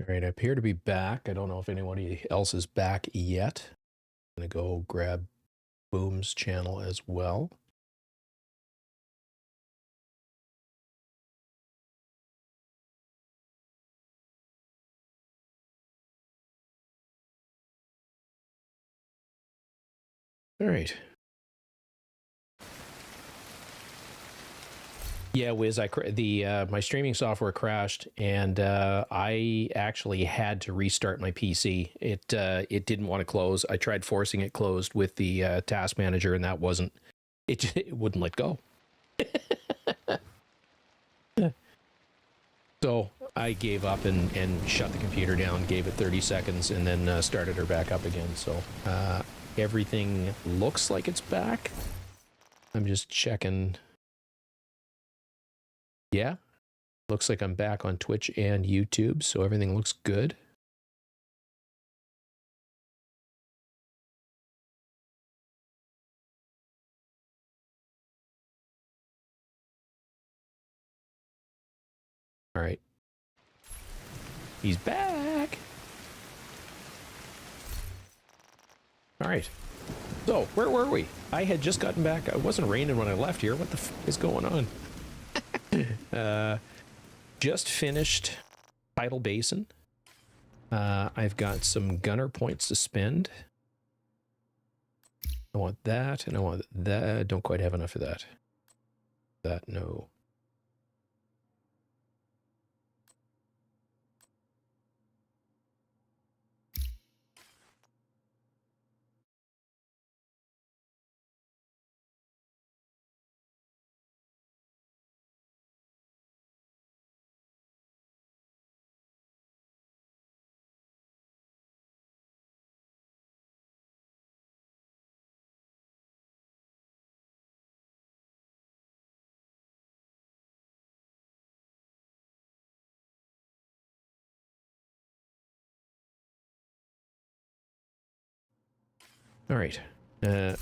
All right, I appear to be back. I don't know if anybody else is back yet. I'm going to go grab Boom's channel as well. All right. Yeah, Wiz, my streaming software crashed, and I actually had to restart my PC. It didn't want to close. I tried forcing it closed with the task manager, and that wasn't. It wouldn't let go. So I gave up and shut the computer down, gave it 30 seconds, and then started her back up again. So everything looks like it's back. I'm just checking. Yeah, looks like I'm back on Twitch and YouTube, so everything looks good. All right. He's back. All right. So, where were we? I had just gotten back. It wasn't raining when I left here. What the f is going on? Just finished Tidal Basin. I've got some gunner points to spend. I want that, and I want that. I don't quite have enough of that. That, no. All right.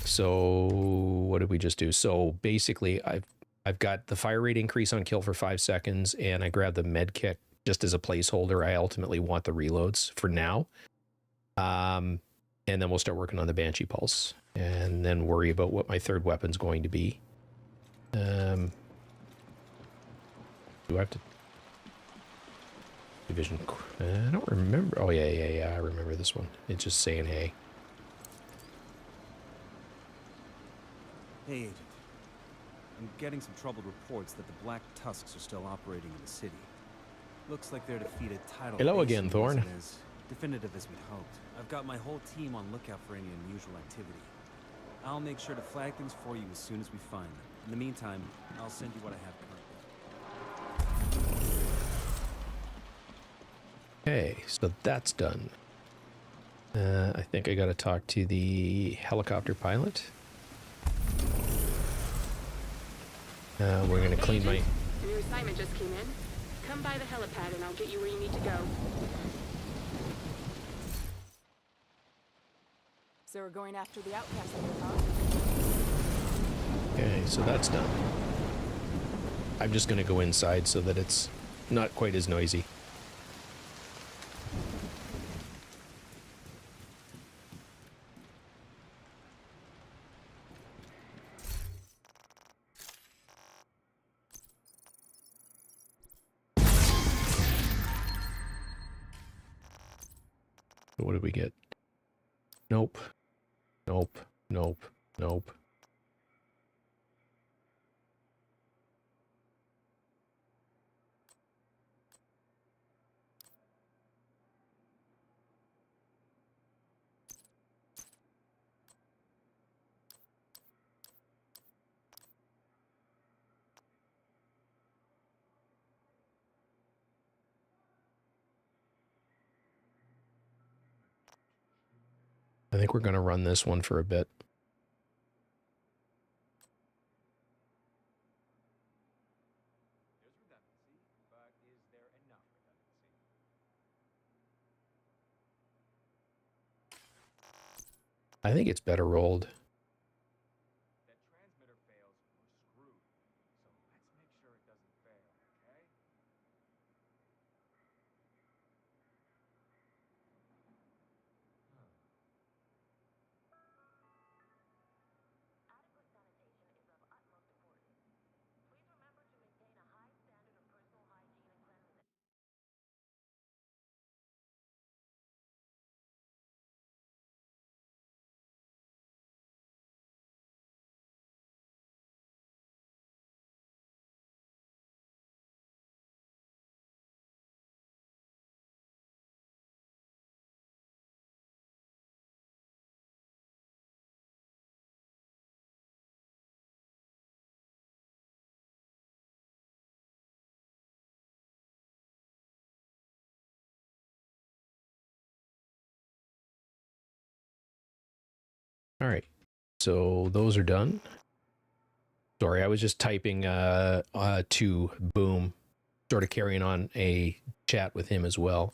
So what did we just do? So basically, I've got the fire rate increase on kill for 5 seconds, and I grabbed the med kit just as a placeholder. I ultimately want the reloads for now. And then we'll start working on the Banshee Pulse, and then worry about what my third weapon's going to be. Do I have to... Division... I don't remember. Oh, yeah, I remember this one. It's just saying, hey. Hey, Agent. I'm getting some troubled reports that the Black Tusks are still operating in the city. Looks like their defeated Tidal Hello Basin again, Thorn. wasn't as definitive as we'd hoped. I've got my whole team on lookout for any unusual activity. I'll make sure to flag things for you as soon as we find them. In the meantime, I'll send you what I have currently. Okay, so that's done. I think I got to talk to the helicopter pilot. We're going to clean my... A new assignment just came in. Come by the helipad and I'll get you where you need to go. So we're going after the outcast, huh? Okay, so that's done. I'm just going to go inside so that it's not quite as noisy. What did we get? Nope. Nope. Nope. Nope. I think we're going to run this one for a bit. I think it's better rolled. That transmitter fails, we're screwed. So let's make sure it doesn't fail, okay? All right. So those are done. Sorry, I was just typing to Boom, sort of carrying on a chat with him as well.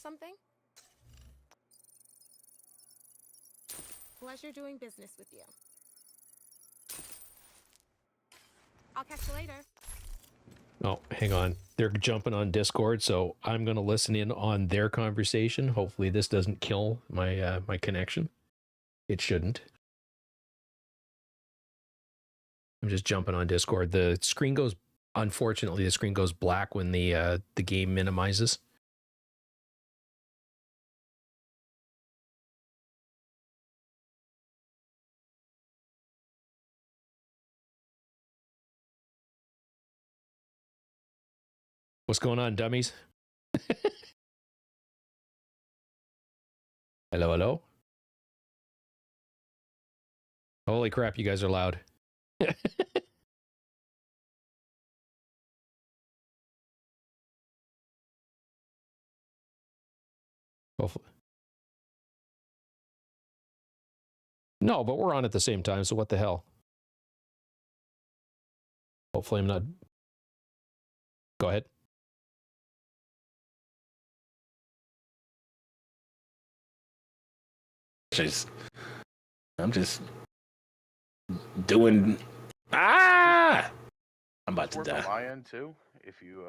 Something? Pleasure doing business with you. I'll catch you later. Oh, hang on. They're jumping on Discord, so I'm going to listen in on their conversation. Hopefully this doesn't kill my my connection. It shouldn't. I'm just jumping on Discord. The screen goes, unfortunately, the screen goes black when the game minimizes. What's going on, dummies? Hello, hello. Holy crap, you guys are loud. Hopefully. No, but we're on at the same time, so what the hell? Hopefully I'm not... Go ahead. I'm just doing. I'm about to Work die. on my end too. If you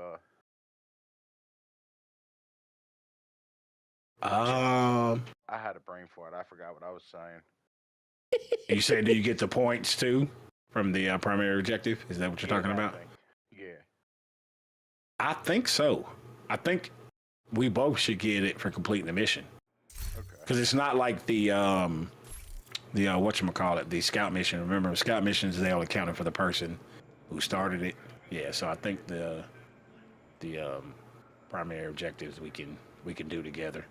I I had a brain for it. I forgot what I was saying. You said, do you get the points too from the primary objective? Is that what you're talking I about? think. Yeah. I think so. I think we both should get it for completing the mission. Okay. Because it's not like the whatchamacallit, the scout mission. Remember, scout missions, they only counted for the person who started it. Yeah, so I think the primary objectives we can do together.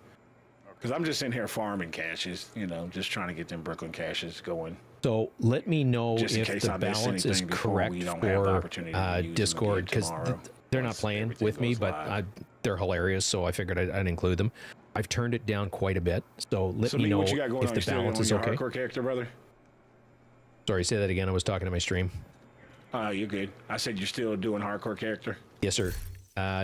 Because I'm just in here farming caches, you know, just trying to get them Brooklyn caches going. So let me know Just in if case the I miss balance is anything before correct we don't have the for opportunity to use them Discord, again because tomorrow, they're not once playing everything with me, goes but live. they're hilarious, so I figured I'd include them. I've turned it down quite a bit, so let me know what you got going if on? the You still balance on is your okay. hardcore character, brother? Sorry, say that again. I was talking to my stream. You're good. I said you're still doing hardcore character? Yes, sir.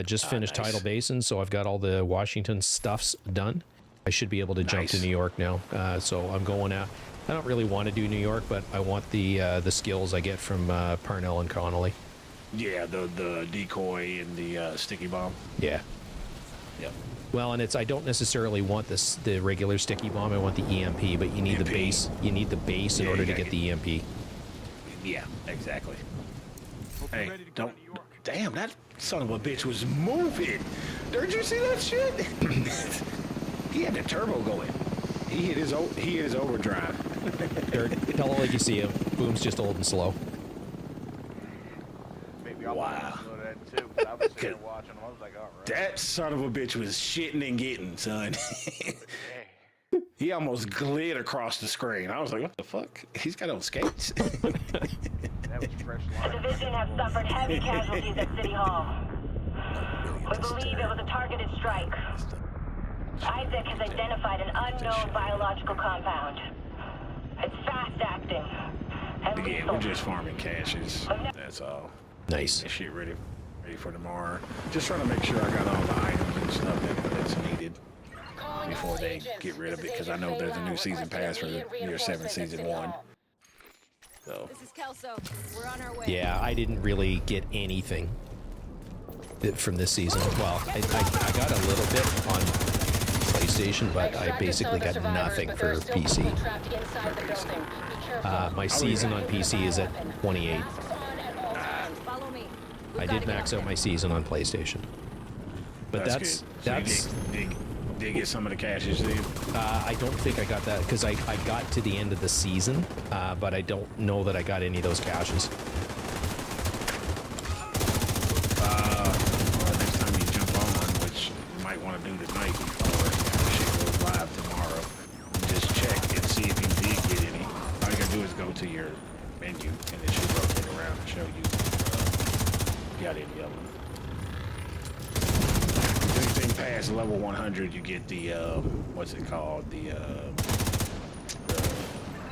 Just finished nice. Tidal Basin, so I've got all the Washington stuffs done. I should be able to jump to Nice. New York now. So I'm going out. I don't really want to do New York, but I want the skills I get from Parnell and Connolly. Yeah, the decoy and the sticky bomb. Yeah. Yep. Well, and I don't necessarily want the regular sticky bomb. I want the EMP, but you need the EMP. base. You need the base in Yeah, order you to gotta get the EMP. Yeah, exactly. Hope you're Hey, ready to go don't. to New York. Damn, that son of a bitch was moving. Did you see that shit? He had the turbo going. He hit his overdrive. Dirt, tell it like you see him. Boom's just old and slow. Maybe I'll Wow. know that too. 'Cause I was sitting there watching them. I was like, all right. That son of a bitch was shitting and getting, son. Hey. He almost glid across the screen. I was like, what the fuck? He's got on skates. That was fresh The line. division has suffered heavy casualties at City Hall. We believe it was a targeted strike. Isaac has identified an unknown biological compound. It's fast-acting and Yeah, lethal. we're just farming caches. That's all. Nice. That shit ready for tomorrow. Just trying to make sure I got all the items and stuff that's needed. Calling before they get rid of it, because I know there's a new season pass for Year 7 Season 1. So. This is Kelso. We're on our way. Yeah, I didn't really get anything from this season. Well, I got a little bit on PlayStation, but I basically got nothing for PC. My season on PC is at 28. Follow me. I did max out my season on PlayStation. But that's good. So you did get some of the caches, did you? I don't think I got that, because I got to the end of the season, but I don't know that I got any of those caches. Well, next time you jump on, which you might want to do tonight before shit goes live tomorrow, just check and see if you did get any. All you gotta do is go to your menu, and it should rotate around and show you if you got any of them. Anything past level 100, you get the what's it called?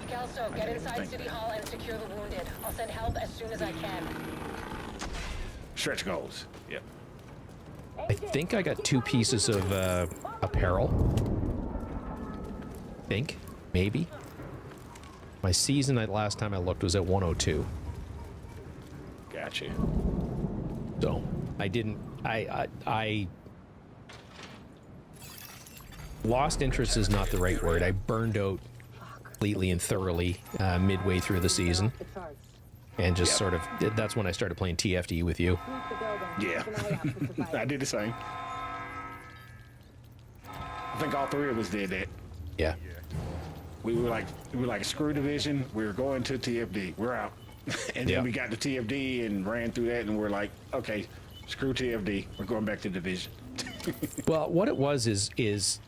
Kelso, get inside City Hall and secure the wounded. I'll send help as soon as I can. Stretch goals. Yep. I think I got 2 pieces of apparel. Maybe. My season, last time I looked, was at 102. Gotcha. So I didn't. I lost interest is not the right word. I burned out completely and thoroughly midway through the season, and just sort of, that's when I started playing TFD with you. Yeah, I did the same. I think all 3 of us did that. Yeah. We were like screw division. We were going to TFD. We're out, and then we got to TFD and ran through that, and we're like, okay, screw TFD. We're going back to division. Well, what it was is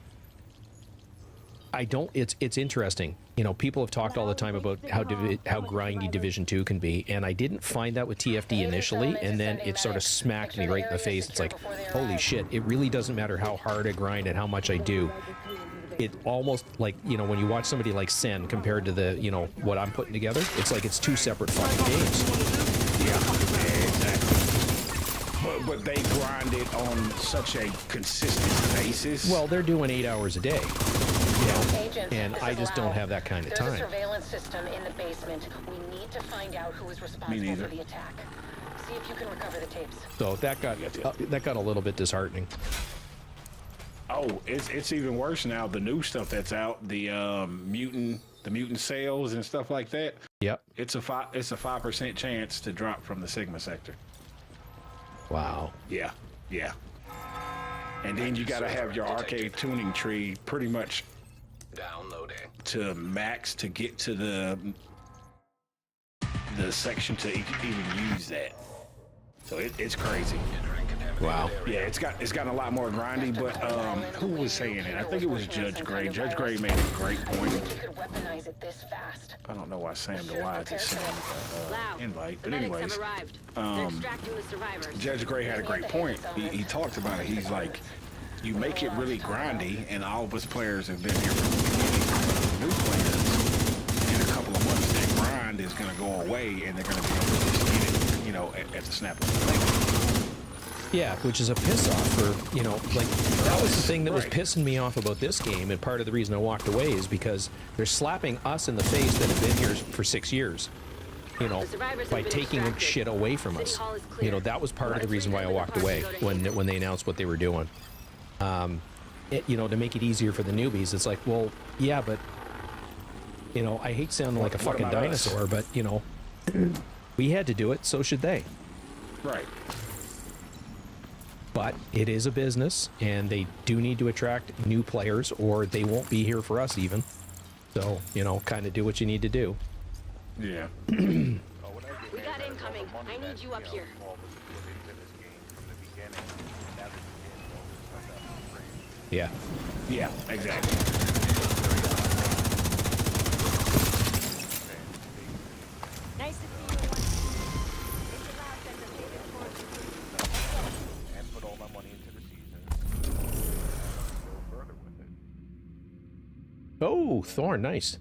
I don't. It's interesting. You know, people have talked all the time about how grindy Division 2 can be, and I didn't find that with TFD initially, and then it sort of smacked me right in the face. It's like, holy shit! It really doesn't matter how hard I grind and how much I do. It almost like, you know, when you watch somebody like Sen compared to the, you know, what I'm putting together, it's like it's 2 separate fucking games. Yeah, exactly. But they grind it on such a consistent basis. Well, they're doing 8 hours a day. Agents, and I just don't have that kind of There's time. a surveillance system in the basement. We need to find out who is responsible for the attack. See if you can recover the tapes. So that got a little bit disheartening. Oh, it's even worse now. The new stuff that's out, the mutant sales and stuff like that. Yep. It's a 5% chance to drop from the Sigma sector. Wow. Yeah. And then you got to have your arcade tuning tree pretty much to max to get to the section to even use that. So it's crazy. Wow. Yeah, it's gotten a lot more grindy, but who was saying it? I think it was Judge Gray. Judge Gray made a great point. I don't know why Sam DeWise is sending invite, but anyways, Judge Gray had a great point. He talked about it. He's like, you make it really grindy, and all of us players have been here from the beginning. New players, in a couple of months, that grind is going to go away, and they're going to be able to just get it, you know, at the snap of the finger. Yeah, which is a piss off for, you know, like, that was the thing that was pissing me off about this game, and part of the reason I walked away is because they're slapping us in the face that have been here for 6 years, you know, by taking shit away from us. You know, that was part of the reason why I walked away when they announced what they were doing. You know, to make it easier for the newbies, it's like, well, yeah, but, you know, I hate sounding like a fucking dinosaur, but, you know, we had to do it, so should they. Right. But it is a business, and they do need to attract new players, or they won't be here for us even. So, you know, kind of do what you need to do. Yeah. We got incoming. I need you up here. Yeah. Yeah, exactly. Nice to see you in one. Casterlabs and the David Ford. And put all my money into the season. Go further with it. Oh, Thorn, nice.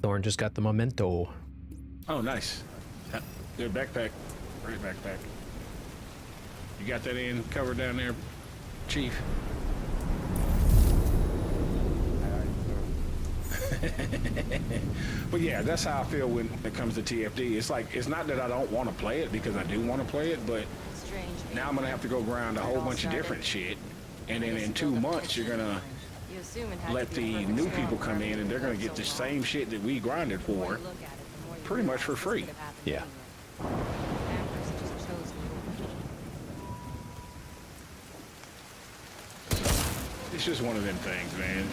Thorn just got the memento. Oh, nice. Good backpack. Great backpack. You got that in covered down there, Chief? But yeah, that's how I feel when it comes to TFD. It's like, it's not that I don't want to play it, because I do want to play it, but Strange. now I'm gonna have to go grind a whole bunch of different shit, and then in 2 months you're gonna You assume it had let to be the perfect new storm people for come in, and they're gonna everything get the so long. same shit that we grinded The more for, you look at it, the more you pretty much for realize this free. could have happened Yeah. anywhere. Hackers just chose to. It's just one of them things, man.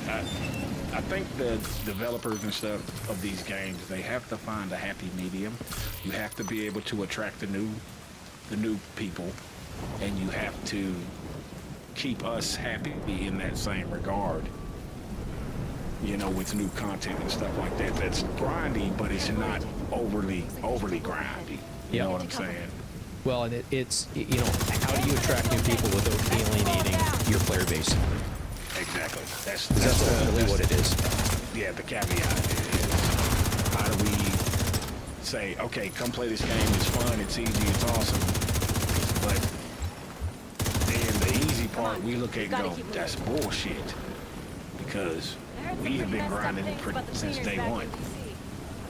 I think the developers and stuff of these games, they have to find a happy medium. You have to be able to attract the new people, and you have to keep us happy in that same regard. You know, with new content and stuff like that. That's grindy, but it's not overly grindy. You Yeah. know what I'm saying? Well, and it's, you know, how do you attract new people without alienating your player base? Exactly. That's Ultimately what it is. Yeah, the caveat is, how do we say, okay, come play this game, it's fun, it's easy, it's awesome, but then the easy part we look at and go, that's bullshit, because we have been grinding since day one.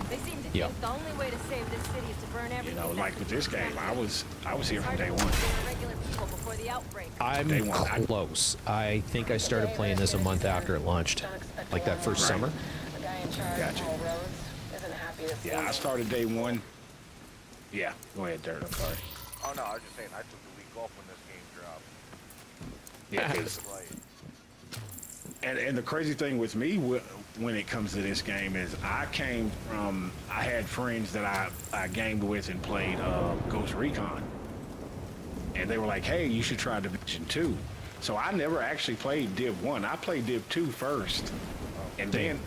They seem to Yeah. think the only way to save this city is to burn You everything. know, like with this game, I was here from Hard to day believe one. they were regular people before the outbreak. I'm Day one. close. I think I started playing this a month after it launched, like that first summer. The guy in charge Gotcha. of all roads isn't happy to see Yeah, I me. started day one. Yeah, go ahead, Dirt, I'm sorry. Oh no, I was just saying, I took the week off when this game dropped. Yeah, 'cause And the crazy thing with me when it comes to this game is I had friends that I gamed with and played Ghost Recon. And they were like, hey, you should try Division 2. So I never actually played Div 1. I played Div 2 first. And then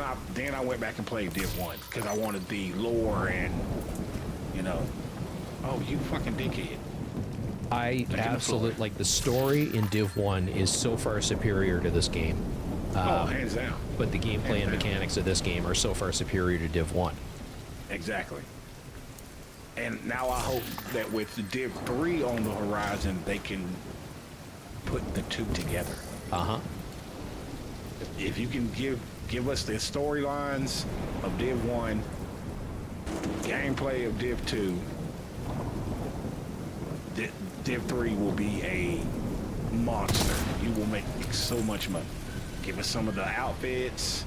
I went back and played Div 1 because I wanted the lore and, you know, oh, you fucking dickhead. I absolutely, like, the story in Div 1 is so far superior to this game. Oh, hands down. But the gameplay and mechanics of this game are so far superior to Div 1. Exactly. And now I hope that with Div 3 on the horizon, they can put the two together. Uh-huh. If you can give us the storylines of Div 1, gameplay of Div 2, Div 3 will be a monster. You will make so much money. Give us some of the outfits.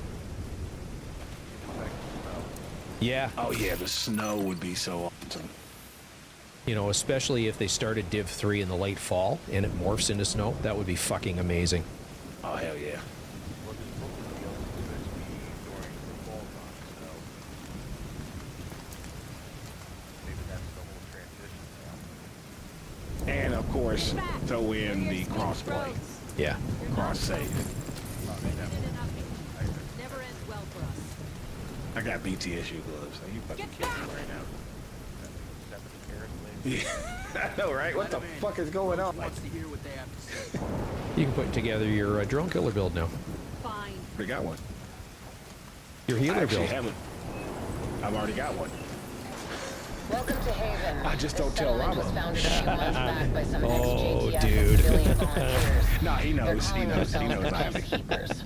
Yeah. Oh yeah, the snow would be so awesome. You know, especially if they started Div 3 in the late fall and it morphs into snow, that would be fucking amazing. Oh hell yeah. Well, there's supposed to be able to do this during the fall time, so maybe that's the whole transition now. And of course, throw in the crossplay, Yeah. cross save. Never ends well for us. I got BTSU gloves. Are you fucking kidding me right now? 70 carats, maybe. Yeah, I know, right? What the fuck is going on? You can put together your drone killer build now. Fine. We got one. Your I healer actually build. haven't. I've already got one. Welcome to Haven. I just This don't tell settlement Ramo. was founded a few months back by some Oh, ex-JTF dude. civilian volunteers. No, he They're knows. He calling knows. He themselves knows. the I have it. Keepers.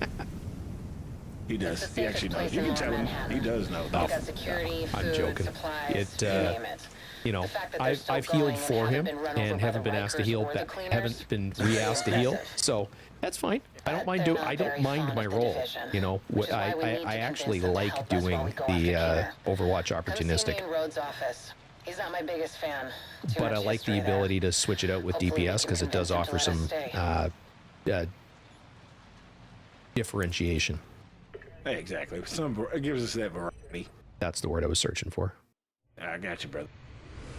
He does. It's the He actually safest knows. place You in can tell him. Manhattan. He does know. They've got security, I'm food, joking. supplies, It, you name it. You know, The fact that they're I've still healed going for and him haven't been run over and by haven't the been asked to Rikers heal. or the cleaners, Haven't been re-asked to heal. impressive. So that's fine. I don't But mind they're do. not I don't very mind fond my of the role. division, You know, which is why we need to I actually convince them to like help us while doing we go the after Peter. Overwatch Come see me opportunistic, in Rhodes' office. He's not my biggest fan. Too but I much like the history there. ability to switch it out with Hopefully we DPS can because it does convince him offer to let some us stay. differentiation. Hey, exactly. It gives us that variety. That's the word I was searching for. I got you, brother.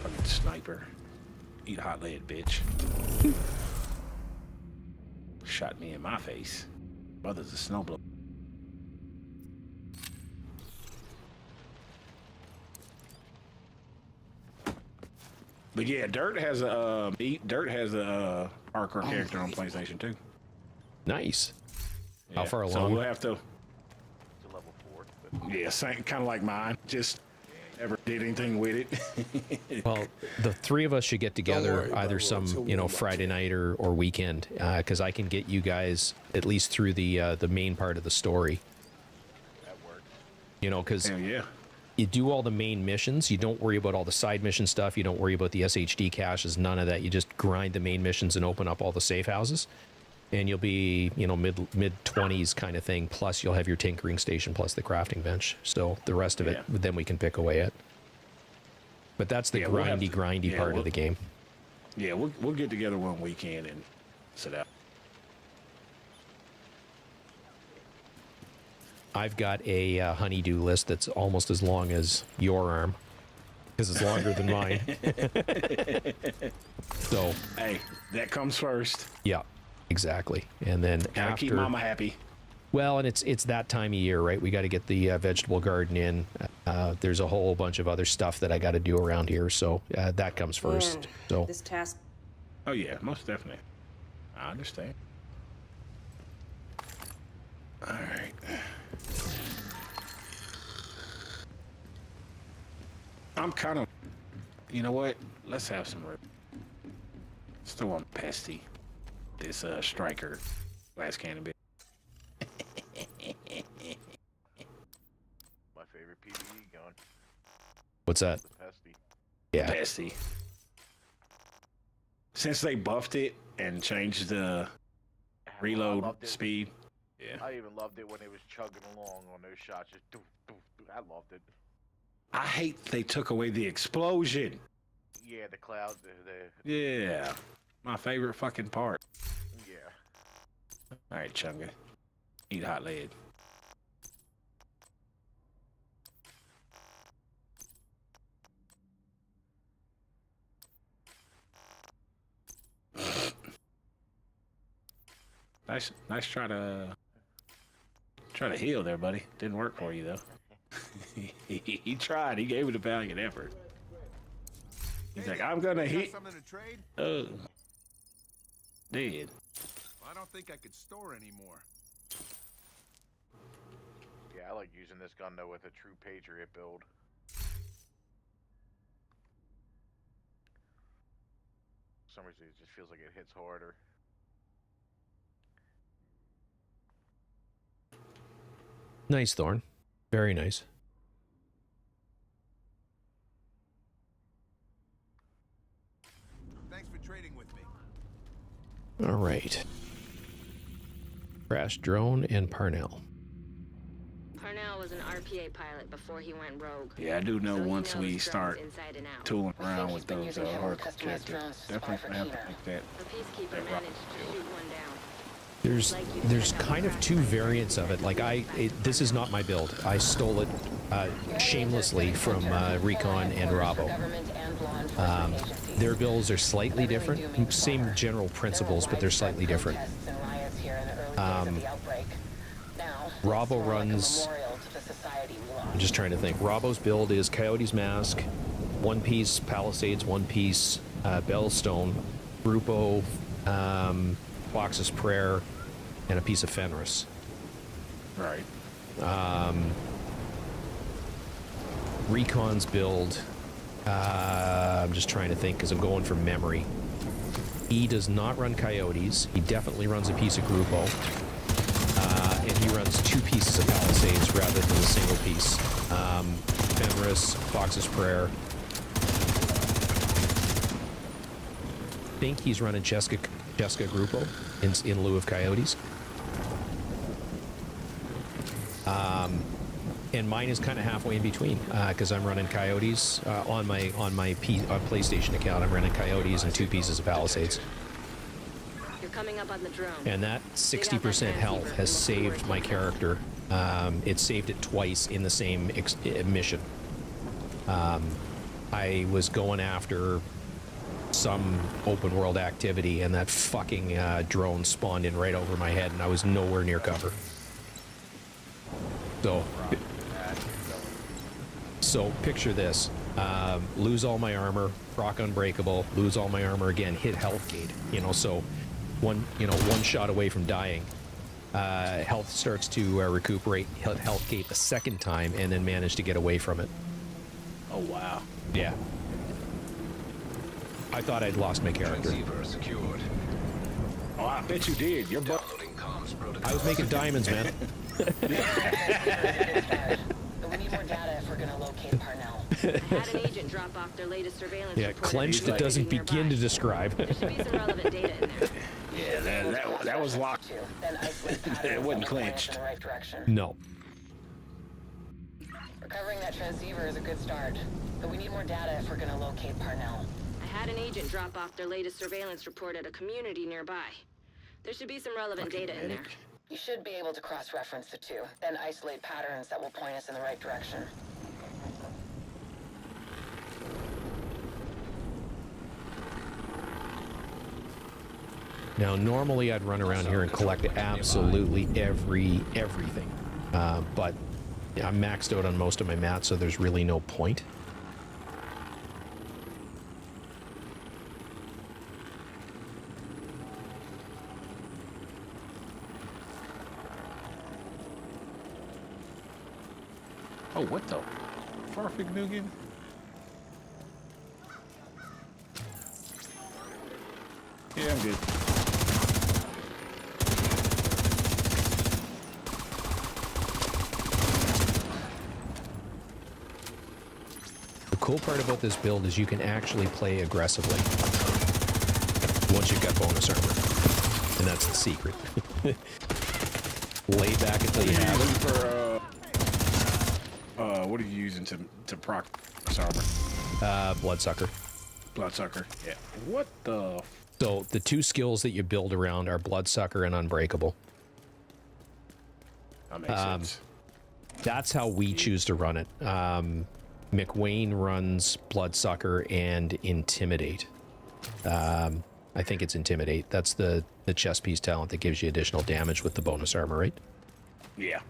Fucking sniper. Eat hot lead, bitch. Shot me in my face. Brother's a snowblower. But yeah, Dirt has a hardcore character on PlayStation 2. Nice. How Yeah, far So along? we'll have to. To level 4. But Yeah, same kind of like mine. Just never did anything with it. Well, the three of us should get together either some, you know, Friday night or weekend, because I can get you guys at least through the main part of the story. that works. You know, because Hell yeah. you do all the main missions. You don't worry about all the side mission stuff. You don't worry about the SHD caches, none of that. You just grind the main missions and open up all the safe houses. And you'll be, you know, mid 20s kind of thing. Plus, you'll have your tinkering station plus the crafting bench. So the rest of it, then we can pick away at. But that's the grindy part of the game. Yeah, we'll get together one weekend and sit out. I've got a honeydew list that's almost as long as your arm, because it's longer than mine. So, hey, that comes first. Yeah, exactly. And then Gotta keep Mama happy. Well, and it's that time of year, right? We got to get the vegetable garden in. There's a whole bunch of other stuff that I got to do around here, so that comes first. Man, So this task. Oh yeah, most definitely. I understand. All right. I'm kind of, you know what? Let's have some. Still want pesty. This striker glass cannon bit. My favorite PvE gun. what's that? Pesty. Yeah. Pesty. Since they buffed it and changed the reload speed. Yeah. I even loved it when it was chugging along on those shots. Just doof, doof, doof. I loved it. I hate they took away the explosion. Yeah, the clouds. The Yeah. My favorite fucking part. yeah. All right, Chunga. Eat hot lead. Nice try to heal there, buddy. Didn't work for you though. He tried. He gave it a valiant effort. He's like, I'm gonna hit. Something to trade? Oh, dead. Well, I don't think I could store anymore. Yeah, I like using this gun though with a true Patriot build. For some reason, it just feels like it hits harder. Nice, Thorn. Very nice. Thanks for trading with me. All right. Crash Drone and Parnell. Parnell was an RPA pilot before he went rogue. Yeah, I do know So he once we knows start drones inside and out. tooling around with those hardcore characters, definitely gonna have to make that. A peacekeeper managed to shoot one down. There's kind of two variants of it. Like this is not my build. I stole it shamelessly from Recon and Rabo. Their builds are slightly different. Same general principles, but they're slightly different. Rabo runs. I'm just trying to think. Rabo's build is Coyote's Mask, one piece Palisades, one piece Bellstone, Grupo, Fox's Prayer, and a piece of Fenris. Right. Recon's build, I'm just trying to think because I'm going from memory. He does not run Coyotes. He definitely runs a piece of Grupo. And he runs two pieces of Palisades rather than a single piece. Fenris, Fox's Prayer. I think he's running Jessica Grupo in lieu of Coyotes. And mine is kind of halfway in between because I'm running Coyotes on my PlayStation account. I'm running Coyotes and two pieces of Palisades. You're coming up on the drone. And that 60% health has saved my character. It saved it twice in the same mission. I was going after some open world activity and that fucking drone spawned in right over my head and I was nowhere near cover. So picture this, lose all my armor, proc unbreakable, lose all my armor again, hit health gate, so one shot away from dying. Health starts to recuperate, hit health gate a second time and then manage to get away from it. Oh wow. Yeah. I thought I'd lost my character. Oh, I bet you did. You're I was making diamonds, man. more data if we're gonna locate Parnell. I had an agent drop off their latest surveillance Yeah, report. clenched it doesn't begin to describe. There should be some relevant data in there. Yeah, that was locked. Then isolate patterns It wasn't that will point us clenched. in the right direction. No. Recovering that transceiver is a good start, but we need more data if we're gonna locate Parnell. I had an agent drop off their latest surveillance report at a community nearby. There should be some relevant data in there. You should be able to cross-reference the two, then isolate patterns that will point us in the right direction. Now, normally I'd run around here and collect absolutely everything. But I'm maxed out on most of my mats, so there's really no point. Oh, what the? Farfig Nugan? Yeah, I'm good. The cool part about this build is you can actually play aggressively once you've got bonus armor. And that's the secret. Lay back until you have it. For, what are you using to proc this armor? Bloodsucker. Bloodsucker. Yeah. What the? So the two skills that you build around are Bloodsucker and Unbreakable. That makes sense. That's how we choose to run it. McWayne runs Bloodsucker and Intimidate. I think it's Intimidate. That's the chest piece talent that gives you additional damage with the bonus armor, right? Yeah.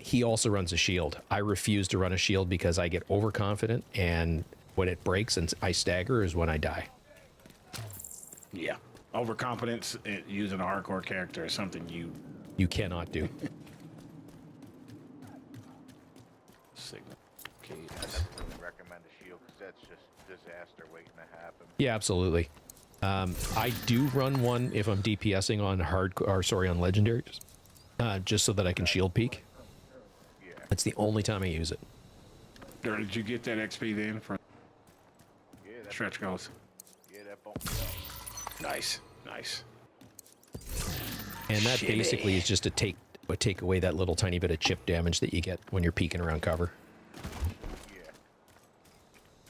He also runs a shield. I refuse to run a shield because I get overconfident, and when it breaks and I stagger is when I die. Yeah. Overconfidence using a hardcore character is something you cannot do. Signal. I definitely recommend a shield because that's just disaster waiting to happen. Yeah, absolutely. I do run one if I'm DPSing on on legendaries, just so that I can shield peek. Yeah. That's the only time I use it. Did you get that XP then for Yeah, that stretch goals? Yeah, that bumped me up. Nice. And that basically is just to take away that little tiny bit of chip damage that you get when you're peeking around cover. Yeah.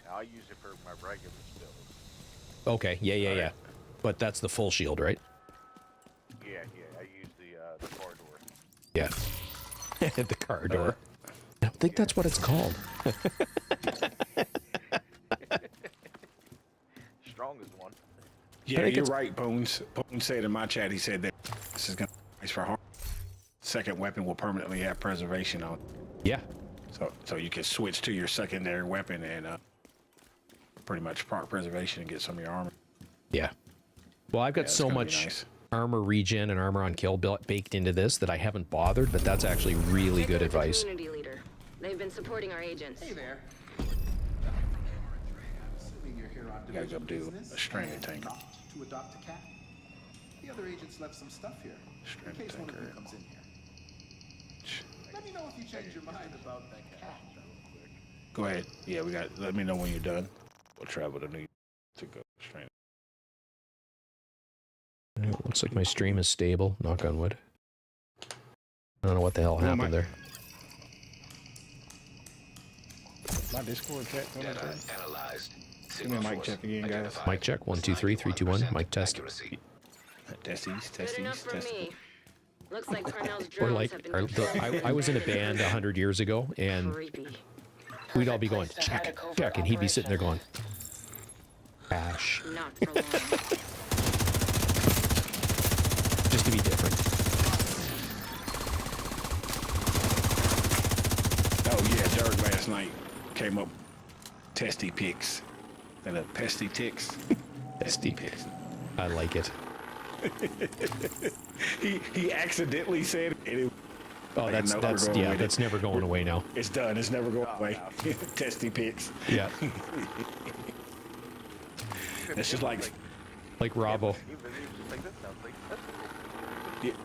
Now, I use it for my regular build. Okay, yeah. But that's the full shield, right? Yeah. I use the corridor. Yeah. The car door. I don't think that's what it's called. Strongest one. Yeah, you're right, Bones. Bones said in my chat, he said that this is going to be nice for harm. Second weapon will permanently have preservation on. Yeah. So you can switch to your secondary weapon and pretty much proc preservation and get some of your armor. Yeah. Well, I've got so much armor regen and armor on kill baked into this that I haven't bothered, but that's actually really good advice. Community leader. They've been supporting our agents. Hey there. Assuming you're here on You gotta go do business a stranded and tanker. not to adopt a cat. The other agents left some stuff here. Stranded in case one of tanker. them comes in here. Let me know if you change your mind about that cat. Go ahead. Yeah, let me know when you're done. We'll travel to New York to go stranded. Looks like my stream is stable. Knock on wood. I don't know what the hell happened there. My Discord chat. Analyzed. Give me a mic check again, guys. Mic check. 1 2 3 3 2 1. Mic test. Good enough for me. Looks like Parnell's Or drones like, have been I was in a band 100 years ago, and creepy. we'd all be going check, and he'd be sitting there going, Ash, Not for long. just to be different. Oh yeah, Derek last night came up testy pics and a pesty ticks. Pesty pics. I like it. he accidentally said it. And it Oh, that's never going away now. It's done. It's never going away. Testy pics. Yeah. It's just like Robbo.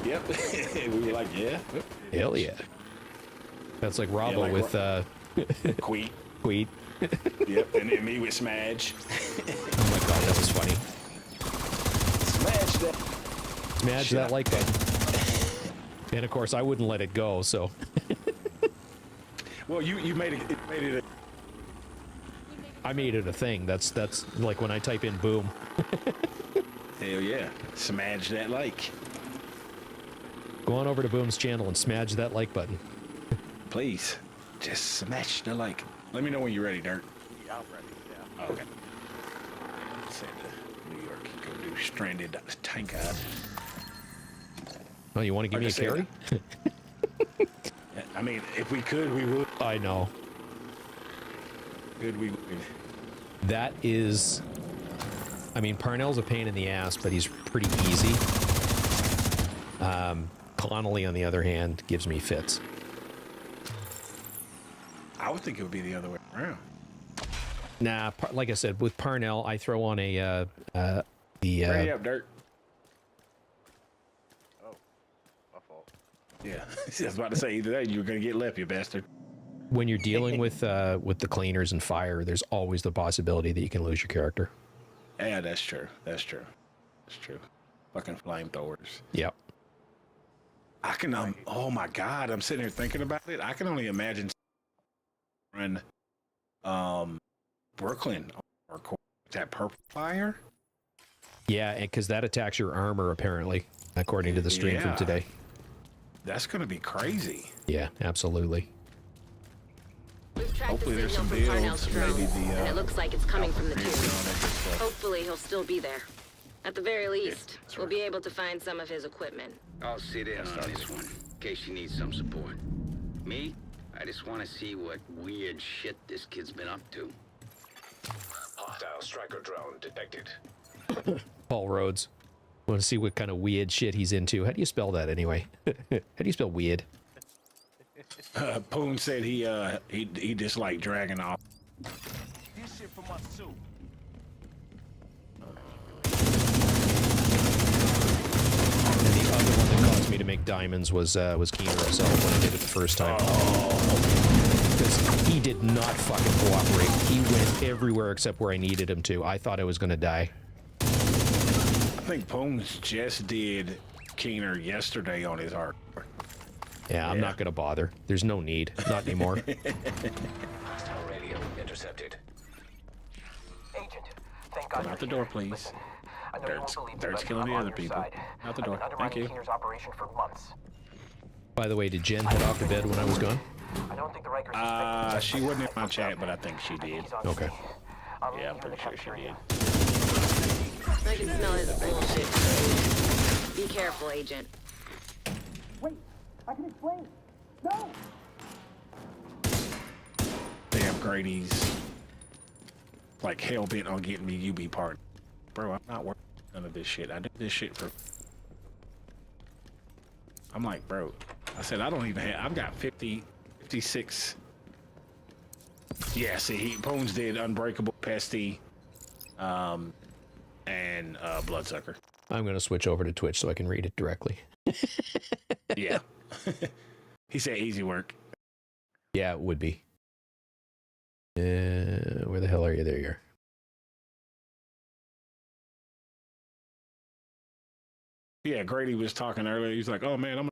Yep. We were like, yeah. Hell yeah. That's like Robbo like with Queet. Queet. Yep, and then me with Smudge. Oh my god, that was funny. Smash that. Smash that like button. And of course, I wouldn't let it go, so. Well, you made it. I made it a thing. That's like when I type in boom. Hell yeah. Smash that like. Go on over to Boom's channel and smash that like button. Please. Just smash the like. Let me know when you're ready, Dirt. Yeah, I'm ready. Yeah. Okay. Send to New York. Go do Stranded Tank Ad. Oh, you want to give me a carry? I mean, if we could, we would. I know. Good, we would. That is... I mean, Parnell's a pain in the ass, but he's pretty easy. Connolly, on the other hand, gives me fits. I would think it would be the other way around. Nah, like I said, with Parnell, I throw on a Ready up, Dirt. Oh, my fault. Yeah, I was about to say either that, you were gonna get left, you bastard. when you're dealing with the cleaners and fire, there's always the possibility that you can lose your character. Yeah, that's true. That's true. That's true. Fucking flamethrowers. Yep. I can oh my god, I'm sitting here thinking about it. I can only imagine run Brooklyn or that purple fire. Yeah, because that attacks your armor apparently, according to the stream from today. That's gonna be crazy. Yeah, absolutely. We've tracked Hopefully the there's signal some from Parnell's builds, drone, maybe the and it looks like it's coming from the tube. tube. Hopefully he'll still be there. At the very least, we'll be able to find some of his equipment. I'll sit in on this one, in case you need some support. Me? I just want to see what weird shit this kid's been up to. Hostile striker drone detected. Paul Rhodes. Want to see what kind of weird shit he's into. How do you spell that anyway? How do you spell weird? Poon said he disliked dragging off. This shit from us too. And the other one that caused me to make diamonds was Keener himself when I did it the first time. Because he did not fucking cooperate. He went everywhere except where I needed him to. I thought I was going to die. I think Poons just did Keener yesterday on his hardcore. Yeah, I'm not going to bother. There's no need. Not anymore. Hostile radio intercepted. Agent, thank God. Come out the door, please. I know you won't believe me, Dirt's but killing the I'm other on your people. side. Out the I've door. been Thank undermining you. Keener's operation for months. By the way, did Jen head off to bed when I was gone? I don't think the Rikers She wasn't in my chat, but I think she did. Okay. Yeah, I'm pretty sure she did. I can smell his bullshit. Be careful, Agent. Wait, I can explain. No! Damn, Grady's like hell bent on getting me UB part. Bro, I'm not working none of this shit. I do this shit for. I'm like, bro. I said I don't even have. I've got 56. Yeah, see, Poons did Unbreakable, Pesty, and Bloodsucker. I'm going to switch over to Twitch so I can read it directly. Yeah. He said easy work. Yeah, it would be. Where the hell are you? There you are. Yeah, Grady was talking earlier. He's like, oh man, I'm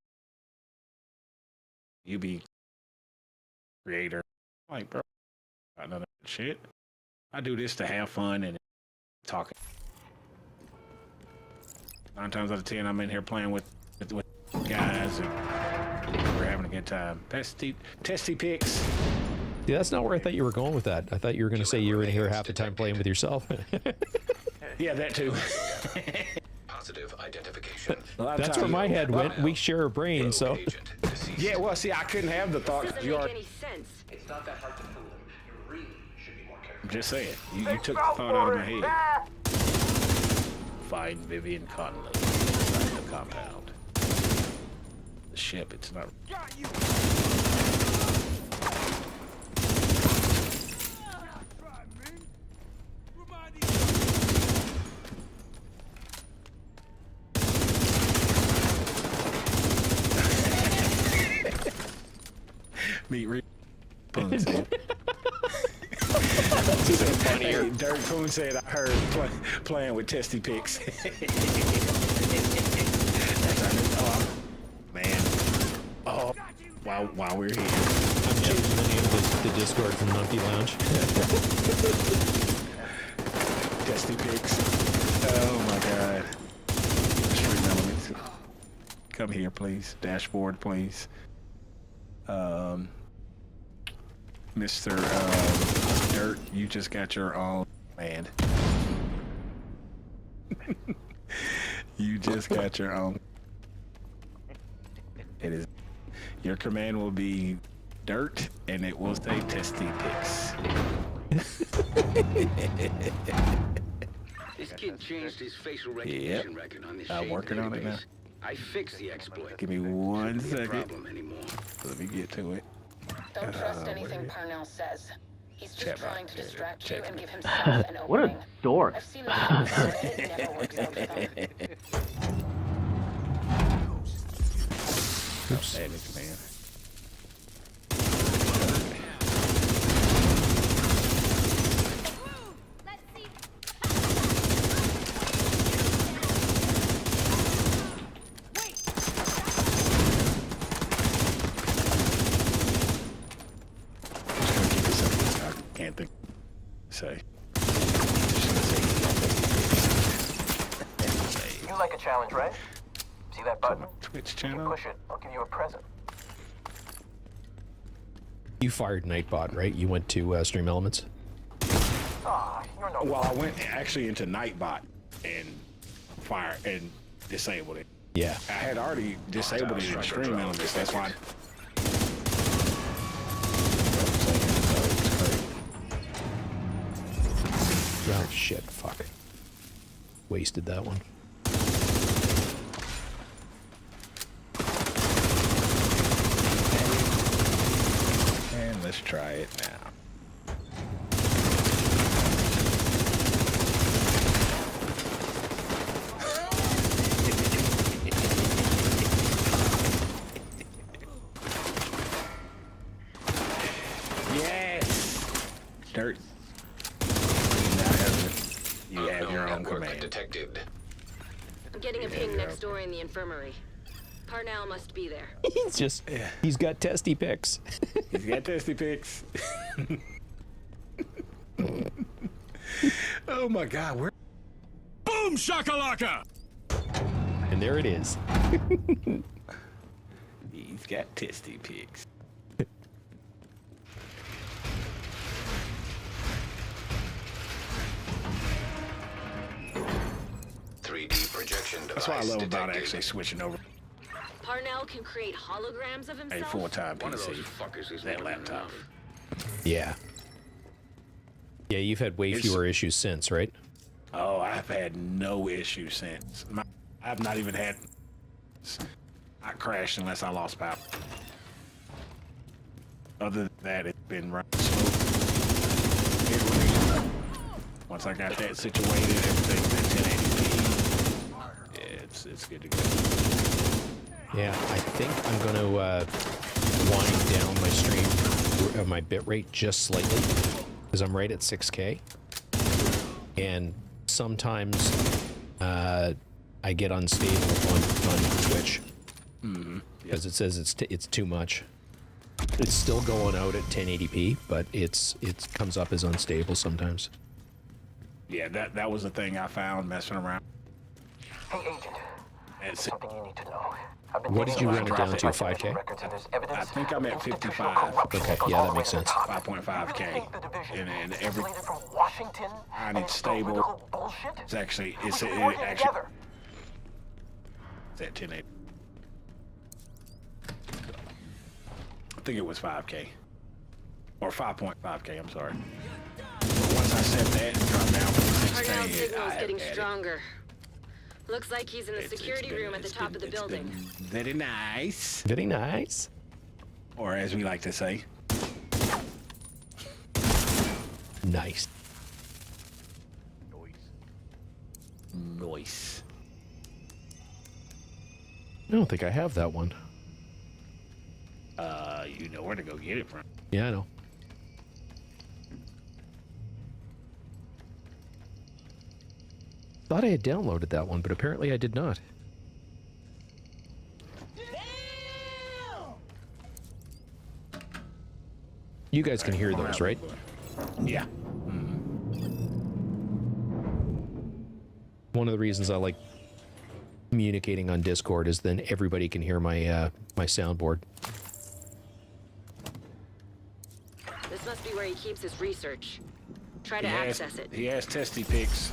you be creator. I'm like, bro, got none of that shit. I do this to have fun and talking. 9 times out of 10, I'm in here playing with guys and we're having a good time. Testy pics. See, that's not where I thought you were going with that. I thought you were going to say you were in here half the time playing with yourself. Yeah, that too. Positive identification. That's where my head went. We share a brain, so. Yeah, well, see, I couldn't have the thought. Doesn't make any sense. It's not that hard to fool him. You really should be more careful. I'm just saying. You took the thought out of my head. Find Vivian Conley inside the compound. The ship, it's not. Got you. Meet Reed. Poon said. funnier. Dirk Poon said, I heard playing with testy pics. Man. Oh, while we're here. I'm changing the name of the Discord from Numpty Lounge. Testy pics. Oh my god. Stream elements. Come here, please. Dashboard, please. Mr. Dirt, you just got your own command. You just got your own. It is. Your command will be Dirt, and it will say testy pics. This kid changed his facial recognition record on this I'm working on it now. I fixed the exploit. Give me 1 Shouldn't be a second. problem anymore. Let me get to it. Don't trust anything Parnell says. He's just trying to distract you and give himself an opening. What a dork. I've seen this before, and it never works out for them. Oops. Hey, man. Can't think. Say. You like a challenge, right? See that button? Twitch You channel. push it, I'll give you a present. You fired Nightbot, right? You went to Stream Elements? Ah, you're no. Well, I went actually into Nightbot and fire and disabled it. Yeah. I had already disabled it in Stream Elements. That's why. Oh shit, fuck. Wasted that one. And let's try it now. Yes! Dirt. You have your own command. Detected. I'm getting a ping next door in the infirmary. Parnell must be there. He's got testy pics. He's got testy pics. Oh my god, where? Boom shakalaka! And there it is. He's got testy pics. Projection device. That's what I love about detected. actually switching over Parnell can create holograms of a himself. full-time One of PC. those fuckers is That more than laptop. enough. Yeah. Yeah, you've had way fewer issues since, right? Oh, I've had no issue since. I've not even had. I crashed unless I lost power. Other than that, it's been running smooth. Once I got that situated, everything's at 1080p. Yeah, it's good to go. Yeah, I think I'm going to wind down my stream, my bitrate just slightly, because I'm right at 6K. And sometimes I get unstable on Twitch because it says it's too much. It's still going out at 1080p, but it comes up as unstable sometimes. Yeah, that was the thing I found messing around. Hey, Agent. It's, Something you need to know. I've been What did digging you around run it down to, my 5K? records, and there's evidence I think I'm at of institutional 55. corruption Okay, that goes yeah, all that the way makes to the sense. top. 5.5K. You really think the division And is every isolated from Washington I and need its stable. political bullshit? It's actually We it's should it, be working actually together. it's at 1080. I think it was 5K or 5.5K. I'm sorry. But once I set that and dropped down to 6K, Parnell's signal's I getting had it. stronger. Looks like he's in the security room at the top of the building. Very nice. Very nice. Or as we like to say, Nice. noise. I don't think I have that one. You know where to go get it from. Yeah, I know. Thought I had downloaded that one, but apparently I did not. You guys can hear those, right? Yeah. One of the reasons I like communicating on Discord is then everybody can hear my my soundboard. This must be where he keeps his research. Try to access it. He has testy pics.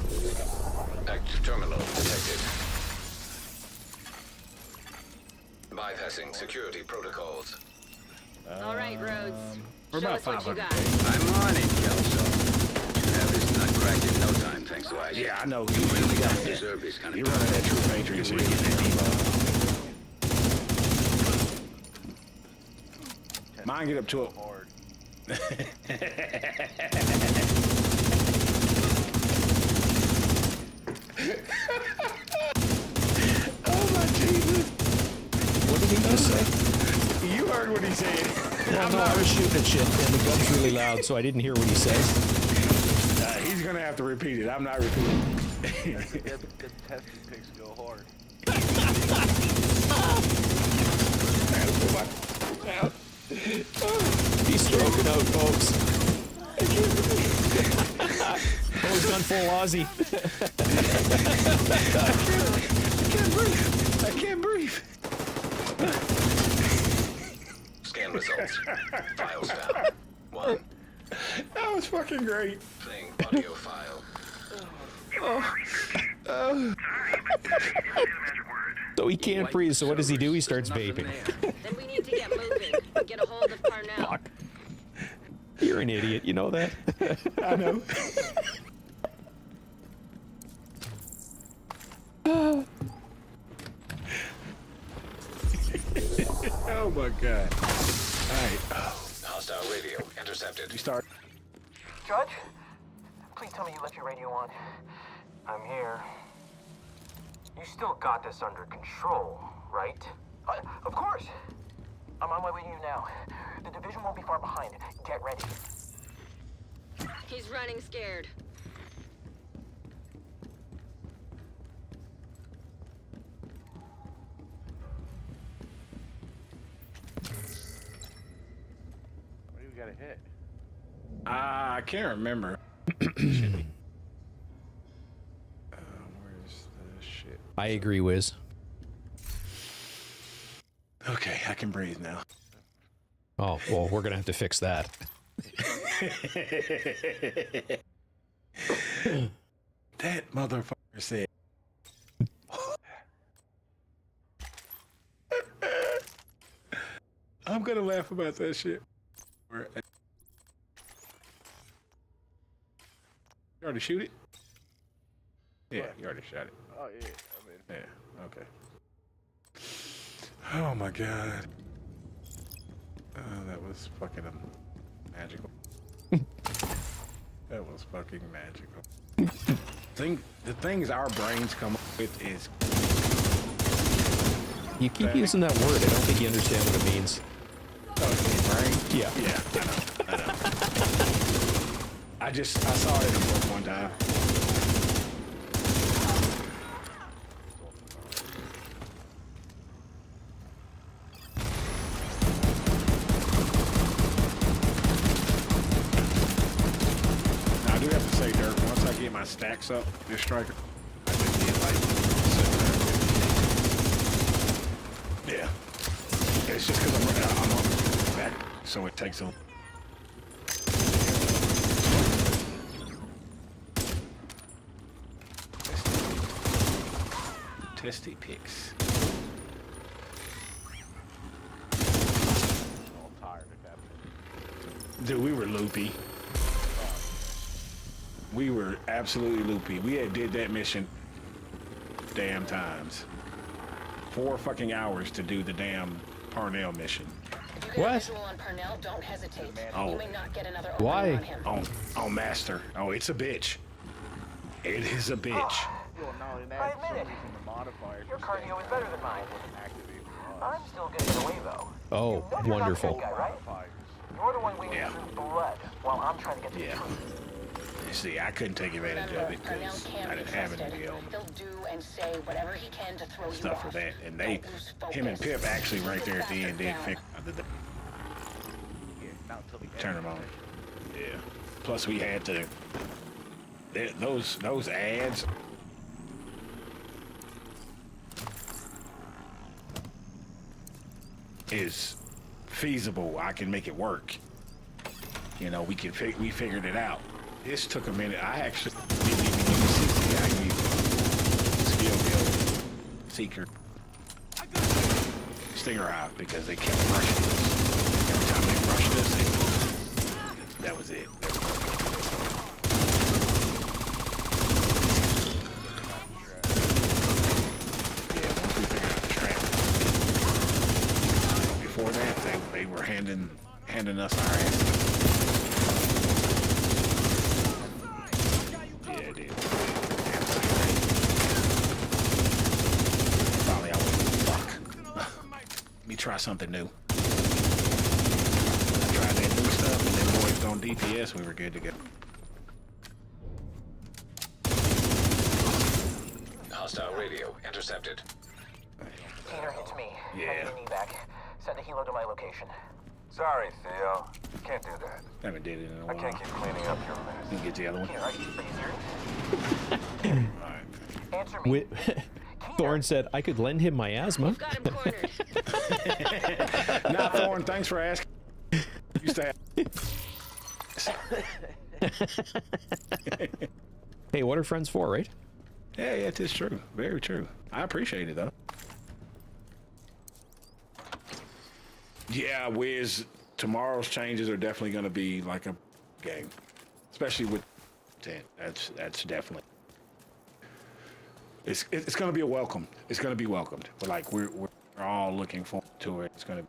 Active terminal detected. Bypassing security protocols. All right, Rhodes. We're Show about us what you 500. got. I'm on it, Kelso. Should have this nut cracked in no time, thanks to Isaac. Yeah, I know. You really don't deserve this kind of You're running that true Patriot, so you're getting that debuff. Mine get up to it. Oh my Jesus! What did he just say? You heard what he said. Well, no, I was shooting at shit, and the gun's really loud, so I didn't hear what he said. He's gonna have to repeat it. I'm not repeating. Good testing pics go hard. He's stroking out, folks. Oh, he's gone full Aussie. I can't breathe. Scan results. Files found. 1. That was fucking great. Playing audio file. So he can't breathe, so what does he do? He starts vaping. Then we need to get moving. Get a hold of Parnell. Fuck. You're an idiot, you know that? I know. Oh my god. Alright. Hostile radio intercepted. You start. Judge? Please tell me you left your radio on. I'm here. You still got this under control, right? Of course! I'm on my way to you now. The division won't be far behind. Get ready. He's running scared. What do we gotta hit? I can't remember. Where's the shit? I agree, Wiz. Okay, I can breathe now. Oh, well, we're gonna have to fix that. That motherfucker said. I'm gonna laugh about that shit. You already shoot it? Yeah, you already shot it. Oh yeah, I mean. Yeah, okay. Oh my god. Oh, that was fucking magical. That was fucking magical. The things our brains come up with is... You keep using that word, I don't think you understand what it means. Oh, it's brain? Yeah. Yeah, I know. I saw it in a book one time. Now, I do have to say, Dirk, once I get my stacks up, this striker, I just get like... Yeah. It's just because I'm on back, so it takes a... Testy pics. All tired at that point. Dude, we were loopy. We were absolutely loopy. We had did that mission damn times. 4 fucking hours to do the damn Parnell mission. If you get a visual on Parnell, don't hesitate. Oh. You may not get another Why? opening on him. Oh, Master. Oh, it's a bitch. It is a bitch. Well, not only I that, for some admit it. reason the modifier Your for cardio is better than mine. wasn't activated. I'm still getting away though. Oh, wonderful. Guy, right? You're the one waiting through blood while I'm trying to get to the truth. You see, I couldn't take advantage of it because I didn't have any He'll do and say whatever he can to throw you stuff for off. that. And they, him and Pip actually right there at the end did figure out the turn them on. Yeah. Plus we had to, those ads. Is feasible. I can make it work. You know, we figured it out. This took a minute. I actually didn't even use CC. I used skill build seeker stinger eye because they kept rushing us. Every time they rushed us, that was it. Yeah, once we figured out the trap. Before that, they were handing us our asses. Yeah, it did. Finally, I went, fuck. Let me try something new. I tried that new stuff, and then boys on DPS, we were good to go. Hostile radio intercepted. Peter, it's me. Yeah. I need a knee back. Send a helo to my location. Sorry, Theo. Can't do that. Haven't did it in a I while. can't keep cleaning up your mess. You can get the other one. Peter, are you serious? Alright. Answer me. Thorne said I could lend him my asthma. Got him cornered. Nah, Thorne, thanks for asking. Used to have. Hey, what are friends for, right? Yeah, it is true. Very true. I appreciate it, though. Yeah, Wiz, tomorrow's changes are definitely going to be like a game. Especially with 10. That's definitely... It's going to be a welcome. It's going to be welcomed. But like, we're all looking forward to it. It's going to...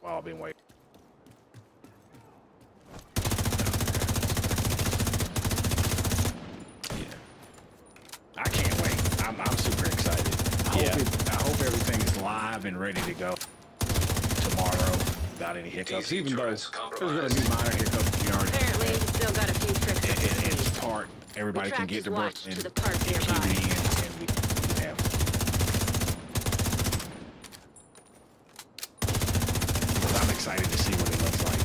We've all been waiting. I can't wait. I'm super excited. I hope everything is live and ready to go tomorrow without any hiccups. Even though there's going to be minor hiccups. Apparently, he's still got a few tricks. In this part, everybody can get their book and to the park nearby. and we have. I'm excited to see what it looks like.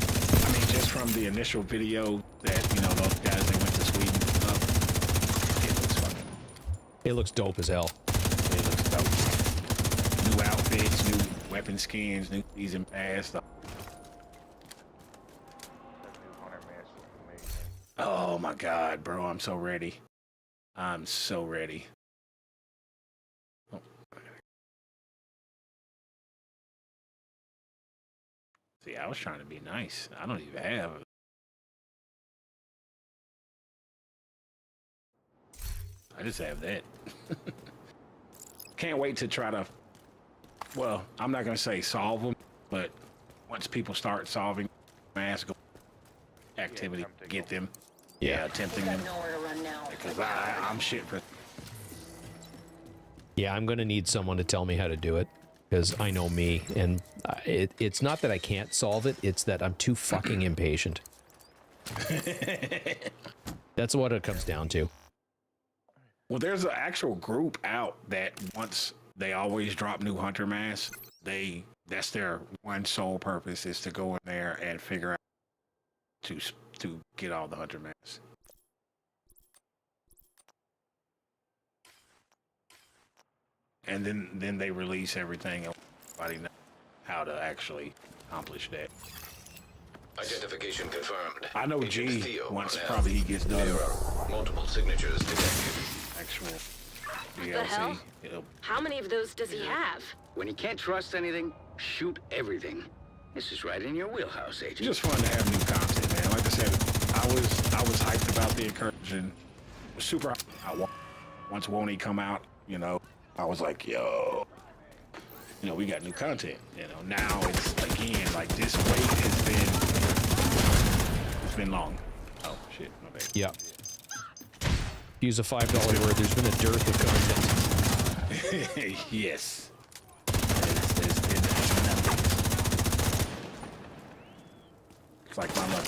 I mean, just from the initial video that, you know, those guys that went to Sweden and stuff, it looks fucking. It looks dope as hell. It looks dope. New outfits, new weapon skins, new season pass. Oh my God, bro, I'm so ready. I'm so ready. Oh. See, I was trying to be nice. I don't even have. I just have that. Can't wait to try to, well, I'm not going to say solve them, but once people start solving mask activity, get them. Yeah, attempting them. Because I'm shit for. Yeah, I'm going to need someone to tell me how to do it because I know me, and it's not that I can't solve it, it's that I'm too fucking impatient. That's what it comes down to. Well, there's an actual group out that once they always drop new hunter masks, that's their one sole purpose is to go in there and figure out to get all the hunter masks. And then they release everything and everybody knows how to actually accomplish that. Identification confirmed. I know Agent G Theo once on probably he F. gets done. There are multiple signatures detected. Actual the hell? DLC. How many of those does he have? When you can't trust anything, shoot everything. This is right in your wheelhouse, Agent. It's just fun to have new content, man. Like I said, I was hyped about the incursion. Super hyped. Once Won't He come out, you know, I was like, yo, you know, we got new content. You know, now it's again like this wait has been long. Oh shit, my bad. Yeah. Use a $5 word. There's been a dearth of content. Yes. There's been nothing. like my luck.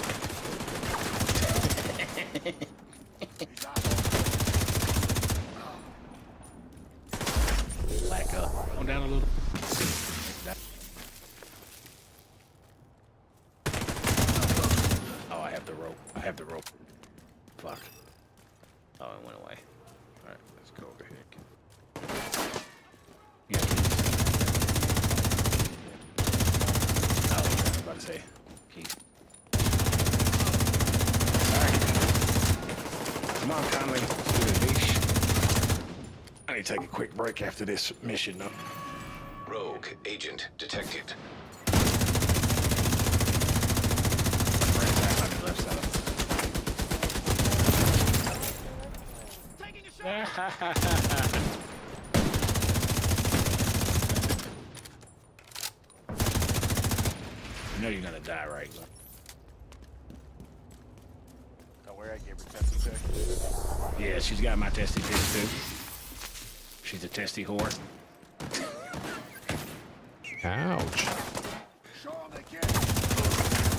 Back up. Go down a little. Oh, I have the rope. I have the rope. Fuck. Oh, it went away. Alright, let's go over here. Yeah. Oh, I was about to say. Keith. Alright. Come on, Conley. Let's do the leash. I need to take a quick break after this mission, though. Rogue agent detected. Right back on the left side. You know you're gonna die, right? Don't worry, I gave her testy pick. Yeah, she's got my testy pics too. She's a testy whore. Ouch. Show 'em they can't.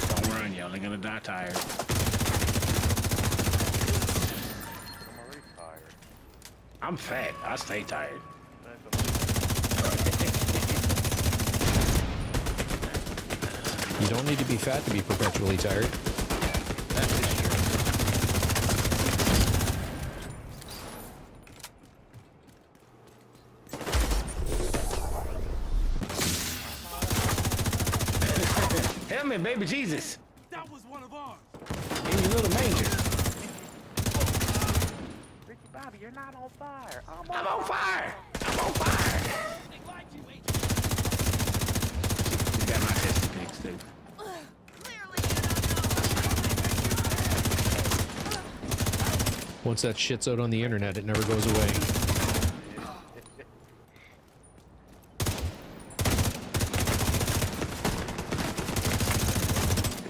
Don't run, you're only gonna die tired. I'm already tired. I'm fat. I stay tired. You don't need to be fat to be perpetually tired. That is true. Help me, baby Jesus. That was one of ours. In your little manger. Ricky Bobby, you're not on fire. I'm on fire. I'm on fire. She's got my testy pics too. Once that shit's out on the internet, it never goes away.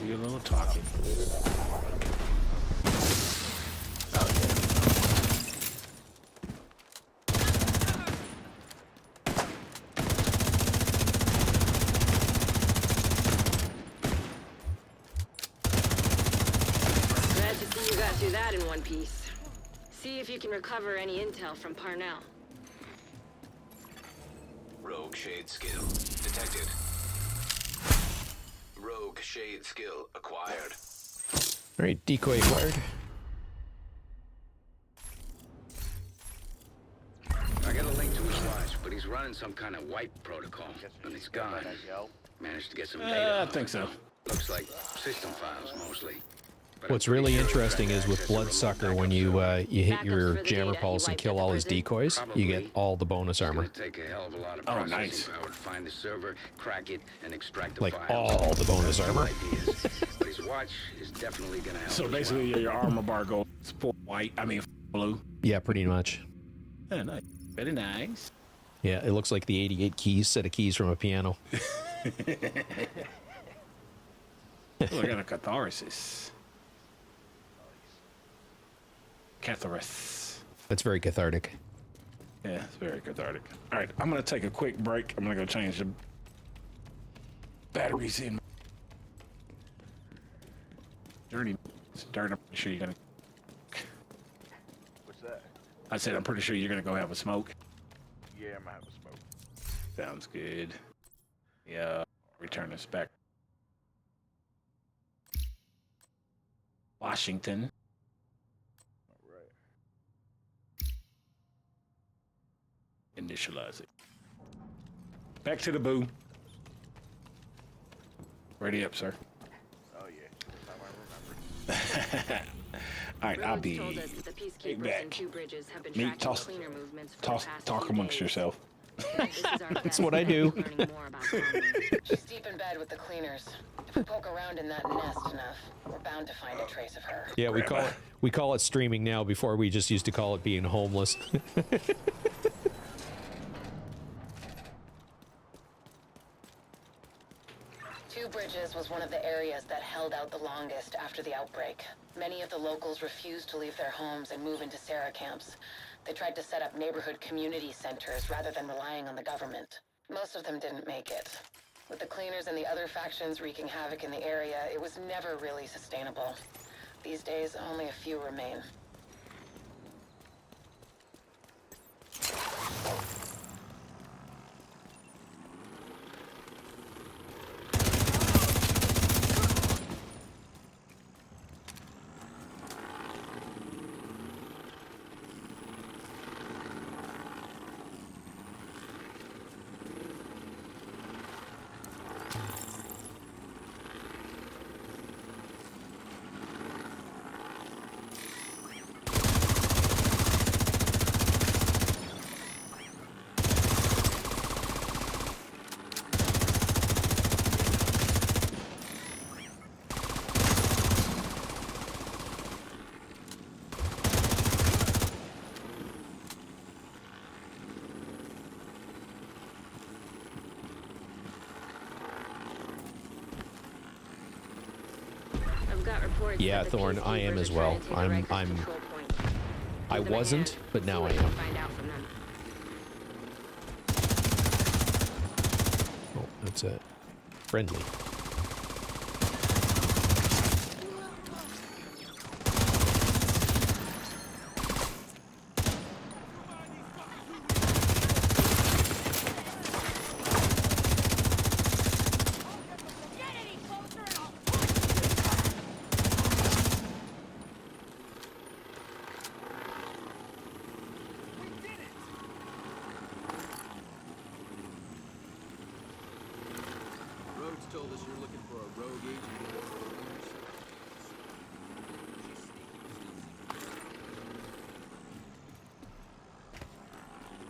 Do a little talking. Glad to see you got through that in one piece. See if you can recover any intel from Parnell. Rogue shade skill detected. Rogue shade skill acquired. All right, decoy acquired. I got a link to his watch, but he's running some kind of wipe protocol, and he's gone. Managed to get some data. I think so. Looks like system files mostly. But What's I'm pretty really sure interesting he's is got with access to remote Bloodsucker, when backup you server. you hit Backups your for the jammer data he pulse and wiped kill at all the his prison? decoys, you get all the bonus It's armor. gonna take a hell of a lot of Oh, processing nice. power to find the server, crack it, and extract the Like files. all the bonus Some armor. ideas, but his watch is definitely gonna help. So as basically, well. your armor bar goes full white. I mean, blue. Yeah, pretty much. Yeah, nice. Very nice. Yeah, it looks like the 88 keys, set of keys from a piano. Oh, I got a catharsis. Catharsis. That's very cathartic. Yeah, it's very cathartic. All right, I'm gonna take a quick break. I'm gonna go change the batteries in. Dirty. It's dirt. I'm pretty sure you're gonna. What's that? I said I'm pretty sure you're gonna go have a smoke. Yeah, I'm gonna have a smoke. Sounds good. Yeah. Return this back. Washington. All right. Initialize it. Back to the boo. Ready up, sir. Oh yeah. That's how I remember. All right, I'll Rogues be told us that the peacekeepers in back. Two Bridges have been Me, tracking toss, cleaner movements for toss, the past talk few amongst days. yourself. This is our That's best what I bet do. at learning more about Conley. She's deep in bed with the cleaners. If we poke around in that nest enough, we're bound to find a trace of her. Yeah, we call it streaming now. Before we just used to call it being homeless. Two Two Bridges was one of the areas that held out the longest after the outbreak. Many of the locals refused to leave their homes and move into Sarah camps. They tried to set up neighborhood community centers rather than relying on the government. Most of them didn't make it. With the cleaners and the other factions wreaking havoc in the area, it was never really sustainable. These days, only a few remain. Yeah, Thorn, I am as well. I wasn't, but now I am. Oh, that's it. Friendly. Told us you're looking for a rogue agent.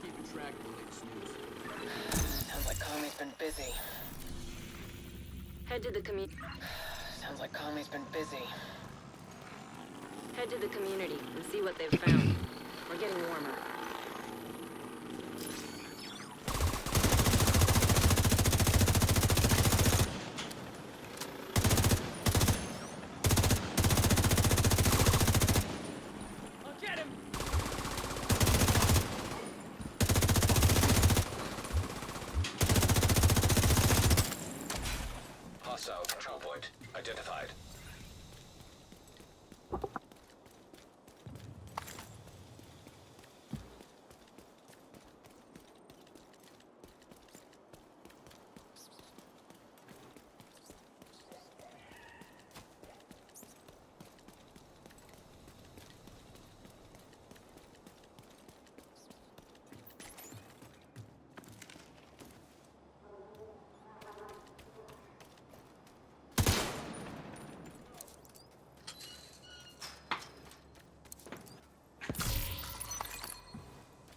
Keeping track of the latest news. Sounds like Conley's been busy. Head to the community. Sounds like Conley's been busy. Head to the community and see what they've found. We're getting warmer.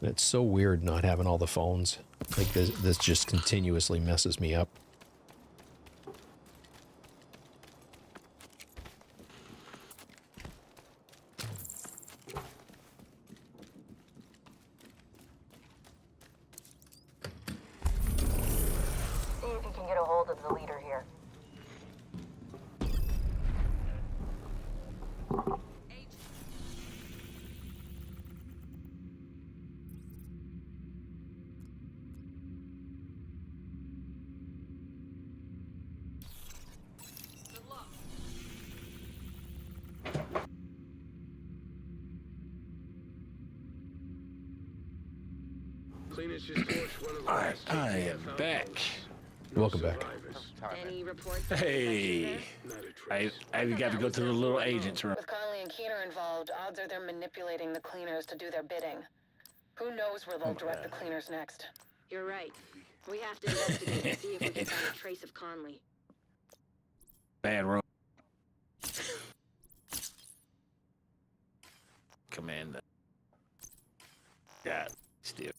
It's so weird not having all the phones. Like this just continuously messes me up. See if you can get a hold of the leader here. Alright, I am back. Welcome back. Any reports? Hey, I got to go to the little agent's room. With Conley and Keener involved, odds are they're manipulating the cleaners to do their bidding. Who knows where they'll direct the cleaners next? You're right. We have to investigate and see if we can find a trace of Conley. Bad room. Commander. Yeah, still.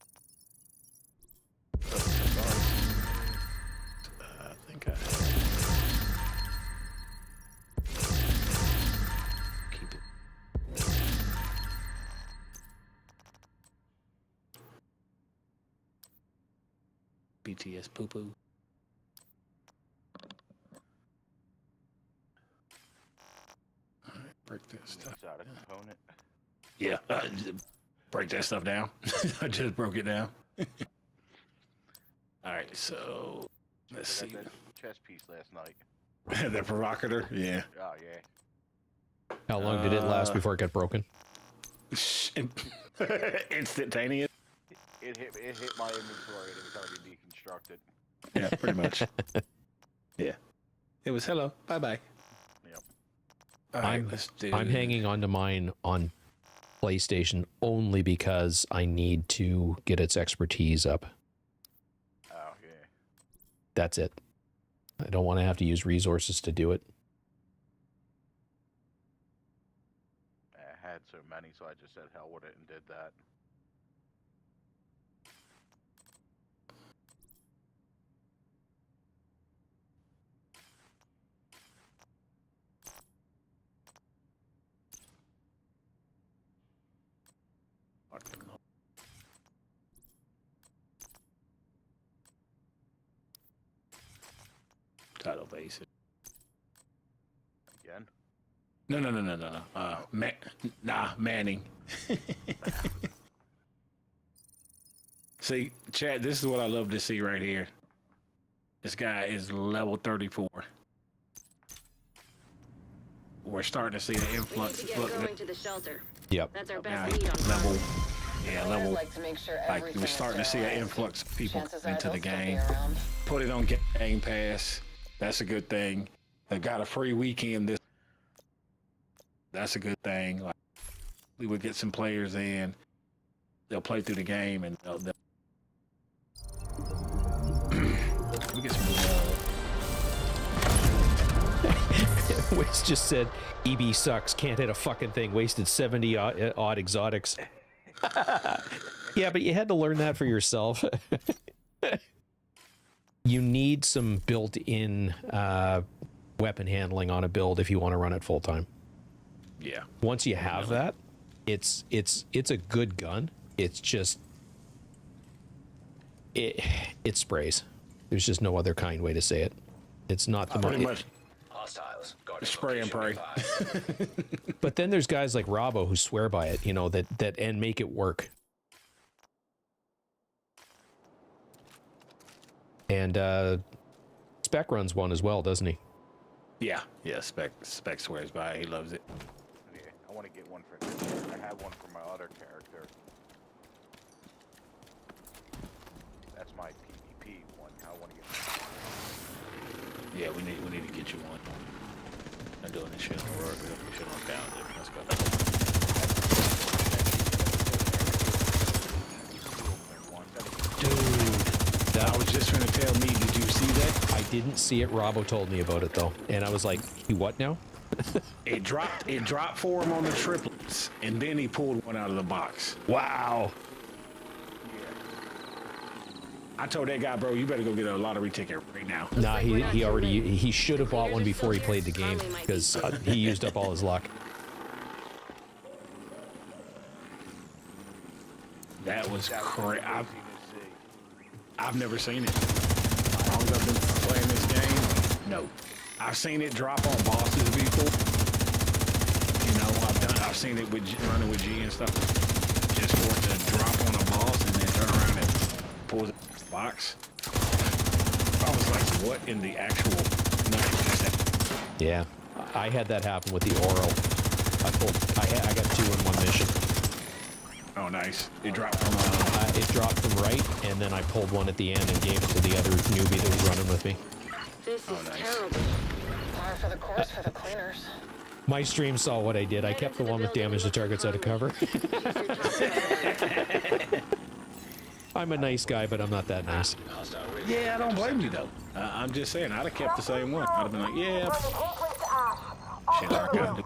I think I keep it. BTS poo poo. that stuff. Inside a component. Yeah, break that stuff down. I just broke it down. All right, so let's see. That chess piece last night. The provocateur, yeah. Oh yeah. How long did it last before it got broken? Instantaneous. It hit my inventory and it was already deconstructed. Yeah, pretty much. Yeah. It was hello, bye bye. Yep. All right, let's do. I'm hanging on to mine on PlayStation only because I need to get its expertise up. Oh yeah. That's it. I don't want to have to use resources to do it. I had so many, so I just said hell with it and did that. Title basic. Again? No. Manning. See, Chad, this is what I love to see right here. This guy is level 34. We're starting to see the influx. We need to get going to the shelter. Yep. That's our best lead on level. Yeah, Players level. like to make sure Like everything we're is starting to see an sterilized. influx of people Chances are into the they'll still be game. around. Put it on Game Pass. That's a good thing. They got a free weekend this. That's a good thing. Like, we would get some players in. They'll play through the game and they'll we get some. Waste just said, EB sucks, can't hit a fucking thing, wasted 70 odd exotics. Yeah, but you had to learn that for yourself. You need some built-in weapon handling on a build if you want to run it full-time. Yeah. Once you have that, it's a good gun. It's just it sprays. There's just no other kind way to say it. It's not the pretty much Hostiles. spray and pray. But then there's guys like Robbo who swear by it, you know, that and make it work. And Spec runs one as well, doesn't he? Yeah. Spec swears by it. He loves it. Yeah, I want to get one for. I had one for my other character. That's my PvP one. I want to get. Yeah, we need to get you one. I'm doing this shit. We're shit on down there. Let's go. Dude, I was just gonna tell me. Did you see that? I didn't see it. Robbo told me about it though, and I was like, "He what now?" It dropped for him on the triplets, and then he pulled one out of the box. Wow. I told that guy, bro, you better go get a lottery ticket right now. Nah, he should have bought one before he played the game because he used up all his luck. That was crazy. I've never seen it. As long as I've been playing this game, no. I've seen it drop on bosses before. You know, I've seen it with running with G and stuff. Just for it to drop on a boss and then turn around and pull the box. I was like, what in the actual Yeah, I had that happen with the Oro. I got 2 in one mission. Oh, nice. It dropped from it dropped from right, and then I pulled one at the end and gave it to the other newbie that was running with me. This is terrible. Par for the course for the cleaners. My stream saw what I did. I kept the one with damage to targets out of cover. I'm a nice guy, but I'm not that nice. Yeah, I don't blame you though. I'm just saying, I'd have kept the same one. I'd have been like, yeah. Shit, I got it.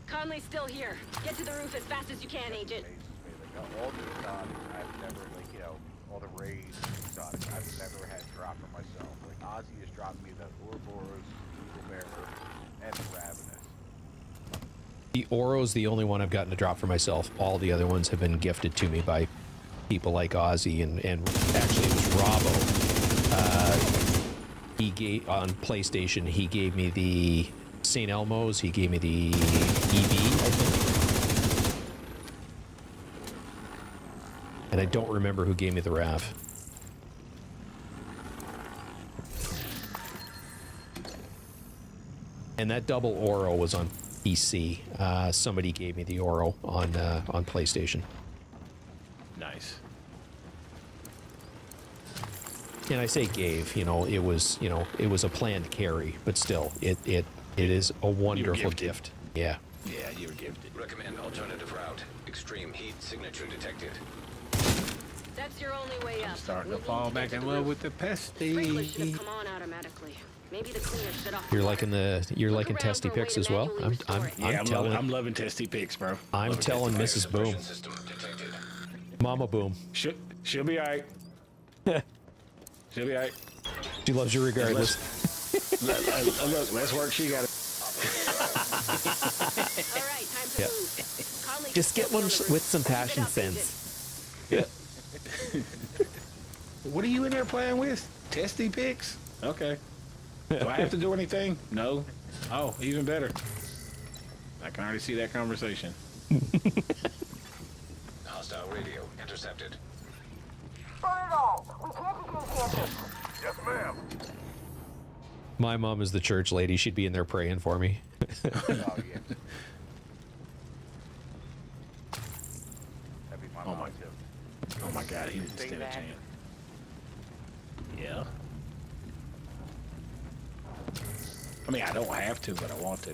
Conley's still here. Get to the roof as fast as you can, Agent. All the exotics, I've never, like, you know, all the raids, exotics, I've never had drop for myself. Like, Ozzy has dropped me the Ouroboros, Eagle Bearer, and the Ravenous. The Oro's the only one I've gotten to drop for myself. All the other ones have been gifted to me by people like Ozzy and actually it was Robbo. He gave on PlayStation. He gave me the St. Elmo's, he gave me the EV, I think. And I don't remember who gave me the RAV. And that double Oro was on PC. Somebody gave me the Oro on PlayStation. Nice. And I say gave, you know, it was a planned carry, but still, it is a wonderful gift. Yeah. Yeah, you were gifted. Recommend alternative route. Extreme heat signature detected. That's your only way up. Starting to fall back in love with the pesty. Sprinklers should have come on automatically. Maybe the cleaner shut off. You're liking testy pics as well. I'm loving testy pics, bro. I'm telling Mrs. Boom. Mama Boom. She'll be alright. She'll be alright. She loves you regardless. Look, less work she got. All right, time to move. Just get one with some passion sense. Yeah. What are you in there playing with? Testy pics? Okay. Do I have to do anything? No. Oh, even better. I can already see that conversation. Hostile radio intercepted. Burn it all! We can't be campus. Yes, ma'am. My mom is the church lady. She'd be in there praying for me. Oh, yeah. That'd be my mom, too. Oh my God, he didn't stand a chance. Yeah. I mean, I don't have to, but I want to.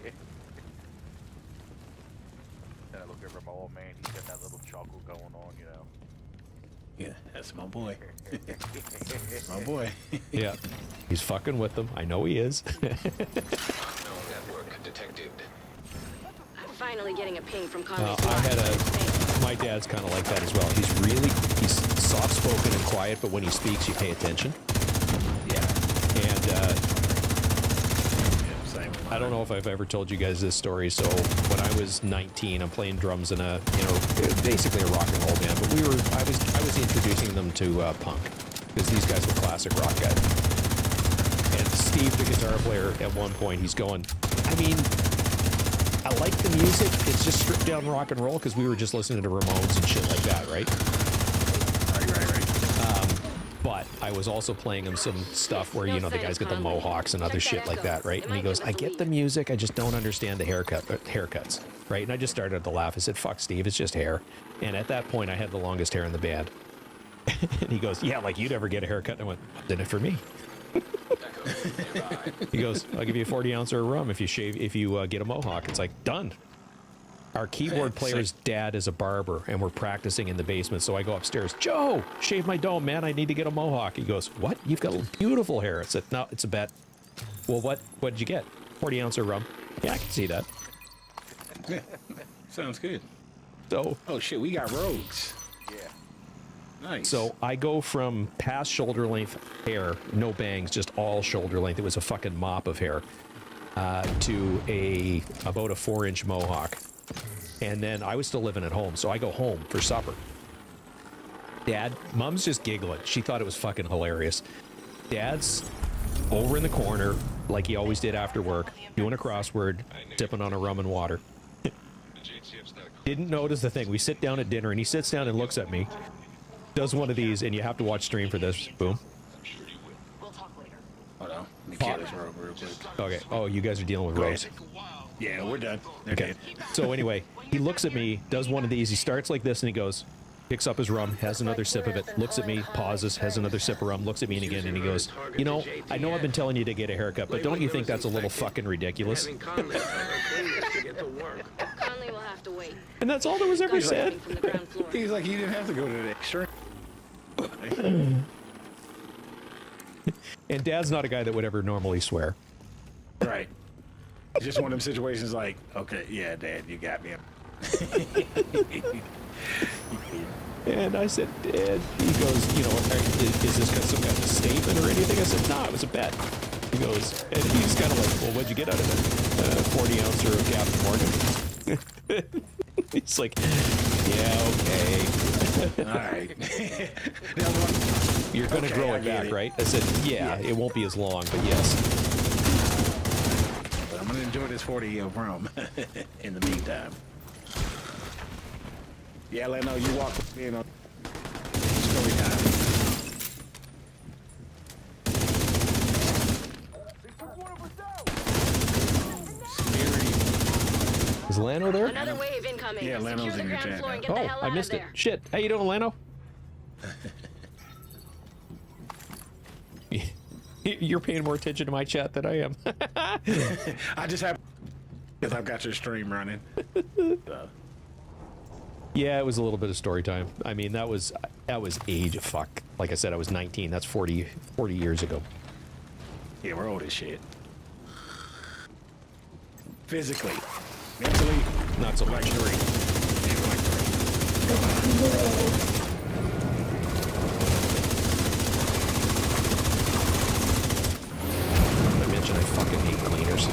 Then I look over my old man. He's got that little chuckle going on, you know. Yeah, that's my boy. My boy. Yeah, he's fucking with them. I know he is. Network detected. I'm finally getting a ping from my dad's kind of like that as well. He's soft-spoken and quiet, but when he speaks, you pay attention. Yeah. And I don't know if I've ever told you guys this story. So when I was 19, I'm playing drums in a, basically a rock and roll band. But I was introducing them to punk, because these guys were classic rock guys. And Steve, the guitar player, at one point, he's going, I mean, I like the music. It's just stripped down rock and roll, because we were just listening to Ramones and shit like that, right? Right. But I was also playing him some stuff where, the guys get the mohawks and other shit like that, right? And he goes, I get the music, I just don't understand the haircuts, right? And I just started to laugh. I said, fuck, Steve, it's just hair. And at that point, I had the longest hair in the band. And he goes, yeah, like you'd ever get a haircut. And I went, did it for me. He goes, I'll give you a 40-ounce of rum if you get a mohawk. It's like, done. Our keyboard player's dad is a barber, and we're practicing in the basement. So I go upstairs. Joe, shave my dome, man. I need to get a mohawk. He goes, what? You've got beautiful hair. I said, no, it's a bet. Well, what did you get? 40-ounce of rum. Yeah, I can see that. Yeah, sounds good. So, oh shit, we got rogues. Yeah. Nice. So I go from past shoulder length hair, no bangs, just all shoulder length. It was a fucking mop of hair, to about a 4-inch mohawk. And then I was still living at home, so I go home for supper. Mom's just giggling. She thought it was fucking hilarious. Dad's over in the corner, like he always did after work, doing a crossword, sipping on a rum and water. Didn't notice the thing. We sit down at dinner, and he sits down and looks at me, does one of these, and you have to watch stream for this. Boom. Hold on. Let me kill this rogue real quick. Okay. Oh, you guys are dealing with rogues. Yeah, we're done. They're dead. So anyway, he looks at me, does one of these. He starts like this, and he goes, picks up his rum, has another sip of it, looks at me, pauses, has another sip of rum, looks at me again, and he goes, I know I've been telling you to get a haircut, but don't you think that's a little fucking ridiculous? Conley will have to wait. And that's all that was ever said. He's like, you didn't have to go to the extra. And Dad's not a guy that would ever normally swear. Right. It's just one of them situations like, okay, yeah, Dad, you got me. And I said, Dad, he goes, is this some kind of statement or anything? I said, no, it was a bet. He goes, and he's kind of like, well, what'd you get out of it? 40-ouncer of Captain Morgan. He's like, yeah, okay. All right. You're going to grow it back, right? I said, yeah, it won't be as long, but yes. But I'm going this 40 of rum in the meantime. Yeah, Leno, you walk in on story time. Is Lano there? Another wave incoming. Yeah, Lano's Secure the in your ground chat floor and now. get the Oh, hell I out missed of it. there. Shit. How you doing, Lano? You're paying more attention to my chat than I am. I just have because I've got your stream running. Yeah, it was a little bit of story time. I mean, that was age fuck. Like I said, I was 19. That's 40 years ago. Yeah, we're old as shit. Physically, mentally, not so much. Yeah, we're like I mentioned I fucking hate cleaners.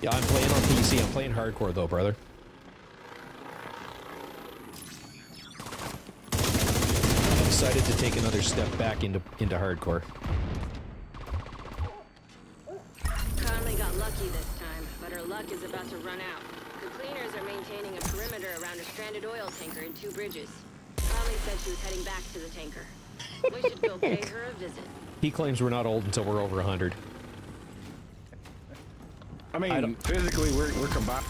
Yeah, I'm playing on PC. I'm playing hardcore though, brother. I decided to take another step back into hardcore. Conley got lucky this time, but her luck is about to run out. The cleaners are maintaining a perimeter around a stranded oil tanker in 2 bridges. Conley said she was heading back to the tanker. We should go pay her a visit. He claims we're not old until we're over 100. I mean, physically, we're combined.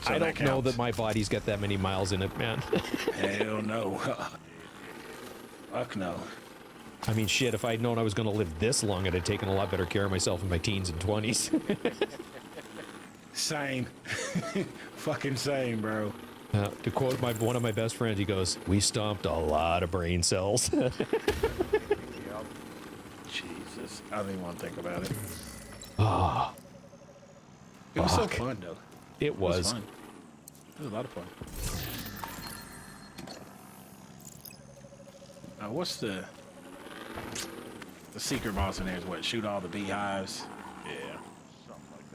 So I don't know that my body's got that many miles in it, man. Hell no. Fuck no. I mean, shit, if I'd known I was going to live this long, I'd have taken a lot better care of myself in my teens and 20s. Same. Fucking same, bro. To quote one of my best friends, he goes, "We stomped a lot of brain cells." Yep. Jesus. I don't even want to think about it. Ah. It was so fun, though. It was. Fun. It was a lot of fun. What's the secret boss in there? Is what? Shoot all the beehives? Yeah. Something like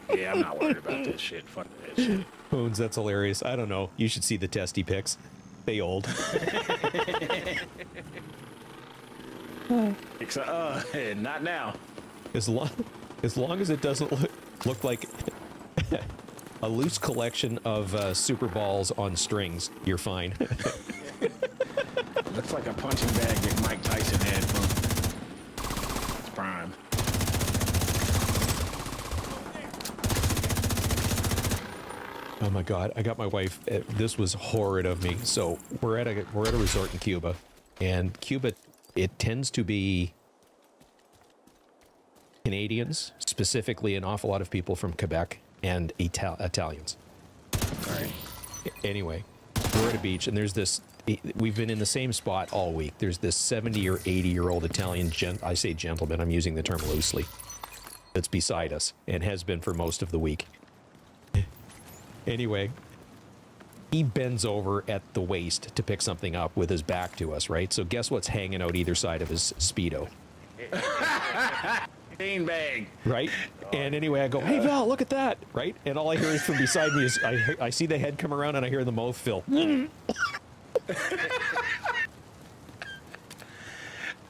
that. Yeah, I'm not worried about this shit. Fuck that shit. Bones, that's hilarious. I don't know. You should see the testy pics. They old. Not now. As long as it doesn't look like a loose collection of super balls on strings, you're fine. Looks like a punching bag that Mike Tyson had from its prime. Oh my God! I got my wife. This was horrid of me. So we're at a resort in Cuba, and Cuba, it tends to be Canadians, specifically an awful lot of people from Quebec and Italians. All right. Anyway, we're at a beach, and there's this. We've been in the same spot all week. There's this 70 or 80-year-old Italian I say gentleman. I'm using the term loosely. That's beside us and has been for most of the week. Anyway, he bends over at the waist to pick something up with his back to us, right? So guess what's hanging out either side of his Speedo? Bean bag. Right? And anyway, I go, "Hey, Val, look at that." Right? And all I hear is from beside me is I see the head come around and I hear the mouth fill.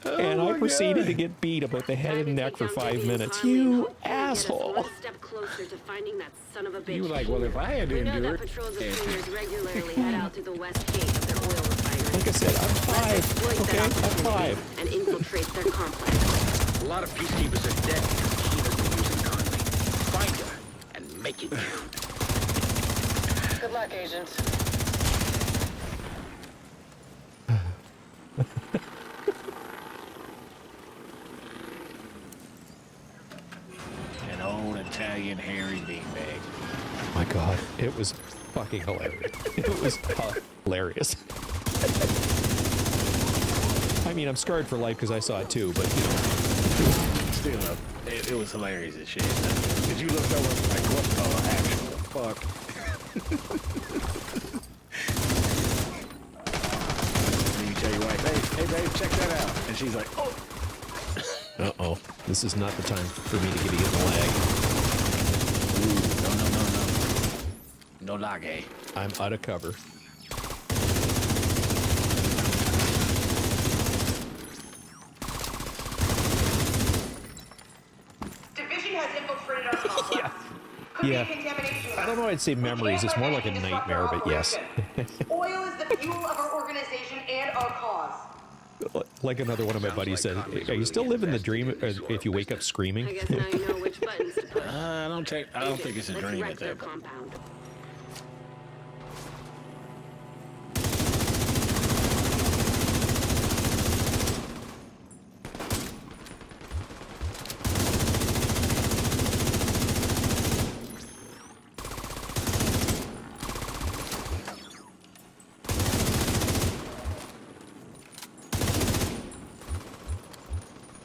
And I proceeded to get beat about the head and neck for 5 minutes. You asshole. One step closer to finding that son of a bitch. You were like, well, if I had to We know endure that it. patrols of cleaners regularly head out to the west gate of their oil refinery. Like I said, I'm 5. Okay, I'm 5. And infiltrate their complex. A lot of peacekeepers are dead because Keena's been using Conley. Find her and make it count. Good luck, Agent. An old Italian hairy beanbag. My God, it was fucking hilarious. It was hilarious. I mean, I'm scarred for life because I saw it too, but you know. Still, it was hilarious as shit. Because you looked over like, what the actual fuck? And you tell your wife, hey babe, check that out. And she's like, oh. Uh-oh. This is not the time for me to get in lag. Ooh, no lag. I'm out of cover. Division has infiltrated our complex. Yeah. Could Yeah. be a contamination. I don't know I'd say memories. It's more like a nightmare, but yes. Oil is the fuel of our organization and our cause. Like another one of my buddies said, are you still living the dream if you wake up screaming? I guess now you know which buttons to push. I don't think it's a Let's dream wreck at their that point. compound.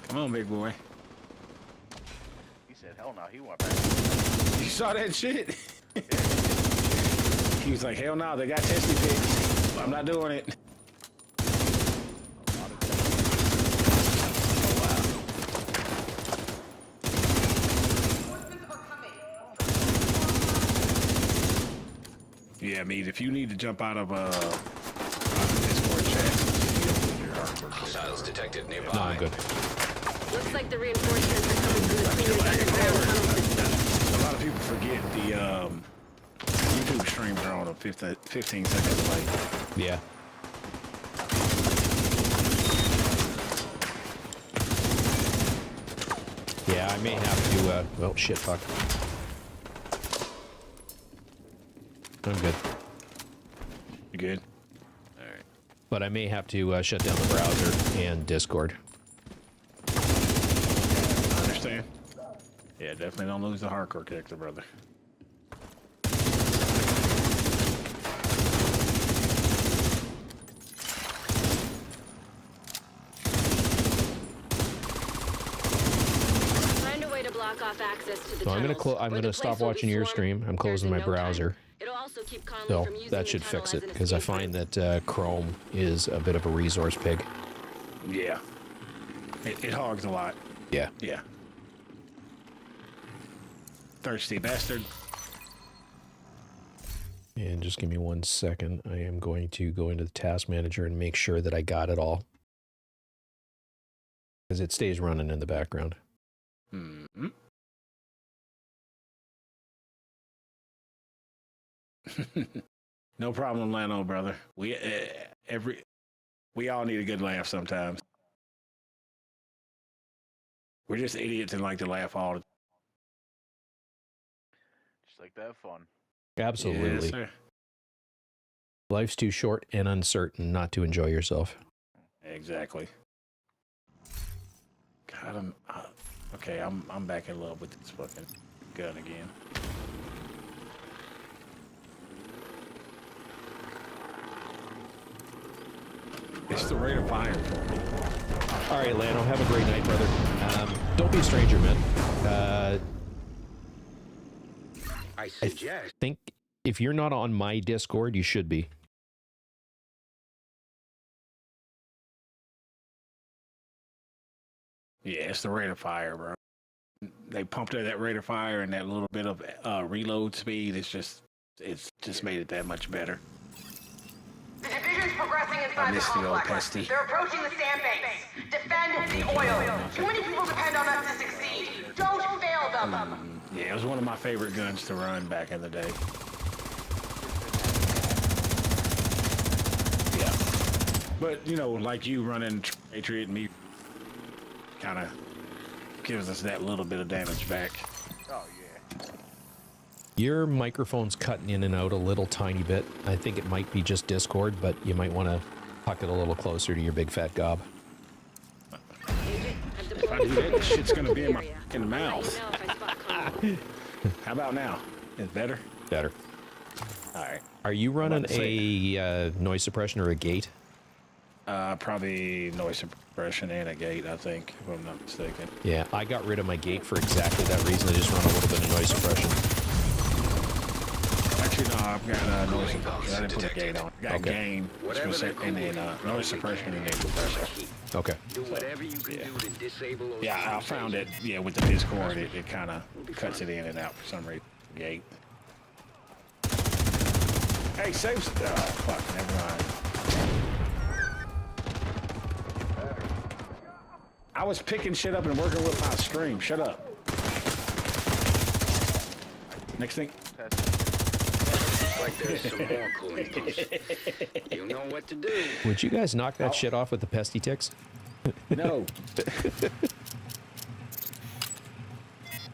Come on, big boy. He said, hell no, he went back. You saw that shit? He was like, hell no, they got testy pigs. I'm not doing it. Yeah, Mead, if you need to jump out of Discord chat, Hostiles detected nearby. No, I'm good. Looks like the reinforcements are coming from the cleaners underground tunnel system. a lot of people forget the YouTube streams are on a 15 seconds late. Yeah. Yeah, I may have to, well, shit, fuck. I'm good. You good? Alright. But I may have to shut down the browser and Discord. I understand. Yeah, definitely don't lose the hardcore connector, brother. Find a way to block off access to the So I'm tunnels, I'm or gonna the stop place will be watching your swarmed stream. I'm closing in my no time. browser. It'll also keep Conley So from using that the should tunnel fix as it, an because I escape find route. that Chrome is a bit of a resource pig. Yeah. It hogs a lot. Yeah. Yeah. Thirsty bastard. And just give me 1 second. I am going to go into the task manager and make sure that I got it all. Because it stays running in the background. Mm-hmm. No problem, Lano, brother. We all need a good laugh sometimes. We're just idiots and like to laugh all the time. Just like to have fun. Absolutely. Yes, sir. Life's too short and uncertain not to enjoy yourself. Exactly. God, okay. I'm back in love with this fucking gun again. It's the rate of fire for me. All right, Lano, have a great night, brother. Don't be a stranger, man. I suggest. I think if you're not on my Discord, you should be. Yeah, it's the rate of fire, bro. They pumped up that rate of fire and that little bit of reload speed. It's just made it that much better. The division's progressing inside the miss the old complex. pesty. They're approaching the sandbanks. Defend the oil. Too many people depend on us to succeed. Don't fail them. Yeah, it was one of my favorite guns to run back in the day. Yeah. But, you know, like you running Patriot and me kind of gives us that little bit of damage back. Oh, yeah. Your microphone's cutting in and out a little tiny bit. I think it might be just Discord, but you might want to huck it a little closer to your big fat gob. If I do that, this shit's going to be in my fucking mouth. How about now? Is it better? Better. All right. Are you running a noise suppression or a gate? Probably noise suppression and a gate, I think, if I'm not mistaken. Yeah, I got rid of my gate for exactly that reason. I just run a little bit of noise suppression. Actually, no, I've got noise suppression. I didn't put a gate on. I got gain, and then noise suppression and then suppression. Okay. Do whatever you can do to disable those. Yeah, I found it. Yeah, with the Discord, it kind of cuts it in and out for some reason. Gate. Hey, save. Oh, fuck, never mind. I was picking shit up and working with my stream. Shut up. Next thing. Like there's some more cooling posts. You know what to do. Would you guys knock that shit off with the pesty ticks? No.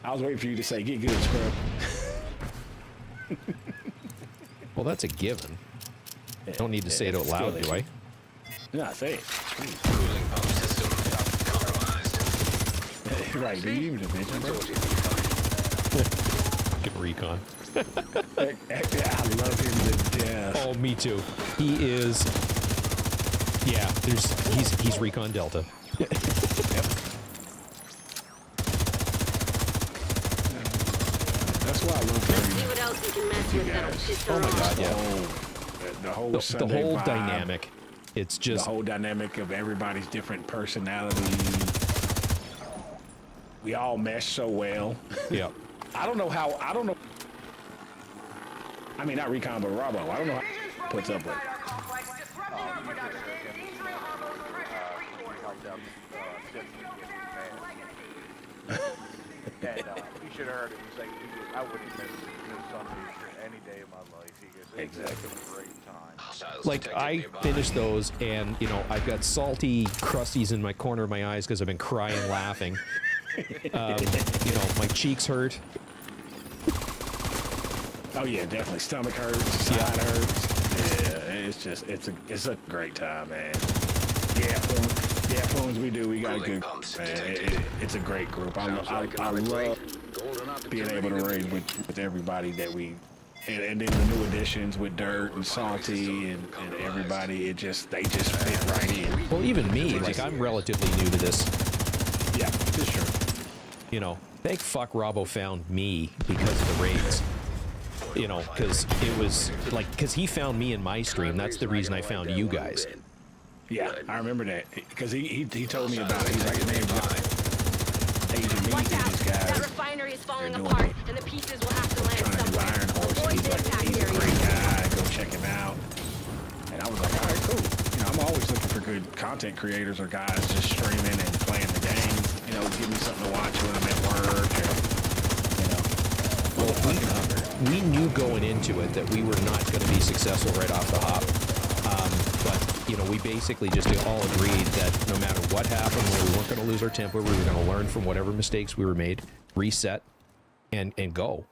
I was waiting for you to say, get good, scrub. Well, that's a given. I don't need to say it out loud, do I? No, say it. Cooling pump system compromised. Right, do you even mention that? Fucking recon. I love him to death. Oh, me too. He is. Yeah, he's recon Delta. Yep. That's why I love Let's see what else we can mess with that'll piss her Oh my off. god, yeah. The whole The Sunday whole vibe, dynamic. It's just the whole dynamic of everybody's different personalities. We all mesh so well. yeah. I don't know. I mean, not Recon, but Robbo. I don't know how he puts up with it. And you should have heard it. He's like, I wouldn't miss Sundays for any day of my life. He goes, Exactly. It's a great time. Like, I finished those, and, you know, I've got salty crusties in my corner of my eyes because I've been crying laughing. You know, my cheeks hurt. Oh yeah, definitely. Stomach hurts, side hurts. Yeah, it's a great time, man. Yeah, phones we do. We got a good group, man. It's a great group. I love being able to raid with everybody that we. And then the new additions with Dirt and Salty and everybody, they just fit right in. Well, even me, like, I'm relatively new to this. Yeah, for sure. You know, thank fuck Robbo found me because of the raids. You know, because it was, like, because he found me in my stream. That's the reason I found you guys. Yeah, I remember that. Because he told me about it. He's like, man, Asian meat Watch and out! these guys. That refinery is falling doing apart, it. and the pieces will have to land Trying to do somewhere. Iron Horse. Avoid He's the like, impact he's a area. great guy. Go check him out. And I was like, all right, cool. You know, I'm always looking for good content creators or guys just streaming and playing the game. You know, give me something to watch when I'm at work. Or, you know, We knew going into it that we were not going to be successful right off the hop. But, you know, we basically just all agreed that no matter what happened, we weren't going to lose our temper. We were going to learn from whatever mistakes we were made, reset, and go.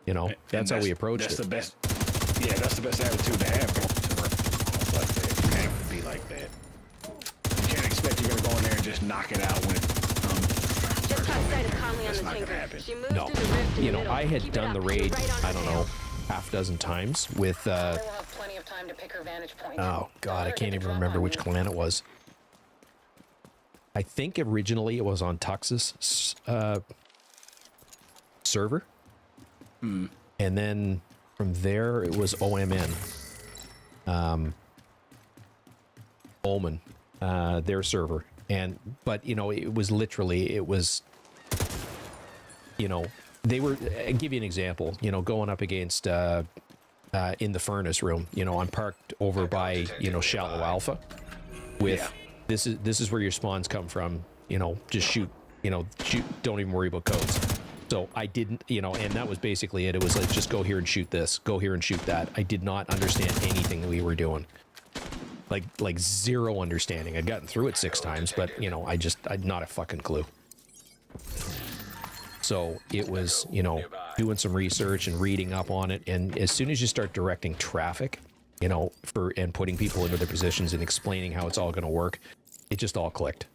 You know, that's how we approached it. That's the best. Yeah, that's the best attitude to have going to work like that. You can't be like that. You can't expect you're going to go in there and just knock it out when it Just caught sight of Conley on That's the not gonna tanker. happen. She moved No, through the rift in you the know, middle. I had Keep it done up. the She's raid, right on I don't tail. know, half dozen times with, We'll have plenty of time to pick her vantage point. oh god, I can't even remember which clan it was. I think originally it was on Tux's server. And then from there it was OMN. Omen, their server. But you know, it was, you know, they were, I'll give you an example, you know, going up against, in the furnace room, you know, I'm parked over by, you know, Shallow Alpha with, this is where your spawns come from, you know, just shoot, don't even worry about codes. So I didn't, you know, and that was basically it. It was like, just go here and shoot this, go here and shoot that. I did not understand anything that we were doing. Like zero understanding. I'd gotten through it 6 times, but, you know, I'd not a fucking clue. So it was, you know, doing some research and reading up on it. And as soon as you start directing traffic, you know, and putting people into their positions and explaining how it's all going to work, it just all clicked.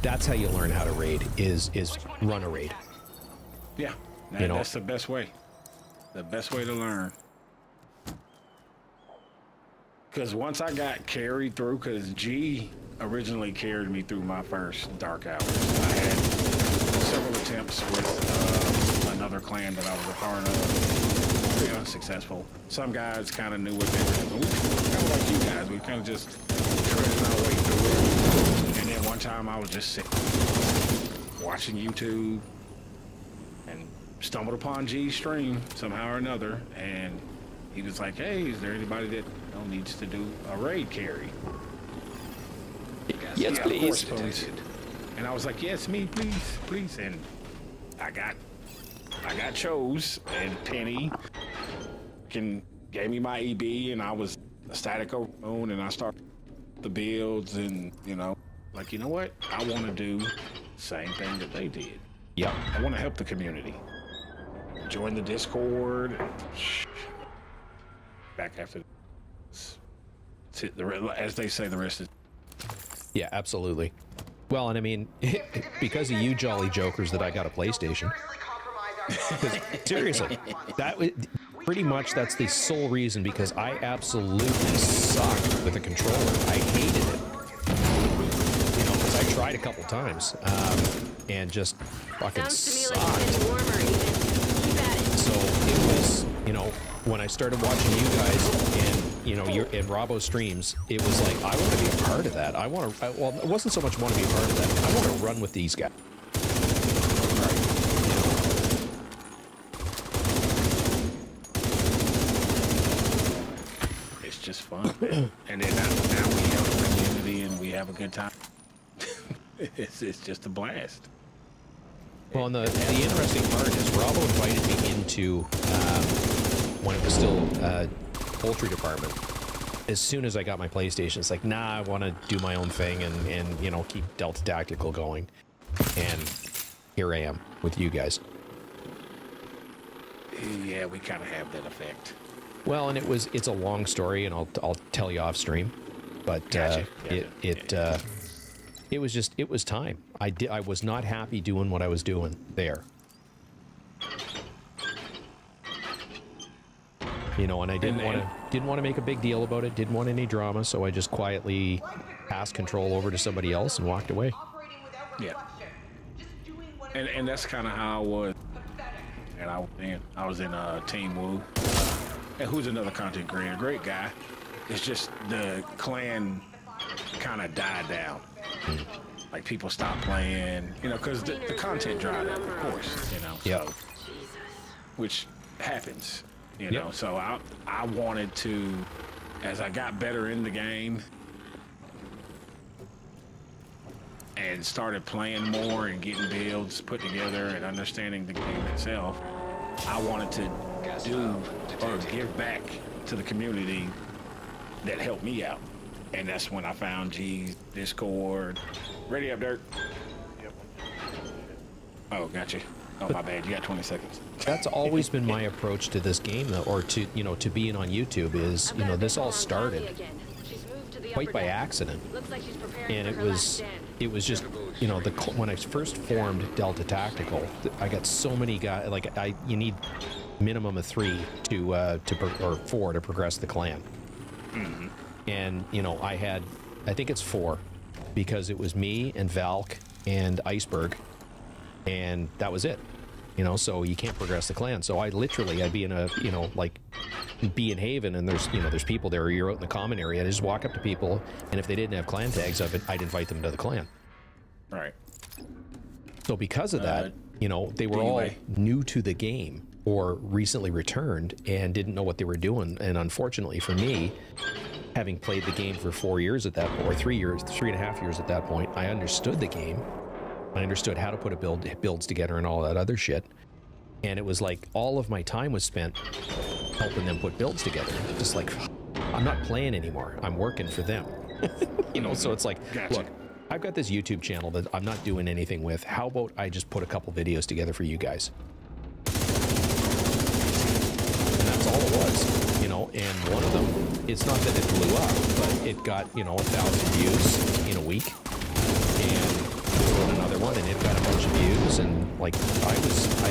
That's how you learn how to raid, is run a raid. Yeah, you know, that's the best way. The best way to learn. Because once I got carried through, because G originally carried me through my first dark hours. I had several attempts with another clan that I was a part of. You know, successful. Some guys kind of knew what they were doing. We kind of like you guys. We kind of just treaded our way through it. And then one time I was just sitting, watching YouTube, and stumbled upon G's stream somehow or another. And he was like, hey, is there anybody that needs to do a raid carry? Yes, yeah, please. And I was like, yes, me, please. And I got chose, and Penny gave me my EB, and I was a static own, and I started the builds, and you know what? I want to do the same thing that they did. Yeah. I want to help the community. Join the Discord. Back after this. As they say, the rest is. Yeah, absolutely. Well, and I mean, because of you jolly jokers that I got a PlayStation. Seriously, pretty much that's the sole reason, because I absolutely sucked with the controller. I hated it. You know, because I tried a couple times and just fucking sucked. So it was, you know, when I started watching you guys and, you know, you're in Robbo streams, it was like, I want to be a part of that. Well, it wasn't so much want to be a part of that. I want to run with these guys. It's just fun. And then now we have a community and we have a good time. It's just a blast. Well, and the interesting part is Robbo invited me into, when it was still poultry department. As soon as I got my PlayStation, it's like, nah, I want to do my own thing and you know, keep Delta Tactical going. And here I am with you guys. Yeah, we kind of have that effect. Well, and it's a long story, and I'll tell you off stream, but Gotcha. it was time. I was not happy doing what I was doing there. You know, and I didn't want to make a big deal about it. Didn't want any drama, so I just quietly passed control over to somebody else and walked away. Yeah. And that's kind of how I was. And I was in Team Woo. And who's another content creator? Great guy. It's just the clan kind of died down. Like people stopped playing, you know, because the content dried up, of course, you know. Yep. So, which happens, you know. So I wanted to, as I got better in the game and started playing more and getting builds put together and understanding the game itself, I wanted to do or give back to the community that helped me out. And that's when I found G's Discord. Ready up, Dirk? Yep. Oh, gotcha. Oh, my bad. You got 20 seconds. That's always been my approach to this game, though, or to, you know, to being on YouTube is, you know, this all started quite by accident. And it was just, you know, when I first formed Delta Tactical, I got so many guys, like you need minimum of 3 or 4 to progress the clan. Mm-hmm. And, you know, I think it's 4, because it was me and Valk and Iceberg, and that was it. You know, so you can't progress the clan. So I'd be in a, you know, like be in Haven, and there's people there, or you're out in the common area, and I just walk up to people, and if they didn't have clan tags of it, I'd invite them to the clan. Right. So because of that, you know, they were all new to the game or recently returned and didn't know what they were doing. And unfortunately for me, having played the game for 4 years at that point, or 3.5 years at that point, I understood the game. I understood how to put builds together and all that other shit. And it was like all of my time was spent helping them put builds together. Just like, I'm not playing anymore. I'm working for them. You know, so it's like, look, I've got this YouTube channel that I'm not doing anything with. How about I just put a couple videos together for you guys? And that's all it was, you know. And one of them, it's not that it blew up, but it got, you know, 1,000 views in a week. And another one, and it got a bunch of views. And like, I put my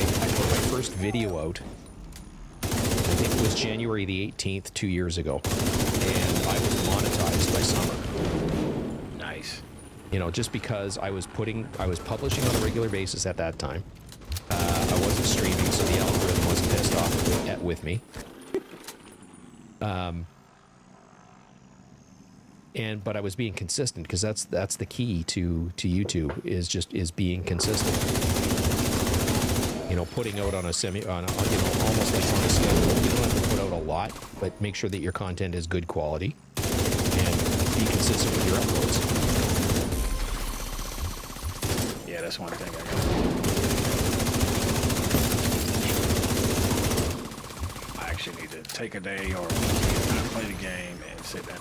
first video out, I think it was January the 18th, 2 years ago. And I was monetized by summer. Nice. You know, just because I was publishing on a regular basis at that time. I wasn't streaming, so the algorithm wasn't pissed off with me. But I was being consistent because that's the key to YouTube is being consistent. You know, putting out on a almost like on a schedule. You don't have to put out a lot, but make sure that your content is good quality and be consistent with your uploads. Yeah, that's one thing I got. I actually need to take a day or not play the game and sit down.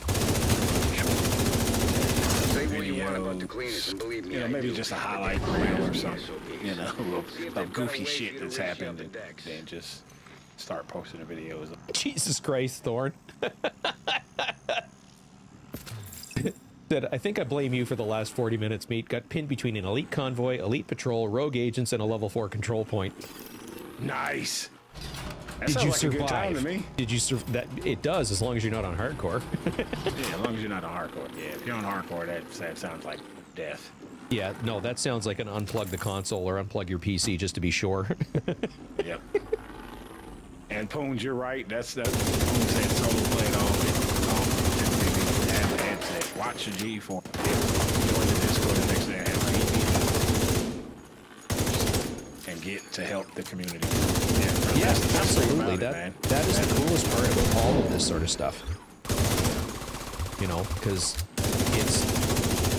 Say what you want about the cleaners, and believe me, You know, maybe just a highlight reel or something. You know, of goofy shit that's happened, and then just start posting the videos. Jesus Christ, Thorn. Said, I think I blame you for the last 40 minutes, meat. Got pinned between an elite convoy, elite patrol, rogue agents, and a level 4 control point. Nice. That Did sounds you like survive? a good time to me. Did you survive? That it does, as long as you're not on hardcore. Yeah, as long as you're not on hardcore. Yeah, if you're on hardcore, that sounds like death. Yeah, no, that sounds like an unplug the console or unplug your PC just to be sure. Yep. And Poons, you're right. That's Poons said solo play it all. And said watch the G for join the Discord the next day and get to help the community. Yeah, That's absolutely. about it, man. That is the coolest part about all of this sort of stuff. You know, because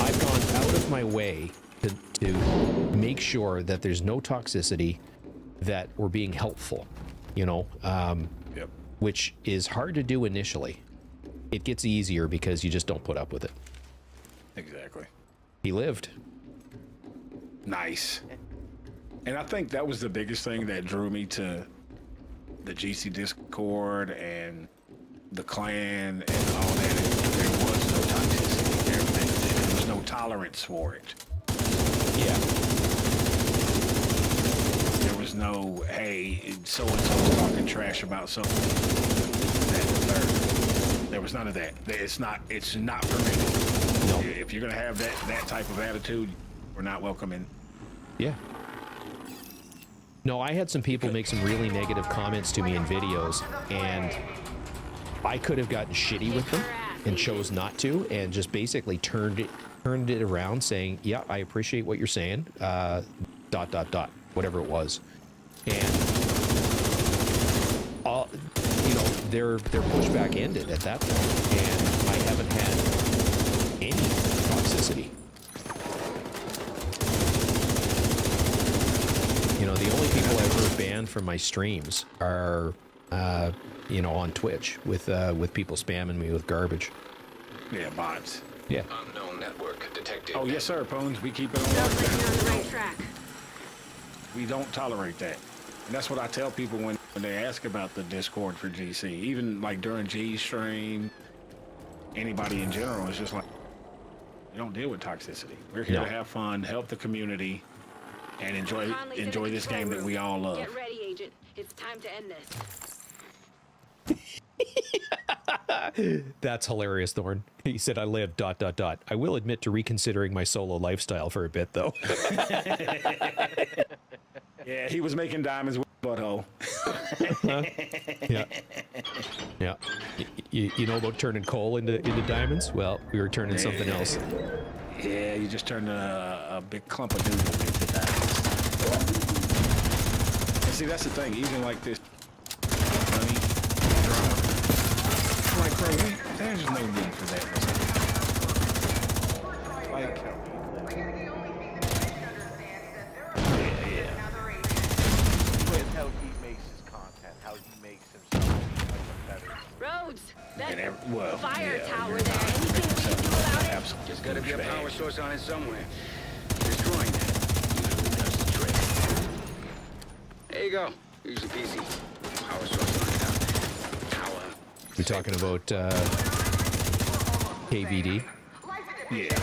I've gone out of my way to make sure that there's no toxicity, that we're being helpful, you know, Yep. which is hard to do initially. It gets easier because you just don't put up with it. Exactly. He lived. Nice. And I think that was the biggest thing that drew me to the GC Discord and the clan and all that. There was no toxicity. There was no tolerance for it. Yeah. There was no, hey, so-and-so's talking trash about something. There was none of that. It's not permitted. No. If you're going to have that type of attitude, we're not welcoming. Yeah. No, I had some people make some really negative comments to me in videos, and I could have gotten shitty with them and chose not to, and just basically turned it around saying, yeah, I appreciate what you're saying, ... whatever it was. And you know, their pushback ended at that point, and I haven't had any toxicity. You know, the only people I've heard banned from my streams are, you know, on Twitch with people spamming me with garbage. Yeah, bots. Yeah. Unknown network detected. Oh, yes, sir, Pones. We keep it on. Sounds like you're on the right track. We don't tolerate that. And that's what I tell people when they ask about the Discord for GC. Even like during G stream, anybody in general, it's just like, you don't deal with toxicity. We're here to have fun, help the community, and enjoy this game that we all love. Get ready, Agent. It's time to end this. That's hilarious, Thorn. He said, I live ... I will admit to reconsidering my solo lifestyle for a bit, though. Yeah, he was making diamonds with butthole. Yeah. Yeah. You know about turning coal into diamonds? Well, we were turning something else. Yeah, you just turned a big clump of noodle into diamonds. And see, that's the thing. Even like this money drama, like, bro, there's no need for that. Like, With how he makes his content, how he makes himself better. Roads. That well, fire yeah, tower you're there. not Anything we can do about it? Just gotta be a power source on it somewhere. Destroying it usually does the trick. There you go. Use the PC. Power source on it. Power. We're talking about KVD. Yeah.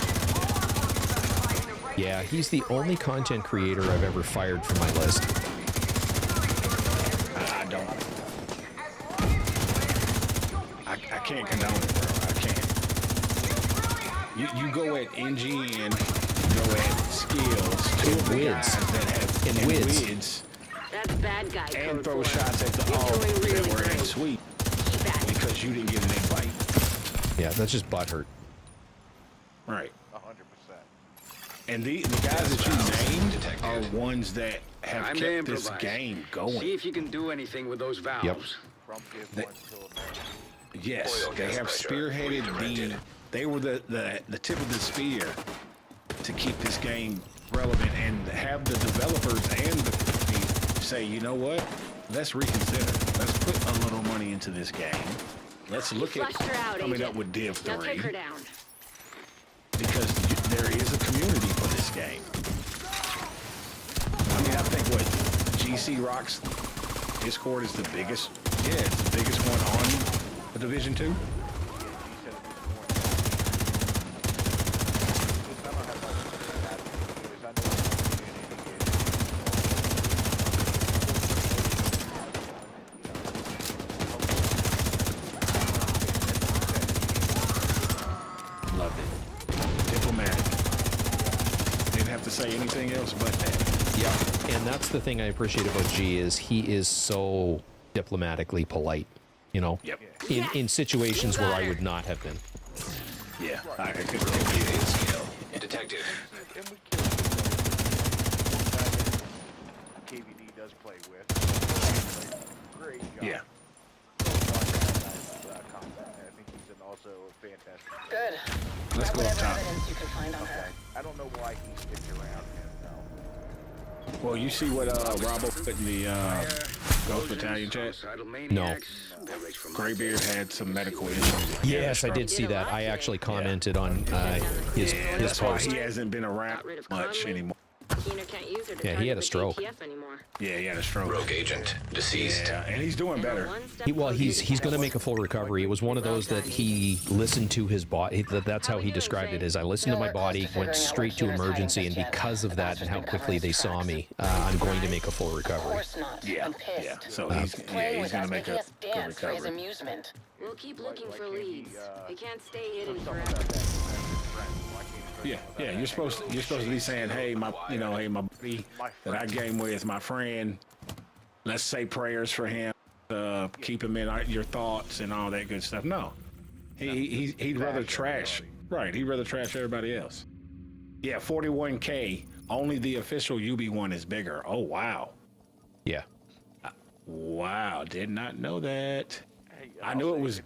Yeah, he's the only content creator I've ever fired from my list. I don't. I can't condone it, bro. I can't. You go at NG and go at skills. Two of the guys that have wids. That's bad guy And code throw for shots at the all that were in sweep. Because because you didn't get an invite. Yeah, that's just butthurt. Right. 100%. And the guys that you named are ones that have Time to kept this improvise. game going. See if you can do anything with those valves. Yep. From give They- one till next. Yes, Oil they gas have pressure spearheaded redirected. they were the tip of the spear to keep this game relevant and have the developers and the company say, you know what? Let's reconsider. Let's put a little money into this game. Let's look at Flushed her out, coming Agent. up with Div Now take 3 her down. because there is a community for this game. I mean, I think what GC Rock's Discord is the biggest. Yeah, it's the biggest one on the Division 2. Loved it. Diplomatic. Didn't have to say anything else but that. Yeah, and that's the thing I appreciate about G is he is so diplomatically polite. You know, Yep. in situations where I would not have been. Yeah, I could give you a skill. Detected. And we killed one guy that KVD does play with. Great job. Yeah. Combat. I think he's also a fantastic. Good. Let's Grab go up whatever top. evidence you can find on her. I don't know why he sticks around him though. Well, you see what Robbo put in the Ghost Battalion chat? No. Graybeard had some medical issues. Yes, I did see that. I actually commented on his That's why post. he hasn't been around much anymore. Keener can't use her to Yeah, he had a target the stroke. ATF anymore. Yeah, he had a stroke. Rogue agent deceased. Yeah, and he's doing better. He's going to make a full recovery. It was one of those that he listened to his body. That's how he described it. Is I listened to my body, went straight to emergency, and because of that and how quickly they saw me, I'm going to make a full Of recovery. course not. Yeah, I'm pissed. yeah. So he's Playing with going us, to make making a us good dance for his recovery. amusement. We'll keep looking for leads. They can't stay hidden Someone forever. like that, that's his friend. Why can't he Yeah, trust him? yeah. You're supposed to be saying, hey, my buddy that I game with is my friend. Let's say prayers for him. Keep him in your thoughts and all that good stuff. No, he'd rather trash. Right, he'd rather trash everybody else. Yeah, 41K. Only the official UB one is bigger. Oh wow. Yeah. Wow, did not know that. Hey, I I'll knew it say, was.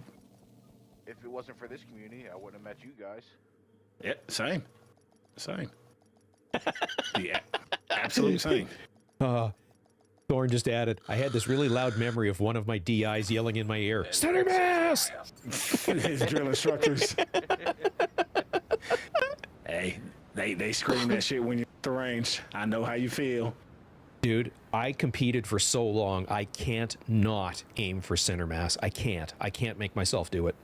If it wasn't for this community, I wouldn't have met you guys. Yeah, same. Yeah, absolute same. Thorn just added, I had this really loud memory of one of my DIs yelling in my ear, Center Mass! His drill instructors. Hey, they scream that shit when you're at the range. I know how you feel. Dude, I competed for so long, I can't not aim for center mass. I can't make myself do it.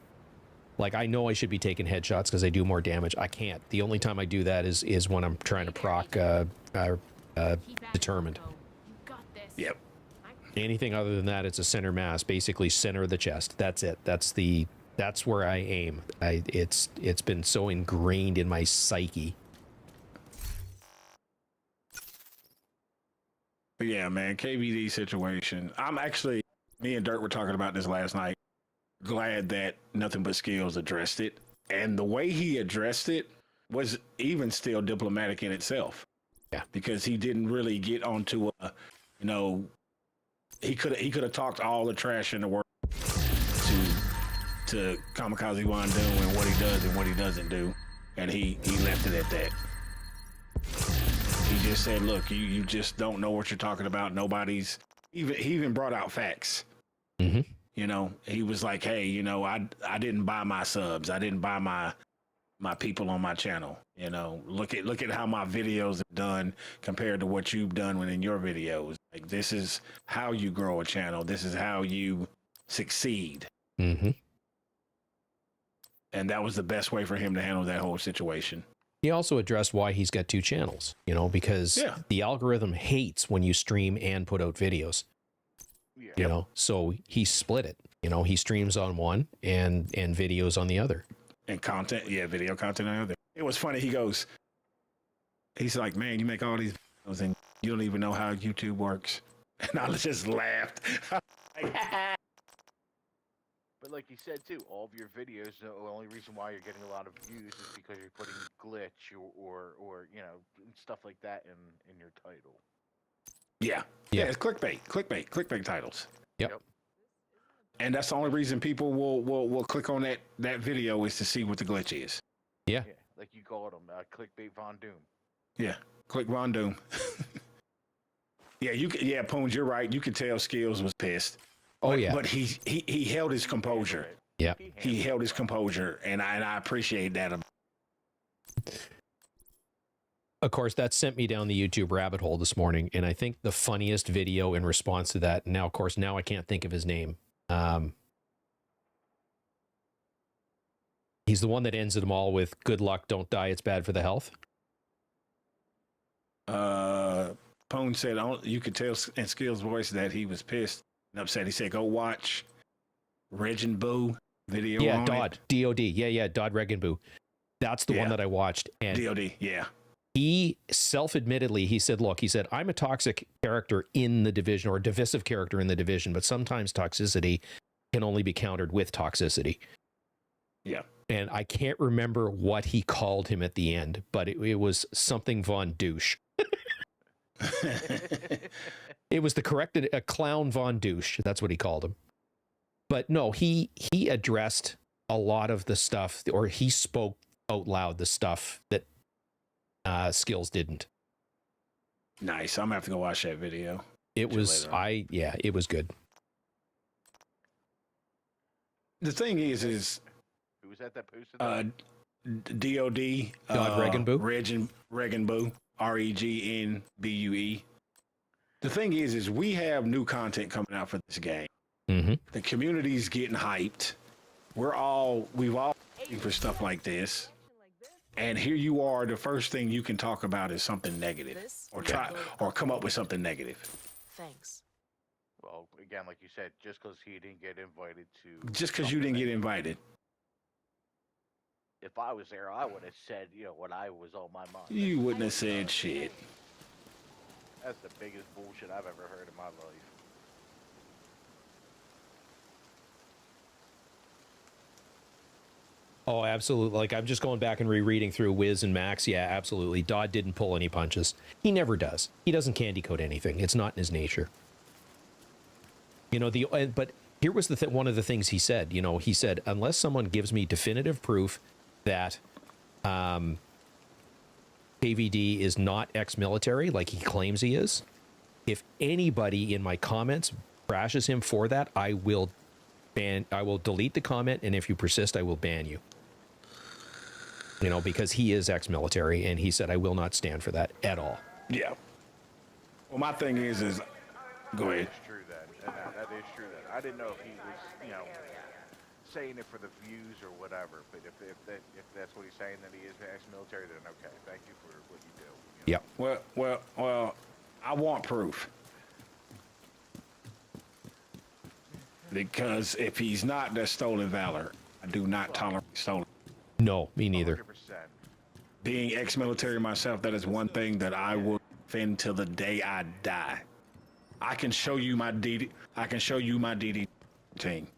Like, I know I should be taking headshots because I do more damage. I can't. The only time I do that is when I'm trying to proc determined. Yep. Anything other than that, it's a center mass, basically center of the chest. That's it. That's where I aim. It's been so ingrained in my psyche. But yeah, man, KVD situation. I'm actually, me and Dirt were talking about this last night. Glad that Nothing But Skills addressed it. And the way he addressed it was even still diplomatic in itself. Yeah. Because he didn't really get onto he could have talked all the trash in the world to Kamikaze Wandu and what he does and what he doesn't do. And he left it at that. He just said, look, you just don't know what you're talking about. Nobody's he even brought out facts. Mm-hmm. You know, he was like, hey, I didn't buy my subs. I didn't buy my people on my channel. Look at how my videos are done compared to what you've done within your videos. Like, this is how you grow a channel. This is how you succeed. Mm-hmm. And that was the best way for him to handle that whole situation. He also addressed why he's got two channels, because the algorithm hates when you stream and put out videos. Yeah. So he split it. He streams on one and videos on the other. And content, video content on the other. It was funny. He's like, man, you make all these videos and you don't even know how YouTube works. And I just laughed. But But like you said too, all of your videos, the only reason why you're getting a lot of views is because you're putting glitch or you know stuff like that in your title. Yeah. Yeah. It's clickbait titles. Yep. And that's the only reason people will click on that video is to see what the glitch is. Yeah. Yeah, like you called him, clickbait Von Doom. Yeah, click Von Doom. Yeah, Poons, you're right. You could tell Skills was pissed. Oh but, yeah. But he held his composure. Yeah. He held his composure, and I appreciate that. Of course, that sent me down the YouTube rabbit hole this morning, and I think the funniest video in response to that. Now, of course, I can't think of his name. He's the one that ends them all with "Good luck, don't die. It's bad for the health." Pone said you could tell in Skills' voice that he was pissed and upset. He said, "Go watch Reg and Boo video." Yeah, on Dodd, DOD. Yeah, Dodd Regenboo. That's the one that I watched. And DOD, yeah. He self-admittedly, he said, "Look, I'm a toxic character in the division, or a divisive character in the division, but sometimes toxicity can only be countered with toxicity." Yeah. And I can't remember what he called him at the end, but it was something Von Douche. It was a clown Von Douche. That's what he called him. But no, he addressed a lot of the stuff, or he spoke out loud the stuff that Skills didn't. Nice. I'm gonna have to go watch that video. It was it was good. The thing is who was that posted that? DOD Dodd Regenboo. Regenboo, REGNBUE. The thing is we have new content coming out for this game. Mm-hmm. The community's getting hyped. We've all waiting for stuff like this. And here you are, the first thing you can talk about is something negative, or come up with something negative. Thanks. Well, again, like you said, just because he didn't get invited to... Just because you didn't get invited. If I was there, I would have said, what I was on my mind. You wouldn't have said shit. That's the biggest bullshit I've ever heard in my life. Oh, absolutely. Like, I'm just going back and rereading through Wiz and Max. Yeah, absolutely. Dodd didn't pull any punches. He never does. He doesn't candy coat anything. It's not in his nature. But here was one of the things he said. He said, unless someone gives me definitive proof that KVD is not ex-military like he claims he is, if anybody in my comments trashes him for that, I will delete the comment, and if you persist, I will ban you. Because he is ex-military, and he said, I will not stand for that at all. Yeah. Well, my thing is go ahead. That's true that is true that. I didn't know if he was, saying it for the views or whatever, but if that's what he's saying, that he is ex-military, then okay, thank you for what you do. Yeah. Well, I want proof. Because if he's not, that's stolen valor. I do not tolerate stolen. No, me neither. 100%. Being ex-military myself, that is one thing that I will defend till the day I die. I can show you my DD. I can show you my DD team.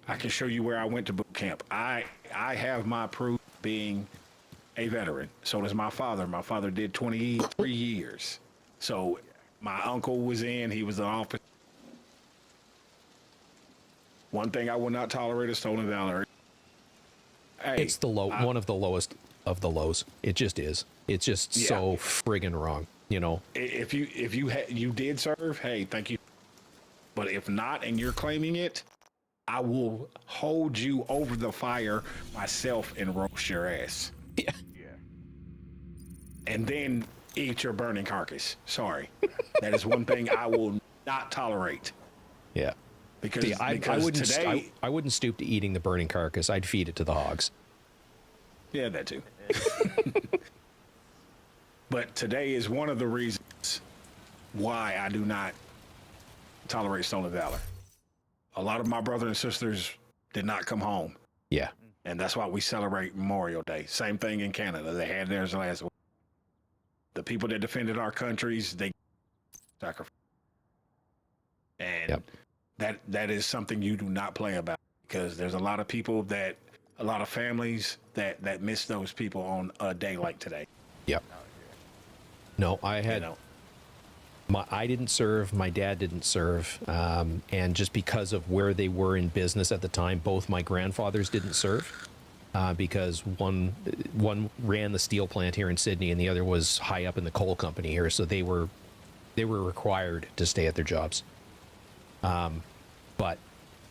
I can show you where I went to boot camp. I have my proof being a veteran. So does my father. My father did 23 years. So my uncle was in. He was an officer. One thing I will not tolerate is stolen valor. Hey, It's one of the lowest of the lows. It just is. It's just so friggin' wrong. If you did serve, hey, thank you. But if not, and you're claiming it, I will hold you over the fire myself and roast your ass. Yeah. And then eat your burning carcass. Sorry. That is one thing I will not tolerate. Yeah. Because I wouldn't stoop to eating the burning carcass. I'd feed it to the hogs. Yeah, that too. But today is one of the reasons why I do not tolerate stolen valor. A lot of my brothers and sisters did not come home. Yeah. And that's why we celebrate Memorial Day. Same thing in Canada. They had theirs last week. The people that defended our countries, they sacrificed. And that is something you do not play about, because there's a lot of people a lot of families that miss those people on a day like today. Yep. No, I had. I didn't serve. My dad didn't serve, and just because of where they were in business at the time, both my grandfathers didn't serve because one ran the steel plant here in Sydney, and the other was high up in the coal company here. So they were required to stay at their jobs. But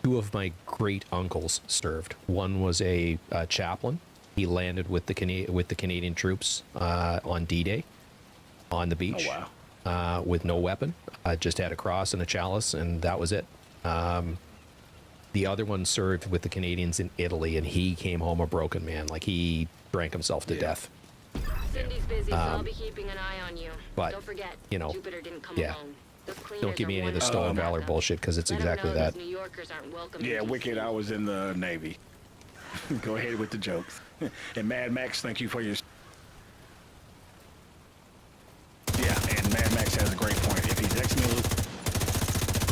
two of my great uncles served. One was a chaplain. He landed with the Canadian troops on D-Day on the beach. Oh, wow. With no weapon, just had a cross and a chalice, and that was it. The other one served with the Canadians in Italy, and he came home a broken man. Like, he drank himself to death. Cindy's busy, so I'll be keeping an eye on you. But, don't forget, you know, Jupiter didn't come yeah. alone. Those cleaners Don't give me are any of the wonderful. stolen valor bullshit, because it's exactly that. New Yorkers aren't welcome Yeah, in Wicked, I was in the Navy. Go ahead with the jokes. And Mad Max, thank you for your... Yeah, and Mad Max has a great point. If he's ex-mil,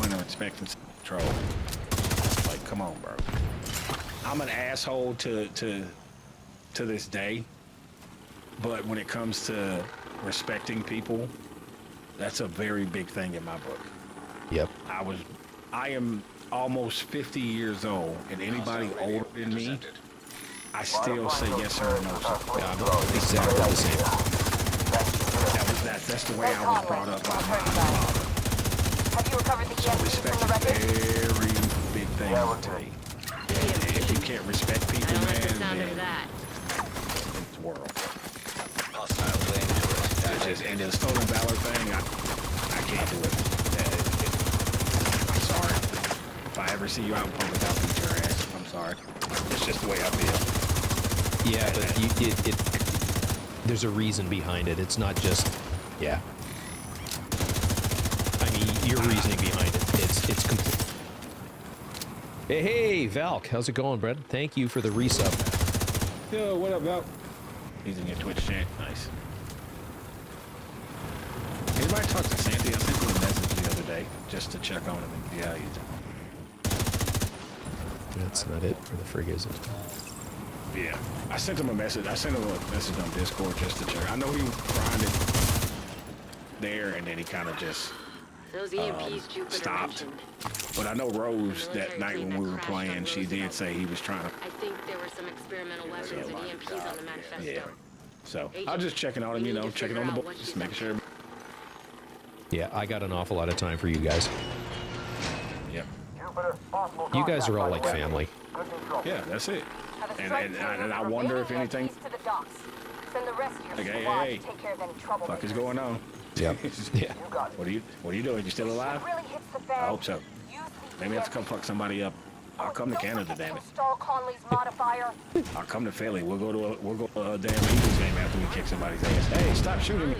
going to respect and control. Like, come on, bro. I'm an asshole to this day, but when it comes to respecting people, that's a very big thing in my book. Yep. I am almost 50 years old, and anybody older than me, I still say yes sir or no sir. I'm exactly the same. That's the way I was brought up by my father. Have you recovered the EMP Respect from the is wreckage? a very big thing to me. And if you can't respect people, man, then it's world. And the stolen valor thing, I can't do it. I'm sorry. If I ever see you out in public, I'll beat your ass. I'm sorry. It's just the way I feel. Yeah, but there's a reason behind it. It's not just, yeah. I mean, your reasoning behind it. It's complete. Hey, Valk, how's it going, bud? Thank you for the resub. Yo, what up, Valk? He's in your Twitch chat. Nice. Anybody talk to Sandy? I sent him a message the other day just to check on him and see how he's doing. That's not it for the frig, is it? Yeah, I sent him a message. I sent him a message on Discord just to check. I know he was grinding there, and then he kind of just stopped. But I know Rose, that night when we were playing, she did say he was trying to... I think there were some experimental weapons and EMPs on the manifesto. Yeah. So, I was just checking on him, you know, checking on the book, just making sure... Yeah, I got an awful lot of time for you guys. Yep. You guys are all like family. Yeah, that's it. And I wonder if anything... Like, hey, fuck is going on? Yep. Yeah. What are you doing? You still alive? I hope so. Maybe I have to come fuck somebody up. I'll come to Canada, damn it. I'll come to Philly. We'll go to a damn Eagles game after we kick somebody's ass. Hey, stop shooting me.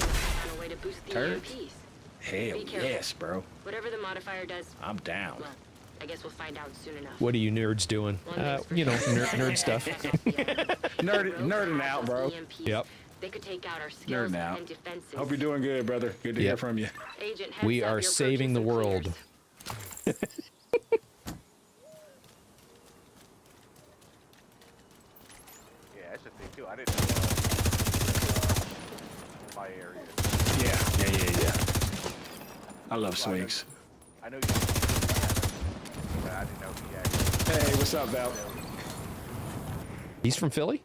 Turd. Hell yes, bro. Whatever the modifier does, I'm down. Well, I guess we'll find out soon enough. What are you nerds doing? You know, nerd stuff. Nerding out, bro. Yep. They could take out our skills Nerding out. and defenses. Hope you're doing good, brother. Good to hear from you. Agent, We are saving the world. Yeah, that's the thing too. I didn't know my area. Yeah. I love swings. I know you, but I didn't know he actually. Hey, what's up, Val? He's from Philly?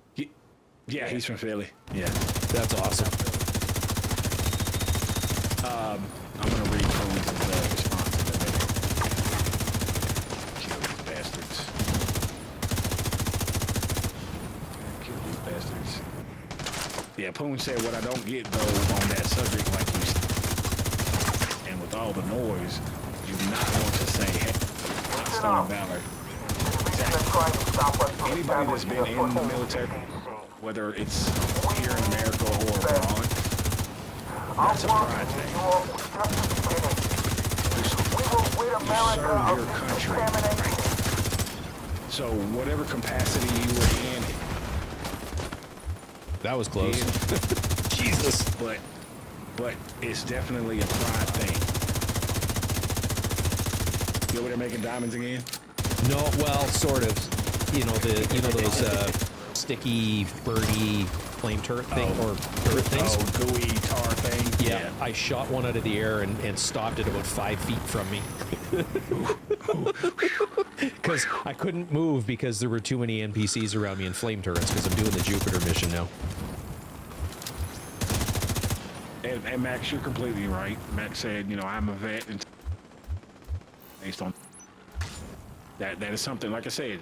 Yeah, he's from Philly. Yeah. That's awesome. I'm gonna read Cohen's response in a minute. Kill these bastards. Kill these bastards. Yeah, Poon said what I don't get though on that subject, like you said, and with all the noise, you do not want to say, hey, not stolen valor. Exactly. Anybody that's been in the military, whether it's here in America or abroad, that's a pride thing. You serve your country, right? So whatever capacity you were in, that was close. Jesus. But it's definitely a pride thing. You over there making diamonds again? No, well, sort of. You know those sticky birdie flame turret thing or turret things. Oh, gooey tar thing. Yeah, I shot one out of the air and stopped it about 5 feet from me. Because I couldn't move because there were too many NPCs around me and flame turrets because I'm doing the Jupiter mission now. And Max, you're completely right. Max said, you know, I'm a vet, and based on that is something, like I said,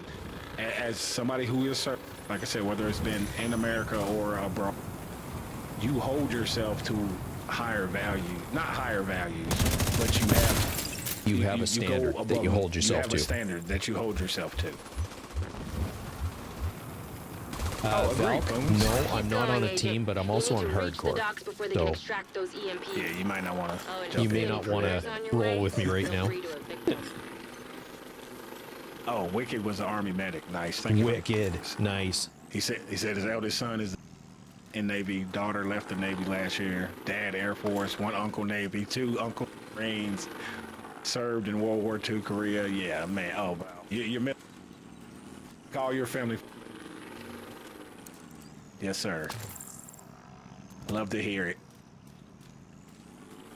as somebody who is, like I said, whether it's been in America or abroad, you hold yourself to higher value, not higher values, but you have a standard that you hold yourself to. You have a standard that you hold yourself to. Val, no, I'm not on a team, but I'm also on hardcore. So yeah, you might not want to. You may not want to roll with me right now. Oh, Wicked was an Army medic. Nice. Thank you. Wicked, nice. He said his eldest son is in Navy. Daughter left the Navy last year. Dad Air Force. One uncle Navy. 2 uncle Marines. Served in World War II, Korea. Yeah, man. Oh, wow. You're call your family. Yes, sir. Love to hear it.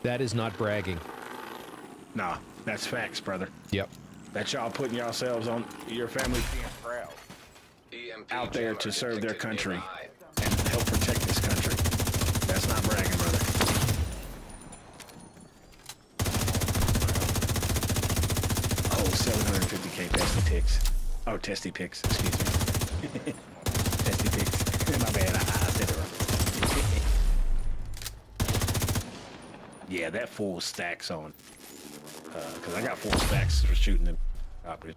That is not bragging. Nah, that's facts, brother. Yep. That y'all putting yourselves on your family Being proud. out there to serve their country and help protect this country. That's not bragging, brother. Oh, 750K testy pics. Oh, testy pics, excuse me. Testy pics. My bad, I said it wrong. Yeah, that full stacks on. Because I got 4 stacks for shooting them.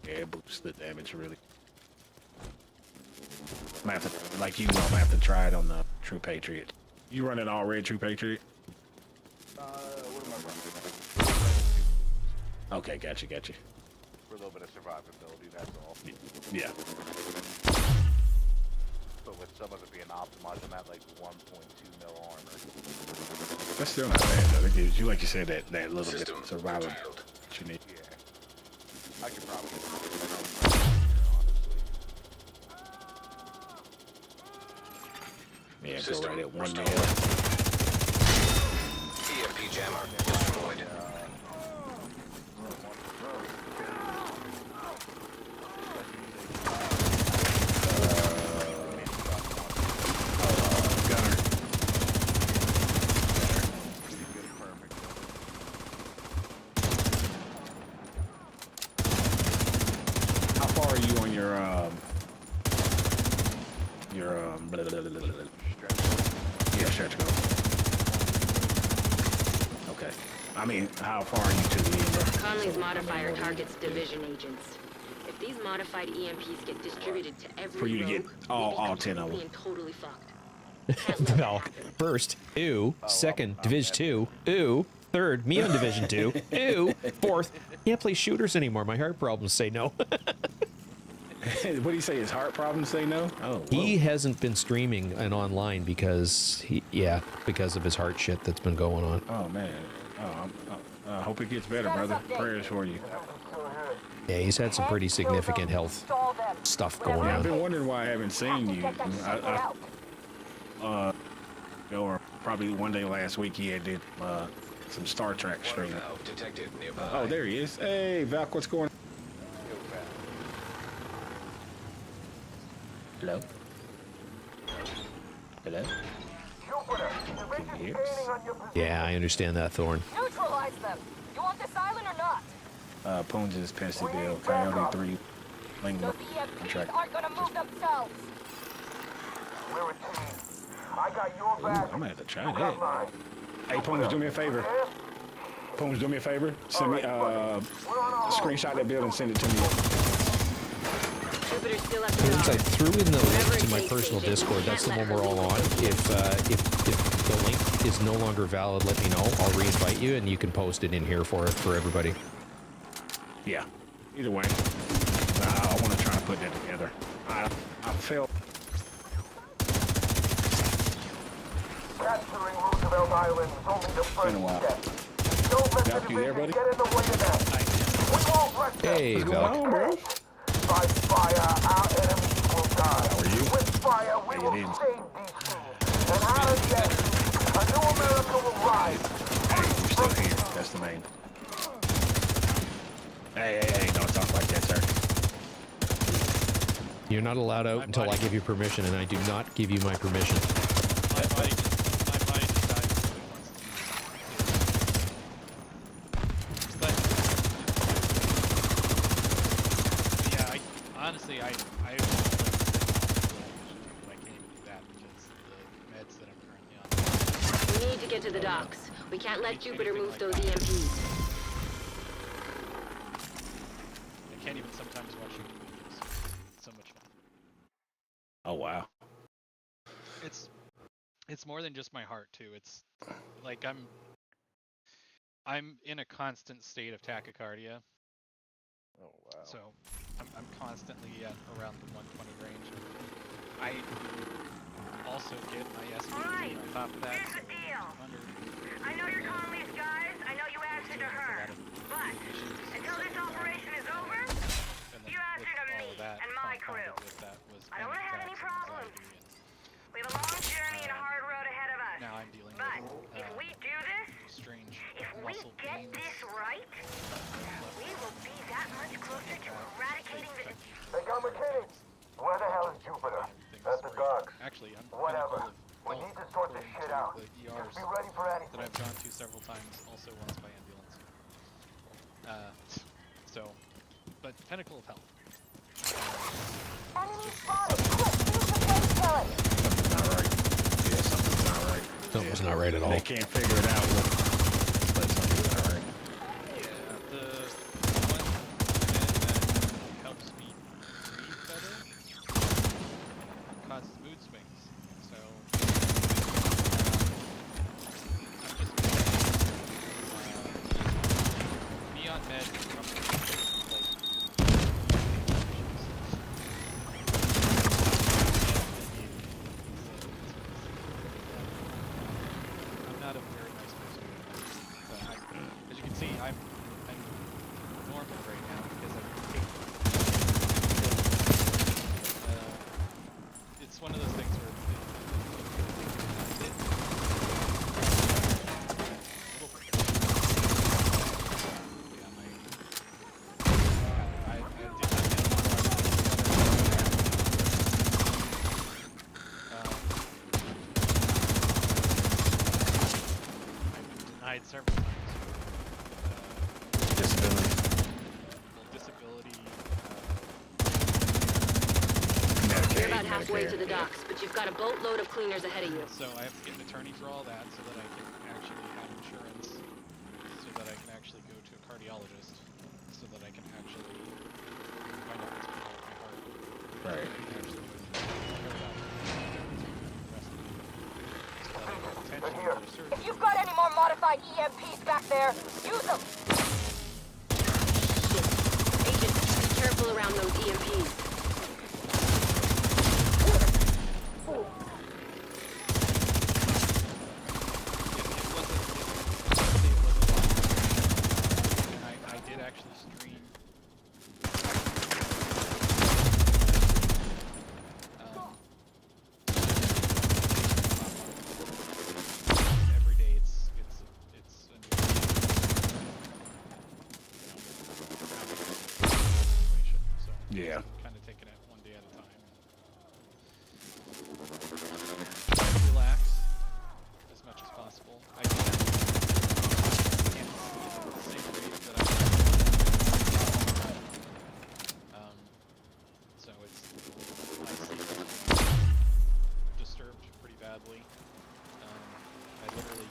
It boosts the damage, really. I'm gonna have to, like you, I'm gonna have to try it on the True Patriot. You running all red True Patriot? What am I running? Okay, gotcha. For a little bit of survivability, that's all. Yeah. But with some of it being optimized, I'm at like 1.2 mil armor. That's still not bad, though. It gives you, like you said, that little bit of survival that you need. Yeah. I could probably Yeah, go right at 1 mil. EMP jammer destroyed. How far are you on your stretch goal? Okay. I mean, how far are you to the end? Conley's modifier targets division agents. If these modified EMPs get distributed to every For you to get all 10 of them. and totally fucked. Well, first, ew. Second, Division 2. Ew. Third, me on Division 2. Ew. Fourth, can't play shooters anymore. My heart problems say no. What do you say? His heart problems say no? Oh, he hasn't been streaming and online because because of his heart shit that's been going on. Oh man. I hope it gets better, brother. Prayers for you. Yeah, he's had some pretty significant health stuff going I've on. been wondering why I haven't seen you. Or probably one day last week he had did some Star Trek streaming. Detected nearby. Oh, there he is. Hey, Valk, what's going on? Hello? Hello? Yeah, I understand that, Thorn. Neutralize them. You want this island or not? Poons is Pensy Bill, Coyote 3, Lingua, Those EMPs contract. aren't gonna move themselves. We're a team. I got your back. I'm gonna have to try that. Hey, Poons, do me a favor. Poons, do me a favor. Send me screenshot that build and send it to me. Poons, I threw in the link to my personal Discord. That's the one we're all on. If the link is no longer valid, let me know. I'll re-invite you, and you can post it in here for everybody. Yeah. Either way, I want to try and put that together. I felt. Capturing Roosevelt Island is only the first step. Don't let the You there, buddy? get in the way of that. We won't let Hey, What's going on, bro? By fire, our enemies will die. How are you? With fire, we will save DC. And out of the ashes, a new America will rise. Hey, we're still here. That's the main. Hey, don't talk like that, sir. You're not allowed out until I give you permission, and I do not give you my permission. My body just died once. But yeah, honestly, I can't even do that because the meds that I'm currently on. We need to get to the docks. We can't let Jupiter move those EMPs. I can't even sometimes watch YouTube videos. It's so much fun. Oh wow. It's more than just my heart too. It's like I'm in a constant state of tachycardia. Oh wow. So I'm constantly at around the 120 range. I also get my SPG on top of that. Here's the deal. I know you're Conley's guys. I know you answered to her. But until this operation is over, you answer to me and my crew. I don't want to have any problems. We have a long journey and a hard road ahead of us. Now I'm dealing but with if we do this, strange if we get this right, we will be that much closer to eradicating the... Hey, go McKinney! Where the hell is Jupiter? At the docks. Actually, I'm whatever. We need to sort this shit out. The Just ERs be ready for anything. that I've gone to several times, also once by ambulance. But Pinnacle of Health. Enemy spotted! Quick, use the face pellet! Something's not right. Yeah, something's not right. Something's not right at all. They can't figure it out. But something's not right. Yeah, the one that helps me breathe better causes mood swings. So I'm just me on med from I'm not a very nice person, but as you can see, I'm normal right now because I take it's one of those things where several times. Disability. Disability. You're about halfway to the docks, but you've got a boatload of cleaners ahead of you. So I have to get an attorney for all that so that I can actually have insurance, so that I can actually go to a cardiologist, so that I can actually find out what's going on with my heart. Right. If you've got any more modified EMPs back there, use them! Agent, be careful around those EMPs. I did actually stream every day. It's a new situation. So yeah, kind of taking it one day at a time. Relax as much as possible. I can't sleep at the same rate that so it's my sleep is disturbed pretty badly. I literally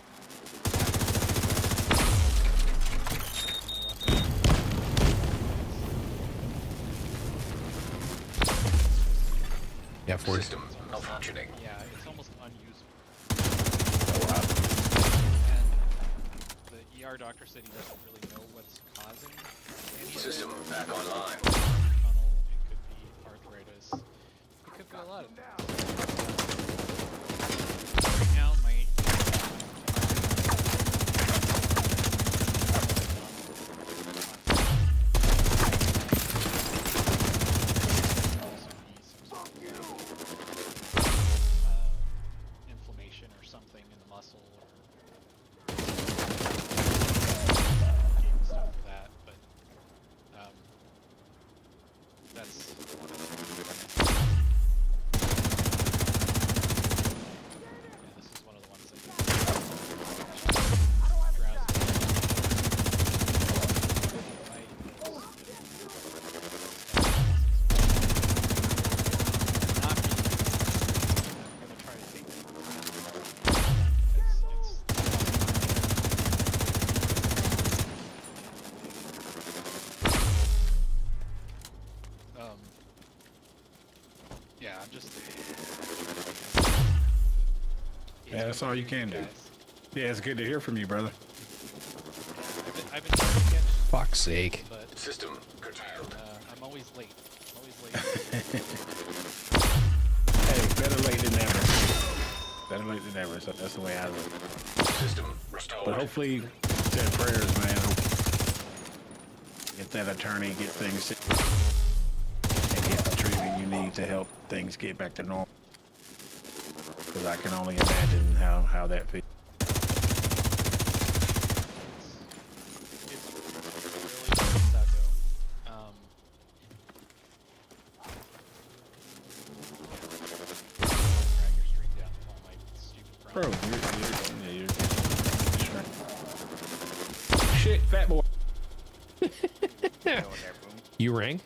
Yeah, for System malfunctioning. yeah, it's almost unusable. Oh wow. And the ER doctor said he doesn't really know what's causing any of System it. back online. Tunnel, it could be arthritis. It could be a lot of things. Right now, that's. Yeah, this is one of the ones that. Yeah, I'm just. Yeah, that's all you can do. Yeah, it's good to hear from you, brother. I've been trying to catch. Fuck's sake. But, System curtailed. I'm always late. Hey, better late than never. Better late than never. So that's the way I look. System restored. But hopefully, said prayers, man. Get that attorney, get things, and get the treatment you need to help things get back to normal. Because I can only imagine how that feels. Bro, you're shit, fat boy. You rang?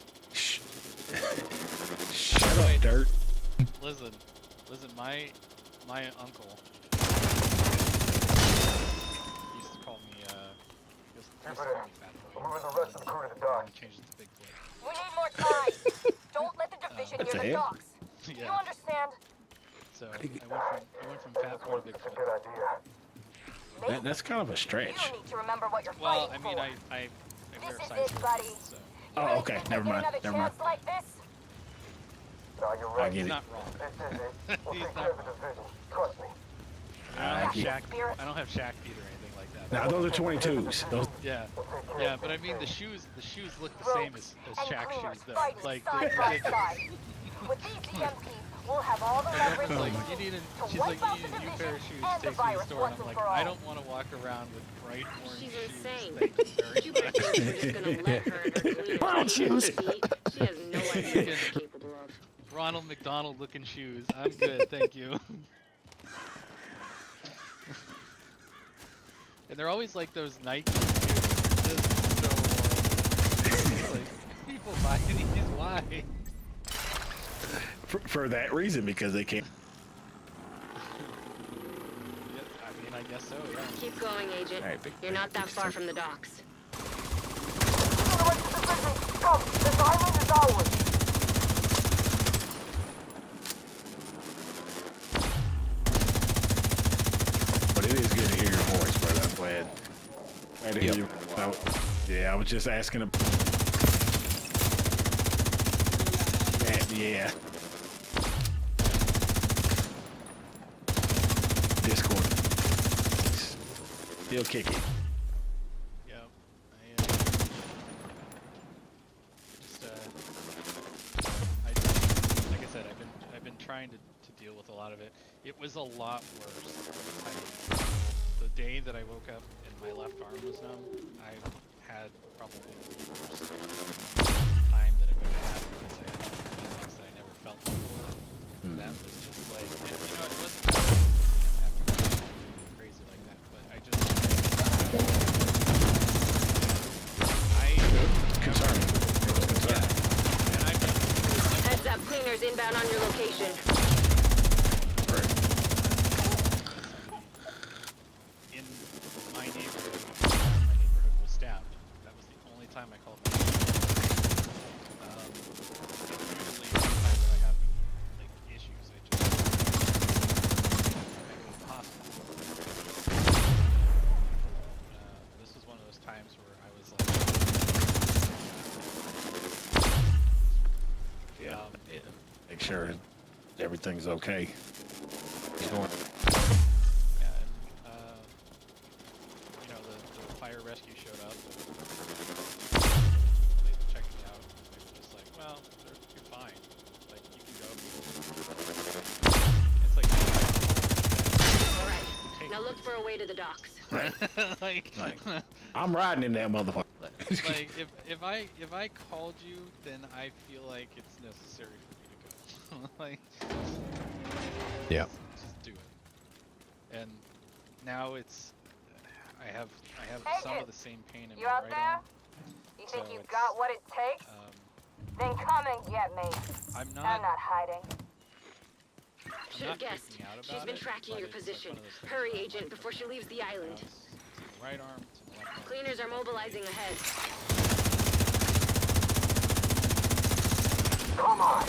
Shut up, dirt. Listen, my uncle used to call me fat boy. Moving the rest of the crew to the dock. Change it to Bigfoot. We need more time. Don't let the division That's near a the him? docks. Yeah. You understand? So I went from fat boy to It's a Bigfoot. good idea. That's kind of a stretch. You need to remember what you're Well, fighting I mean, for. I wear This is size it, buddy. so Oh, okay. Never mind. Another Never mind. chance like this? No, you're I right. get he's it. not wrong. This is it. We'll He's take not care of the wrong. division. Trust me. I don't get have Shaq feet or anything like that. Now those are 22s. Those. Yeah, yeah, but I mean the shoes look the same as Shaq's shoes though. Fighting Like side by side. With these EMPs, we'll have all the leverage like we you need need to she's like wipe out you the need a new pair of shoes. and the Takes me to the virus store and once I'm like, and for all. I don't want to walk around with bright orange She's shoes. insane. Thank you very You better think we're just gonna let her and her cleaners Brown take shoes. her feet. She has no idea what she's capable of. Ronald McDonald looking shoes. I'm good, thank you. And they're always like those Nike shoes. Just so like people buy these, why? For that reason, because they can't. Yeah, I mean, I guess so, yeah. Keep going, Agent. All right, You're not that far from the docks. Come, this island is ours. But it is good to hear your voice, brother. I'm glad to hear you. Yeah, I was just asking him. Yeah. Discord. Still kicking. Yep. Like I said, I've been trying to deal with a lot of it. It was a lot worse. The day that I woke up and my left arm was numb, I had probably the worst time that I've ever had because I had things that I never felt before. That was just like, it wasn't crazy like that, but I just, Concerned. yeah, and I've been, Heads up, cleaners inbound on your location. in my neighborhood was stabbed. That was the only time I called. Usually, the time that I have like issues, I just go to the hospital. This was one of those times where I was like, Yeah. Make sure everything's okay. yeah, and the fire rescue showed up. They checked me out. They were just like, well, you're fine. Like, you can go. It's like, Alright, now look for a way to the docks. like, I'm riding in that motherfucker. Like if I called you, then I feel like it's necessary for me to go. Like, Yeah. just do it. And now it's I have some of the same pain in You my out right there? arm. You think So you've it's, got what it takes? Then come and get me. I'm I'm not hiding. Should have guessed. freaking out She's about been it, tracking but your it's like position. one of those things Hurry, where I'm Agent, like, before she leaves the island. It's in the right arm, it's in the left arm. Cleaners are mobilizing ahead. Come on!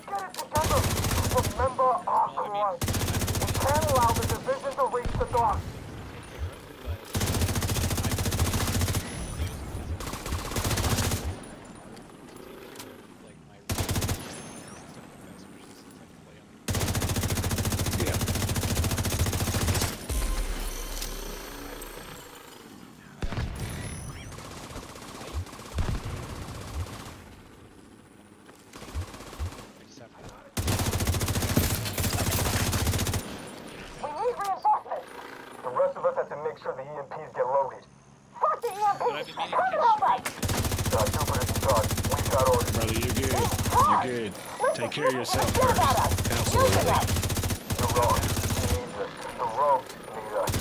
Get it together! Remember our course. We can't allow the division to reach the dock. We need reinforcements. The rest of us have to make sure the EMPs get loaded. Fuck the EMPs! Come and help us! Jupiter's in charge. We got orders. Brother, you're good. You're good. Take care of yourself first. Absolutely. The rogues need us. The rogues need us.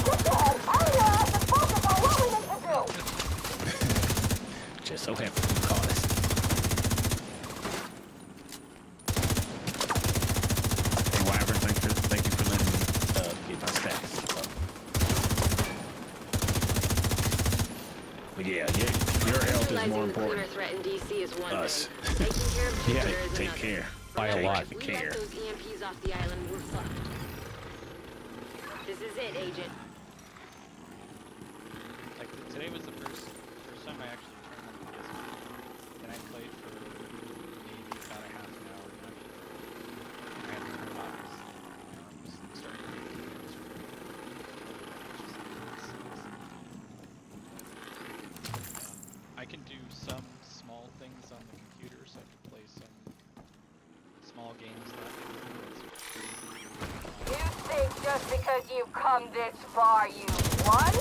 Get the hell out of here and focus on what we need to do! Just so happy you caught us. Hey, Wyvern, thank you for letting me get my stats. But yeah, your health is more Neutralizing the cleaner important. threat in DC is one Us. thing. Taking care of Yeah, Jupiter is take another. care. By a lot. We Care. let those EMPs off the island, we're fucked. This is it, Agent. Like today was the first time I actually turned on the PS4, and I played for maybe about a half an hour. I had to turn it off. I was starting to get I can do some small things on the computer, so I can play some small games. You think just because you've come this far you won?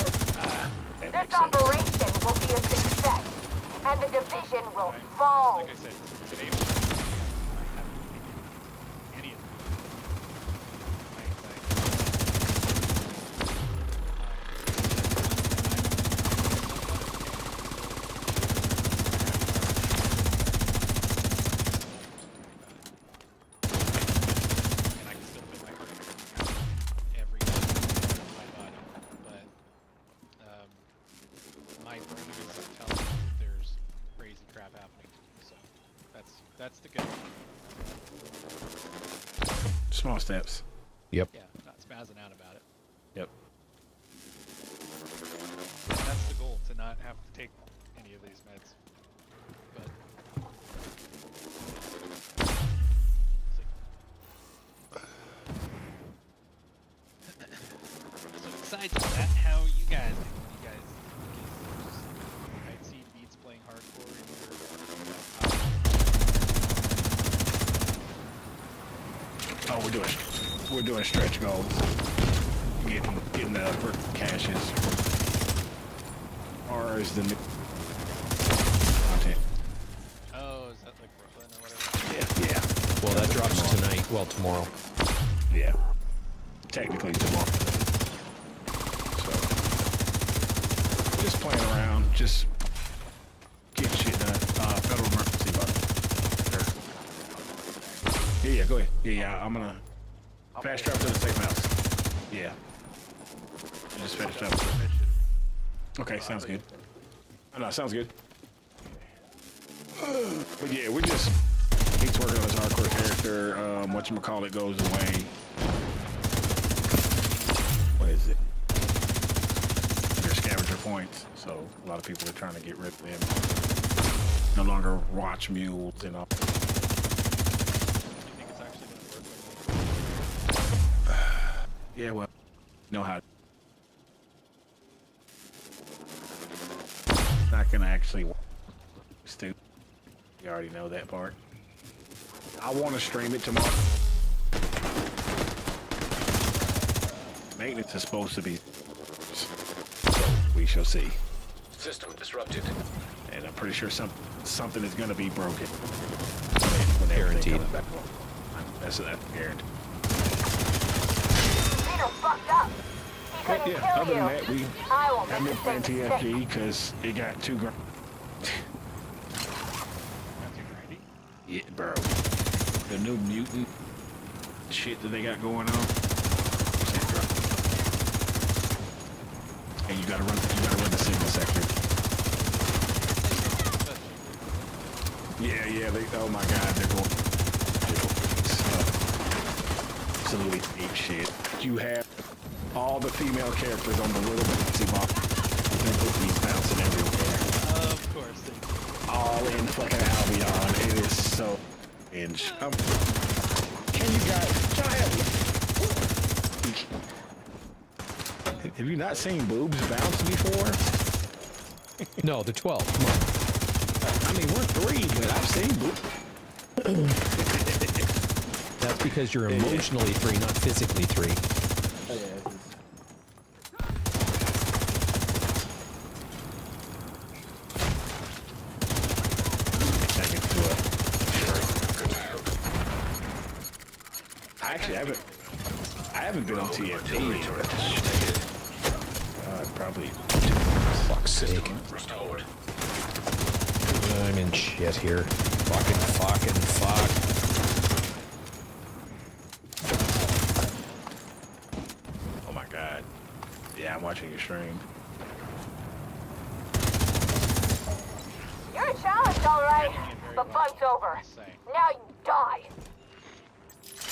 This operation will be a success, and the division will fall. Like I said, today was I haven't taken any of them. And I can still feel my heart every part of my body, but my brain is telling me that there's crazy crap happening to me, so that's the good thing. Small steps. Yep. Yeah, not spazzing out about it. Yep. That's the goal, to not have to take any of these meds. But so besides that, how you guys doing? You guys I'd see Beats playing hardcore in Oh, we're doing stretch goals. Getting the upper caches. Or is the new content. Oh, is that like Brooklyn or whatever? Yeah. Well, that drops tonight. Well, tomorrow. Yeah. Technically tomorrow. So just playing around, just getting shit done. Federal emergency button. Sure. Yeah, go ahead. Yeah, I'm gonna fast travel to the safe house. Yeah. I just finished up. Okay, sounds good. No, sounds good. But yeah, we just he's working on his hardcore character. Whatchamacallit goes away. What is it? They're scavenger points, so a lot of people are trying to get rid of them. No longer watch mules and all. Yeah, well, know how. Not gonna actually work. Stupid. You already know that part. I want to stream it tomorrow. Maintenance is supposed to be, so we shall see. System disrupted. And I'm pretty sure something is gonna be broken. Guaranteed. That's guaranteed. Peter fucked up. He couldn't Yeah, kill other you. than that, we I will have make been the playing same TFG mistake. because it got too grindy. Yeah, bro. The new mutant shit that they got going on. And you gotta run the signal sector. Yeah, oh my god, they're going absolutely ape shit. You have all the female characters on the little bouncy ball. Their booties bouncing everywhere. Of course they do. All in fucking Albion. It is so cringe. Can you guys have you not seen boobs bounce before? No, they're 12. Come on. I mean, we're 3, but I've seen boobs. That's because you're emotionally 3, not physically 3. I haven't been on TFT. Probably. Fuck's sake. Restored. I'm in shit here. Fuck. Oh my god. Yeah, I'm watching your stream. You're a challenge, all right. But fun's over. Now you die.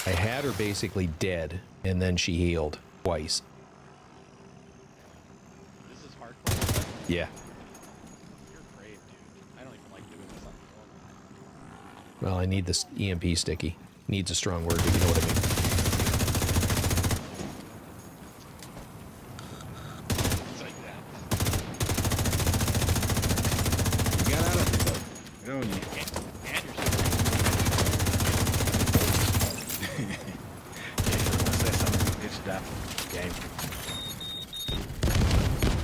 I had her basically dead, and then she healed twice. This is hardcore. Yeah. You're brave, dude. I don't even like doing this on the Well, I need this EMP sticky. Needs a strong word, but you know what I mean. It's like that. You got out of it, though. You know, you can't. And you're Once that son of a bitch died, game.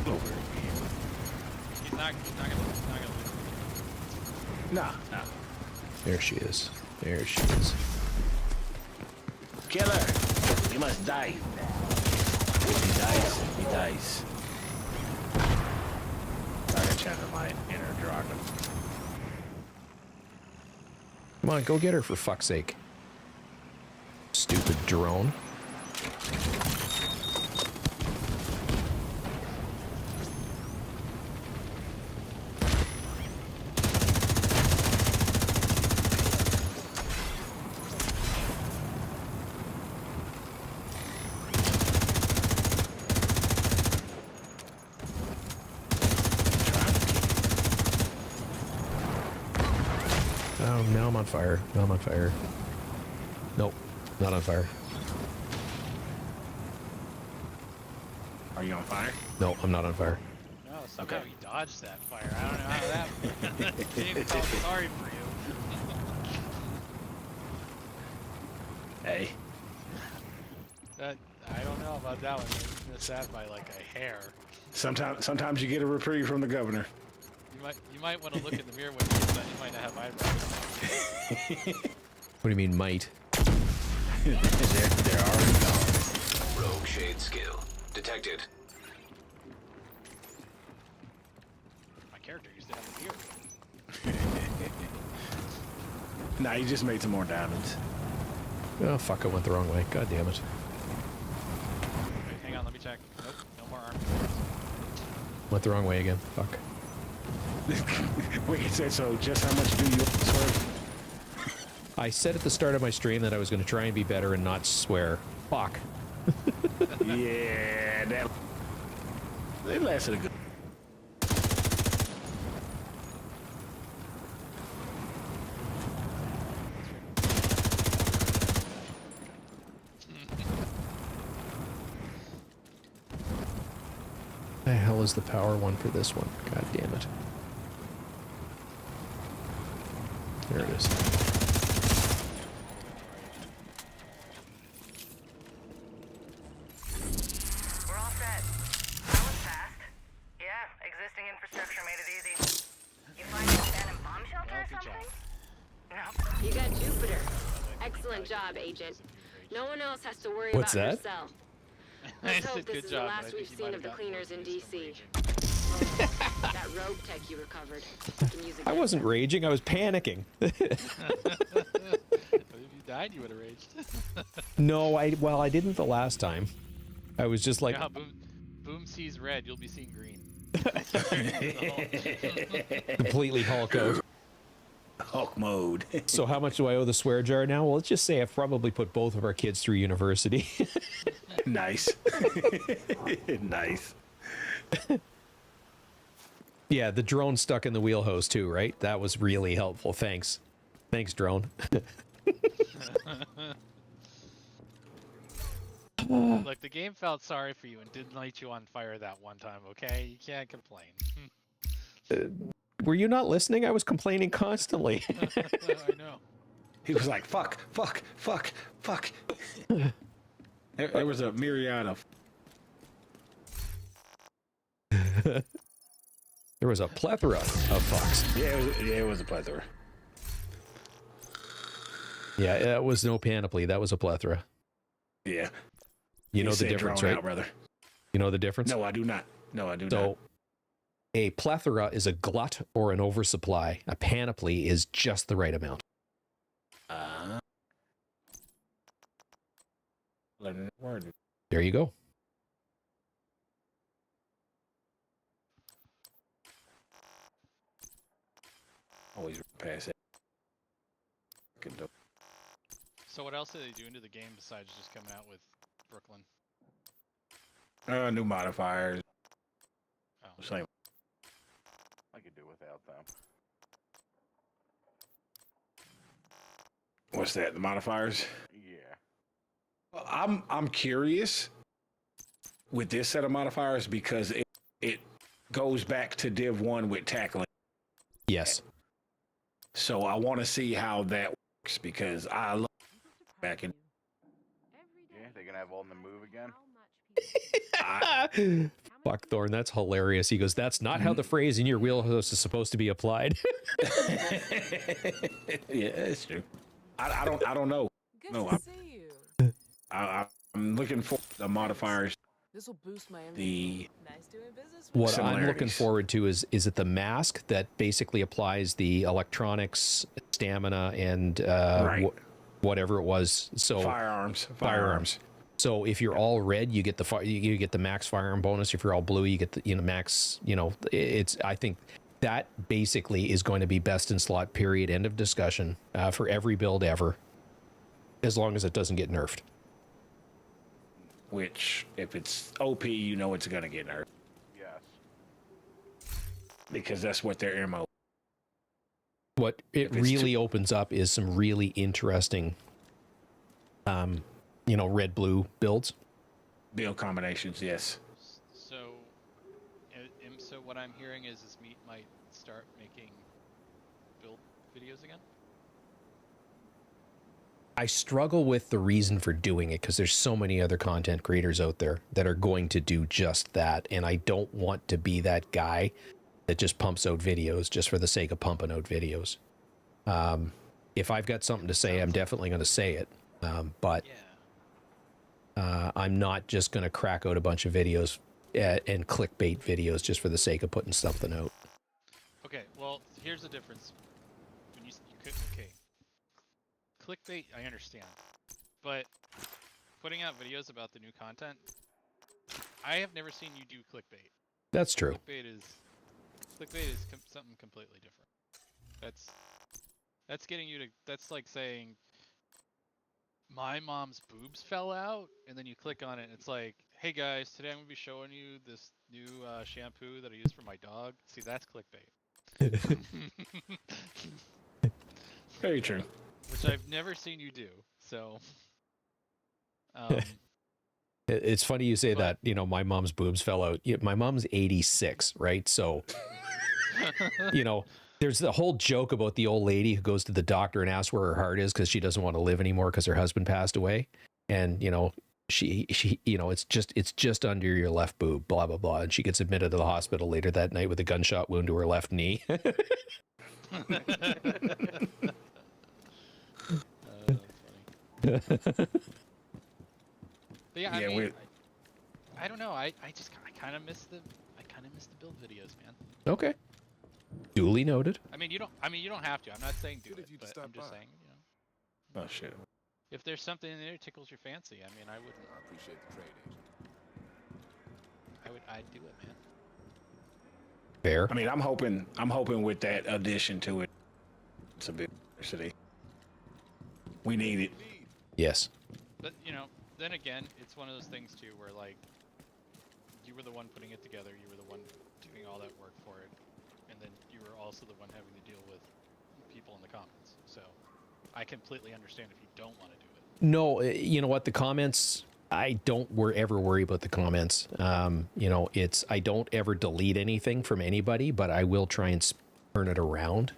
Over again. He's not gonna lose. Nah. There she is. Kill her. You must die. He dies. I can channel my inner dragon. Come on, go get her for fuck's sake. Stupid drone. Oh, now I'm on fire. Nope, not on fire. Are you on fire? No, I'm not on fire. No, somehow he dodged that fire. I don't know how that game felt sorry for you. Hey. That I don't know about that one. You missed that by like a hair. Sometimes you get a reprieve from the governor. You might want to look in the mirror when you might not have eyebrows. What do you mean, might? They're already gone. Rogue shade skill detected. My character used to have a beard. Nah, you just made some more diamonds. Oh, fuck, I went the wrong way. God damn it. Wait, hang on, let me check. Nope, no more armor. Went the wrong way again. Fuck. Wait, so just how much do you swear? I said at the start of my stream that I was going to try and be better and not swear. Fuck. Yeah, that lasted a good. The hell is the power one for this one? God damn it. There it is. We're all set. That was fast. Yeah, existing infrastructure Jupiter. Excellent job, Agent. No one else has to worry What's about that? your cell. Let's hope this is the last we've seen of the cleaners in DC. That rogue tech you recovered. You can use it. I wasn't raging. I was panicking. If you died, you would have raged. No, I didn't the last time. I was just like, Yeah, boom sees red, you'll be seeing green. completely Hulk out. Hulk mode. So how much do I owe the swear jar now? Well, let's just say I've probably put both of our kids through university. Nice. Nice. Yeah, the drone stuck in the wheel hose too, right? That was really helpful. Thanks. Thanks, drone. Look, the game felt sorry for you and didn't light you on fire that one time, okay? You can't complain. Were you not listening? I was complaining constantly. I know. He was like, fuck, fuck, fuck, fuck. There was a myriad of... There was a plethora of fucks. Yeah, it was a plethora. Yeah, it was no panoply. That was a plethora. Yeah. You know the difference, right? Out, brother. You know the difference? No, I do not. No, I do not. So, a plethora is a glut or an oversupply. A panoply is just the right amount. There you go. Always pass it. So what else are they doing to the game besides just coming out with Brooklyn? New modifiers. Oh. Same. I could do without them. What's that? The modifiers? Yeah. Well, I'm curious with this set of modifiers because it goes back to Div 1 with tackling. Yes. So I want to see how that works because I love back in. Yeah, they're gonna have all in the move again. Fuck Thorn, that's hilarious. He goes, "That's not how the phrase in your wheelhouse is supposed to be applied." Yeah, that's true. I don't know. Good No, to see you. I'm looking for the modifiers. This will boost my The nice doing business with What you. I'm looking forward to is it the mask that basically applies the electronics, stamina, and Right. Whatever it was. So firearms. So if you're all red, you get you get the max firearm bonus. If you're all blue, you get the max. It's I think that basically is going to be best in slot. Period. End of discussion for every build ever, as long as it doesn't get nerfed. Which, if it's OP, you know it's gonna get nerfed Yes. because that's what their MO. What it really opens up is some really interesting, red-blue builds. Build combinations, yes. So what I'm hearing is this meat might start making build videos again? I struggle with the reason for doing it because there's so many other content creators out there that are going to do just that, and I don't want to be that guy that just pumps out videos just for the sake of pumping out videos. If I've got something to say, I'm definitely going to say it, but I'm not just going to crack out a bunch of videos and clickbait videos just for the sake of putting something out. Okay, well, here's the difference. When you could, okay. Clickbait, I understand. But putting out videos about the new content, I have never seen you do clickbait. That's true. Clickbait is something completely different. That's getting you to, that's like saying, my mom's boobs fell out, and then you click on it, and it's like, hey guys, today I'm going to be showing you this new shampoo that I use for my dog. See, that's clickbait. Very true. Which I've never seen you do, so... It's funny you say that, my mom's boobs fell out. My mom's 86, right? So, there's the whole joke about the old lady who goes to the doctor and asks where her heart is because she doesn't want to live anymore because her husband passed away. And, she it's just under your left boob, blah, blah, blah. And she gets admitted to the hospital later that night with a gunshot wound to her left knee. But yeah, Yeah, I mean, we- I don't know. I kind of miss the build videos, man. Okay. Duly noted. I mean, you don't have to. I'm not saying do it, but I'm just saying, you know. Oh shit. If there's something in there that tickles your fancy, I mean, I wouldn't. I appreciate the trade, Agent. I'd do it, man. Fair. I mean, I'm hoping with that addition to it, it's a bit diversity. We need it. Yes. But you know, then again, it's one of those things too, where like, you were the one putting it together, you were the one doing all that work for it, and then you were also the one having to deal with people in the comments. So, I completely understand if you don't want to do it. No, you know what? The comments, I don't ever worry about the comments. You know, I don't ever delete anything from anybody, but I will try and turn it around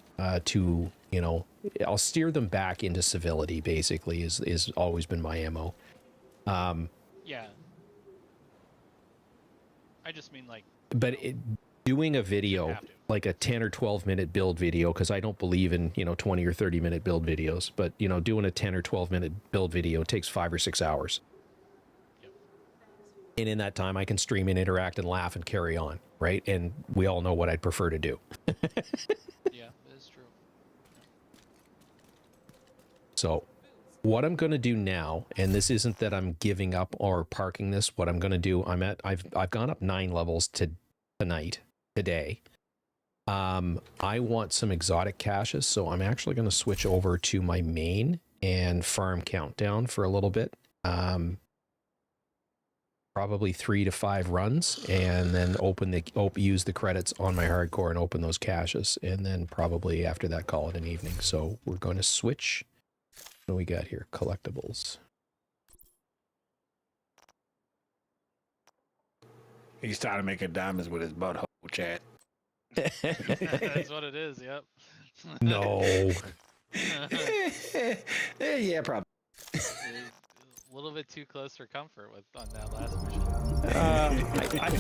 to, you know, I'll steer them back into civility, basically, is always been my MO. Yeah. I just mean like. But doing a video, like a 10 or 12 minute build video, because I don't believe in, you know, 20 or 30 minute build videos, but, you know, doing a 10 or 12 minute build video takes 5 or 6 hours. Yep. And in that time, I can stream and interact and laugh and carry on, right? And we all know what I'd prefer to do. Yeah, that is true. So what I'm going to do now, and this isn't that I'm giving up or parking this, what I'm going to do, I've gone up 9 levels today. I want some exotic caches, so I'm actually going to switch over to my main and farm Countdown for a little bit. Probably 3 to 5 runs, and then use the credits on my hardcore and open those caches, and then probably after that call it an evening. So we're going to switch. What do we got here? Collectibles. He's trying to make a diamonds with his butthole, chat. That's what it is. Yep. No. Yeah, probably. A little bit too close for comfort on that last mission.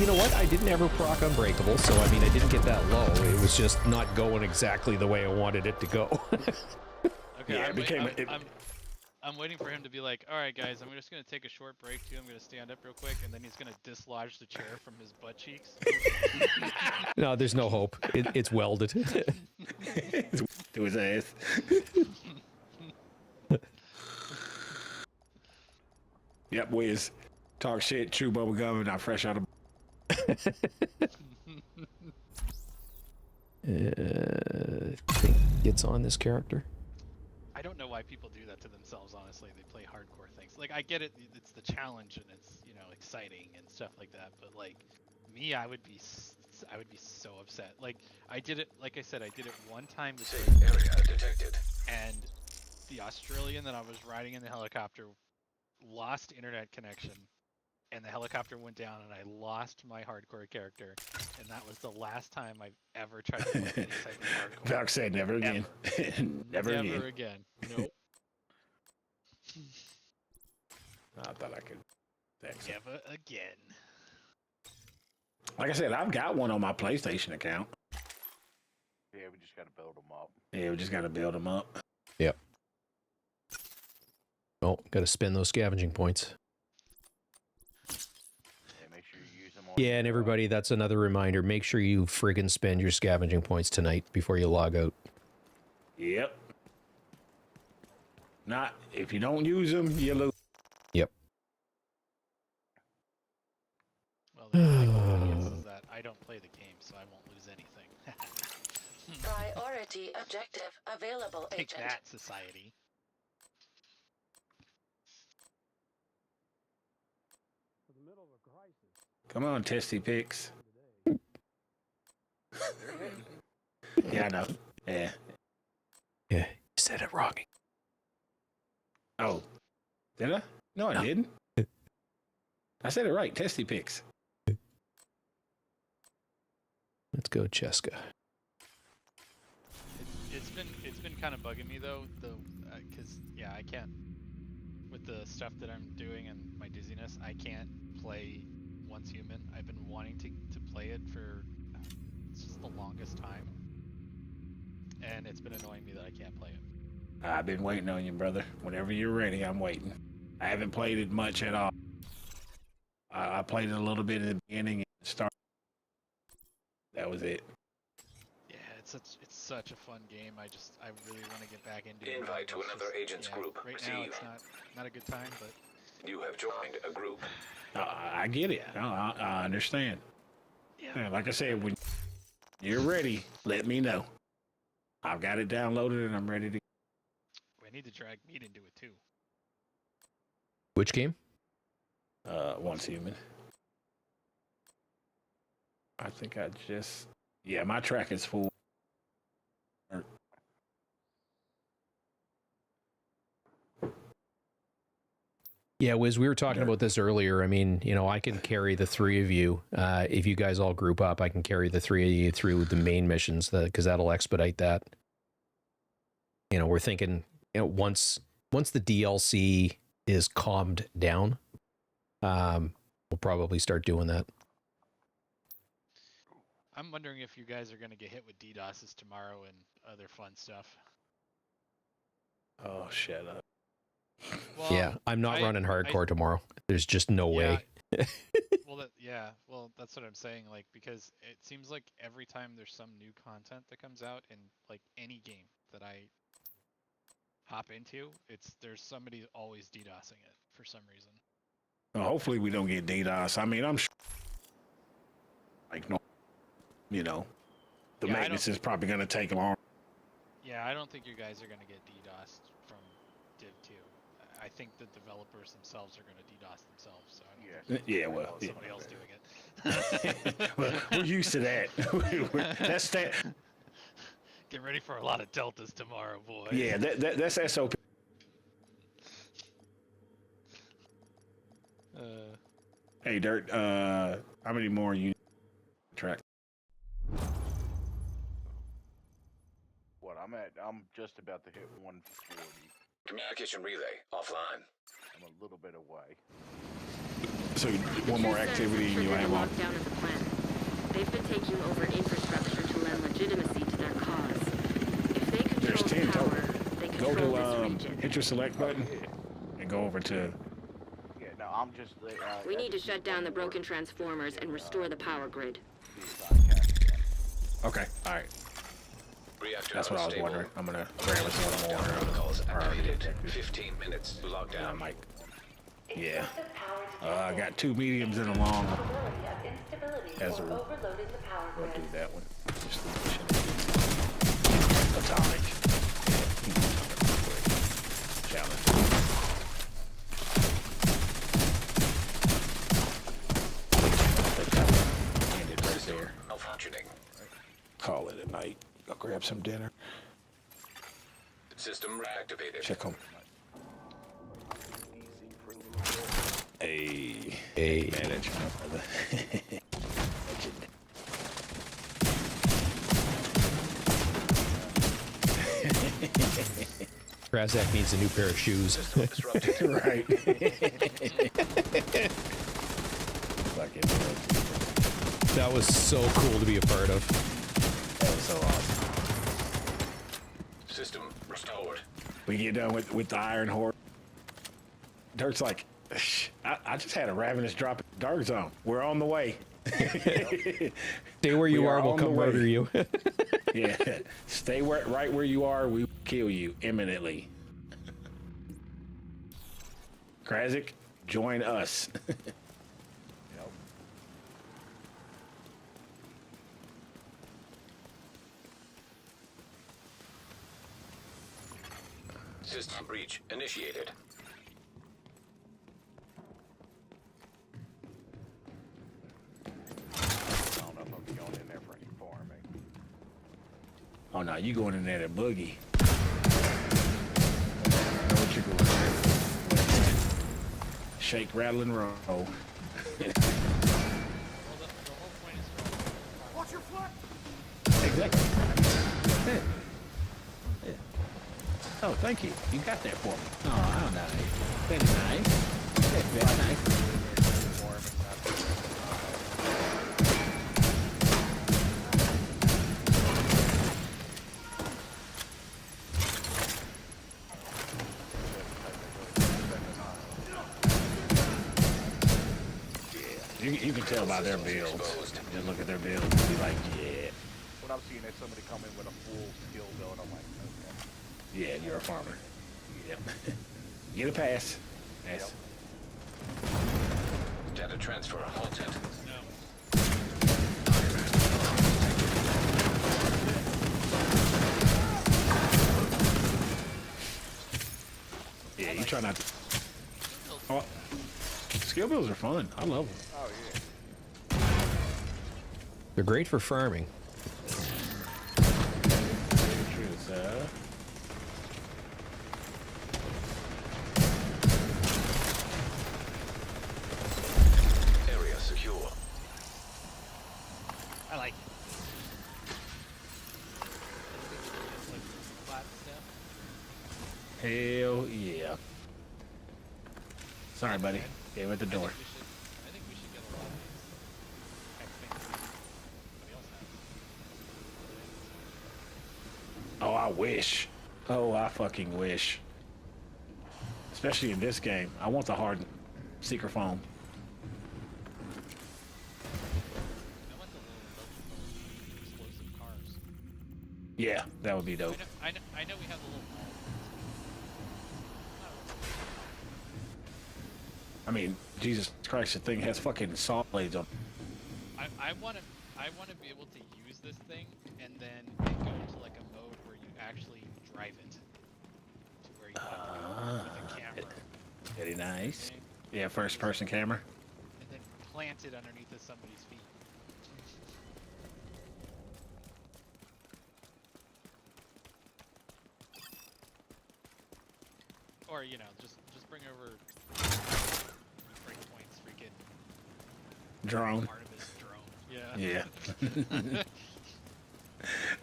You know what? I didn't ever proc Unbreakable, so I mean, I didn't get that low. It was just not going exactly the way I wanted it to go. Okay, yeah, I'm waiting for him to be like, all right, guys, I'm just going to take a short break, too. I'm going to stand up real quick, and then he's going to dislodge the chair from his butt cheeks. No, there's no hope. It's welded. To his ass. Yep, Wiz. Talk shit, chew bubble gum, and not fresh out of... I think it's on this character. I don't know why people do that to themselves, honestly. They play hardcore things. Like, I get it, it's the challenge, and it's, you know, exciting and stuff like that, but, like, me, I would be so upset. Like, I did it, like I said, I did it one time this week, area detected. and the Australian that I was riding in the helicopter lost internet connection, and the helicopter went down, and I lost my hardcore character, and that was the last time I've ever tried to play any type of hardcore. Doc said never again. Never again. Nope. I thought I could. Never again. Like I said, I've got one on my PlayStation account. Yeah, we just gotta build them up. Yeah, we just gotta build them up. Yep. Oh, got to spend those scavenging points. Yeah, make sure you use them on. Yeah, and everybody, that's another reminder. Make sure you friggin' spend your scavenging points tonight before you log out. Yep. Not if you don't use them, you lose. Yep. Well, the only thing is that I don't play the game, so I won't lose anything. Priority objective available, Take Agent. that, society. Come on, Testy Picks. Yeah, I know. Yeah. Yeah, you said it wrong. Oh. Did I? No, I didn't. I said it right. Testy Picks. Let's go, Cheska. It's been kind of bugging me though, because yeah, I can't, with the stuff that I'm doing and my dizziness, I can't play Once Human. I've been wanting to play it for just the longest time, and it's been annoying me that I can't play it. I've been waiting on you, brother. Whenever you're ready, I'm waiting. I haven't played it much at all. I played it a little bit in the beginning and start. That was it. Yeah, it's such a fun game. I really want to get back into it. Invite to another agent's group. Right Receive. now it's not a good time, but You have joined a group. I get it. I understand. Yeah, like I said, when you're ready, let me know. I've got it downloaded and I'm ready to. I need to drag meat into it too. Which game? Once Human. I think I just. Yeah, my track is full. Yeah, Wiz, we were talking about this earlier. I mean, you know, I can carry the three of you. If you guys all group up, I can carry the three of you through the main missions, because that'll expedite that. You know, we're thinking, you know, once the DLC is calmed down, we'll probably start doing that. I'm wondering if you guys are going to get hit with DDoSes tomorrow and other fun stuff. Oh, shut up. Well, yeah, I'm not running hardcore tomorrow. There's just no way. Well, that's what I'm saying. Like, because it seems like every time there's some new content that comes out in like any game that I hop into, there's somebody always DDoSing it for some reason. Well, hopefully we don't get DDoS. I mean, I'm sure, like, no, you know, the maintenance is probably going to take long. Yeah, I don't think you guys are going to get DDoSed from Div 2. I think the developers themselves are going to DDoS themselves. So somebody else doing it. Well, we're used to that. That's that. Get ready for a lot of deltas tomorrow, boys. Yeah, that's SOP. Hey, Dirt. How many more you track? What I'm just about to hit 140. Communication relay offline. I'm a little bit away. So one more activity and you have on. Lockdown of the planet. They've been taking over infrastructure to lend legitimacy to their cause. If they control There's 10 power, total. they Go control to this region. hit your select button and go over to. Yeah, no, I'm just. We need to shut down the broken transformers and restore the power grid. Okay, all right. Reactor That's what I was unstable. wondering. I'm gonna grab us one more. Protocols activated. 15 minutes to lockdown. Mike. Yeah. I got 2 mediums and a long. As a we'll do that one. Atomic. Challenge. Ended right there. Malfunctioning. Call it a night. Go grab some dinner. System reactivated. Check them. Hey. Manage, my brother. Razak needs a new pair of shoes. Right. That was so cool to be a part of. That was so awesome. System restored. We get done with the Iron Horse. Dirt's like, I just had a ravenous drop in the Dark Zone. We're on the way. Stay where you are, we'll come murder you. Yeah, stay right where you are. We will kill you imminently. Krazik, join us. System breach initiated. I don't know if I'm going in there for any farming. Oh no, you going in there to boogie. I know what you're going there. Shake, rattle, and roll. Watch your foot! Exactly. Yeah. Yeah. Oh, thank you. You got that for me. Oh, how nice. Very nice. Very nice. You can tell by their builds. Just look at their builds and be like, yeah. What I'm seeing is somebody come in with a full skill build. I'm like, okay. Yeah, you're a farmer. Yep. Get a pass. Pass. Data transfer halted. Yeah, you try not to. Oh, skill builds are fun. I love them. Oh, yeah. They're great for farming. True, sir. Area secure. I like it. Like flat stuff. Hell yeah. Sorry, buddy. Came at the door. I think we should get a lot of these type things. Somebody else has. Oh, I wish. Oh, I fucking wish. Especially in this game. I want the hard secret foam. I want the little explosive cars. Yeah, that would be dope. I know we have the little. I mean, Jesus Christ, the thing has fucking saw blades on. I want to be able to use this thing and then it go into like a mode where you actually drive it to where you have with a camera. Very nice. Yeah, first person camera. And then plant it underneath of somebody's feet. Or, you know, just bring over Breakpoint's freaking Drone. Artemis drone. Yeah.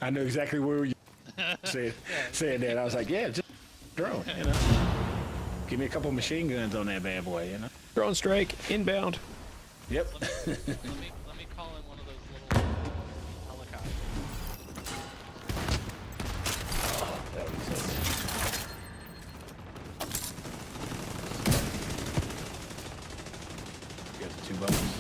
I know exactly where you said that. I was like, yeah, just drone, you know. Give me a couple machine guns on that bad boy, you know. Drone strike inbound. Yep. Let me call in one of those little helicopters. Oh, that would be so good. You got the 2 buttons.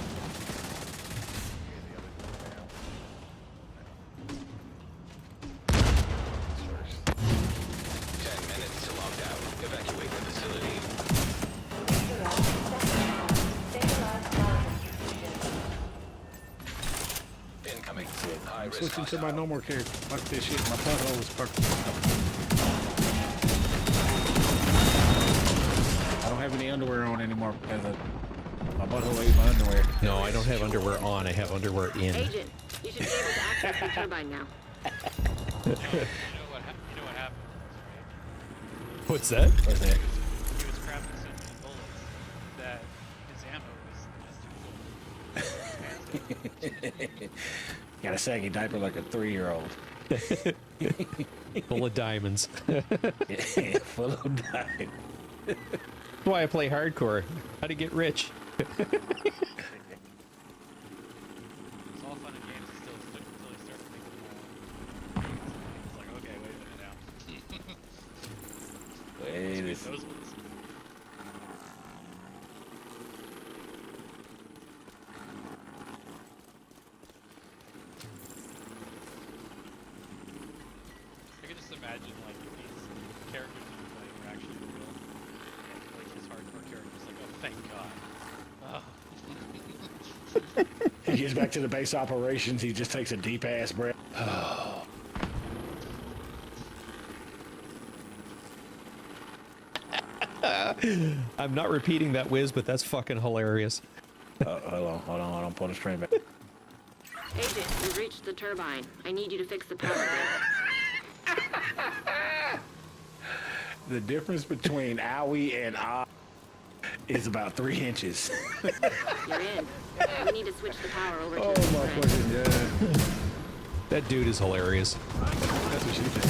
I'm switching to my normal character. Fuck this shit. My butthole is fucked up. I don't have any underwear on anymore because my butthole ate my underwear. No, I don't have underwear on. I have underwear in. Agent, you should be able to access the turbine now. You know what happened? What's that? What's that? He was crafting so many bullets that his ammo was too full. Got a saggy diaper like a 3-year-old. Full of diamonds. Yeah, full of diamonds. That's why I play hardcore. How to get rich. It's all fun and games until you start thinking it's like, okay, wait a minute now. Wait a Those minute. ones. I can just imagine like if these characters that you're playing were actually real, and like his hardcore character's like, oh thank God. Oh. He gets back to the base operations. He just takes a deep ass breath. Oh. I'm not repeating that whiz, but that's fucking hilarious. Hold on. Pull the string back. Agent, we've reached the turbine. I need you to fix the power grid. The difference between owie and is about 3 inches. You're in. We need to switch the power over to Oh the my grid. fucking god. That dude is hilarious. That's what she said.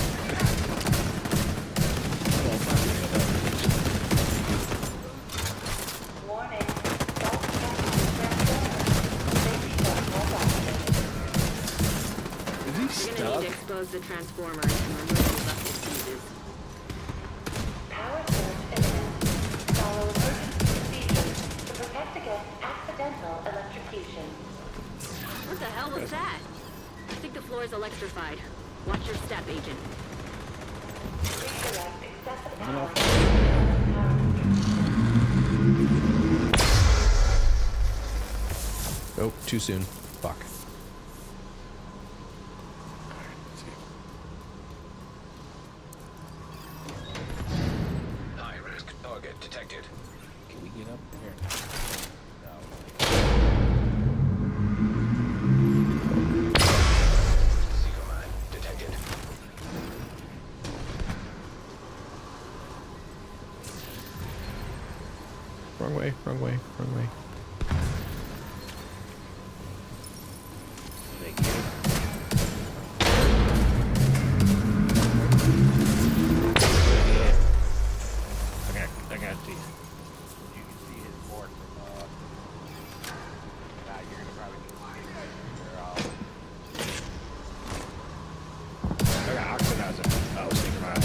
You're gonna need to expose the transformer and remove the bucket pieces. Power source imminent. Follow emergency procedures to protect against accidental electric hell was that? I think the floor is electrified. Watch your step, Agent. Oh, too soon. Fuck. High risk target detected. Can we get up there? Seeker mine detected. Wrong way, wrong way, wrong way. They get it. I got these. You can see his board from, now you're gonna probably need to I got oxidizer. Oh, Seeker mine.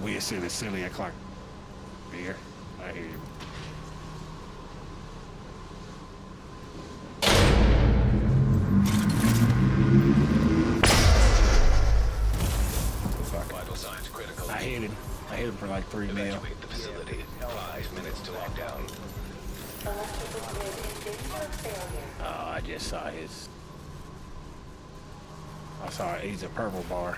We see the silly o'clock here. I hear you. Vital signs critical. I hit him. I hit him for like 3 mil. Evacuate the facility. 5 minutes to lockdown. Oh, I just saw his. I saw he's a purple bar.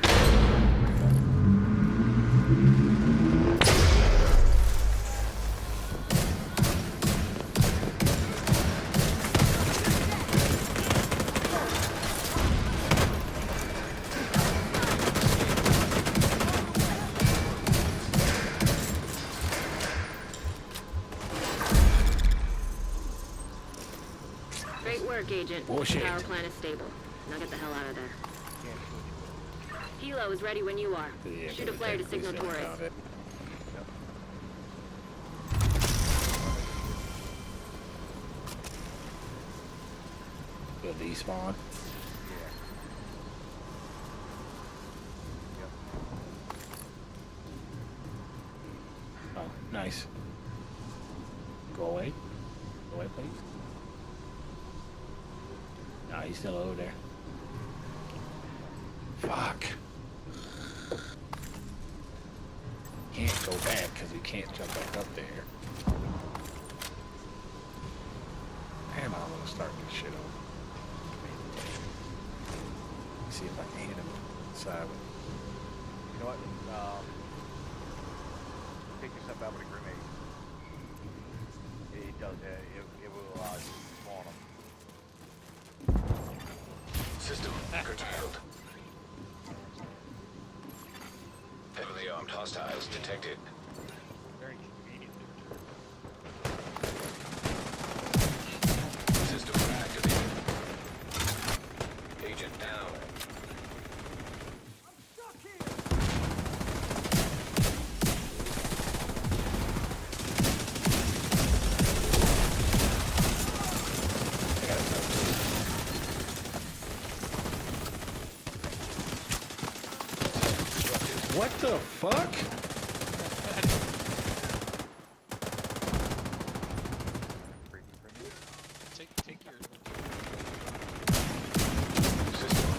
Great work, Agent. Bullshit. Power plant is stable. Now get the hell out of there. Helo is ready when you are. Yeah, Shoot a flare to signal tourists. Will despawn. Oh, nice. Go away. Go away, please. Nah, he's still over there. Fuck. Can't go back because we can't jump back up there. Damn, I want to start this shit over. See if I can hit him inside. You know what? Take yourself out with a grenade. It does. It will spawn them. System curtailed. Heavily armed hostiles detected. Very convenient. System activated. Agent down. What the fuck? Take your. System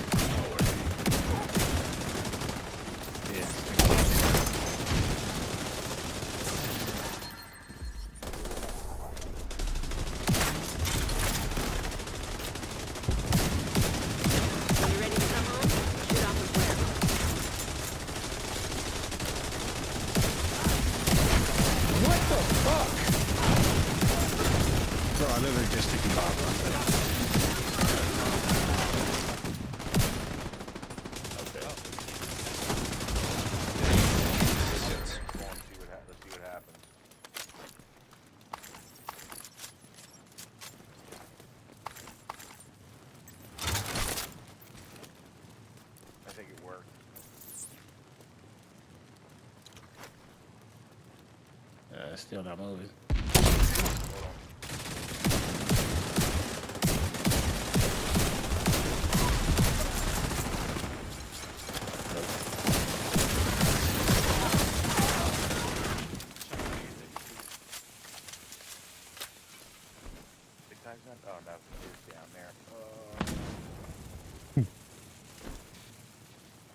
Just sticky bomb right there. Okay. Let's see what happens. I think it worked. Still not moving. Oh no, it's down there.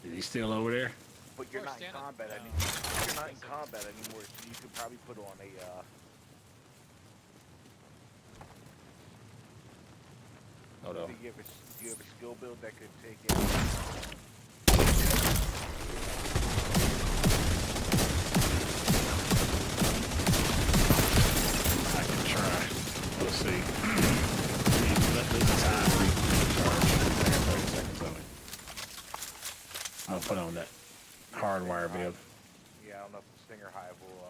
Is he still over there? But you're not in combat anymore. You're not in combat anymore, so you could probably put on a Hold on. do you have a skill build that could take it? I can try. We'll see. Let the time recharge. I got 30 seconds on it. I'll put on that hardwire build. Yeah, I don't know if the Stinger Hive will.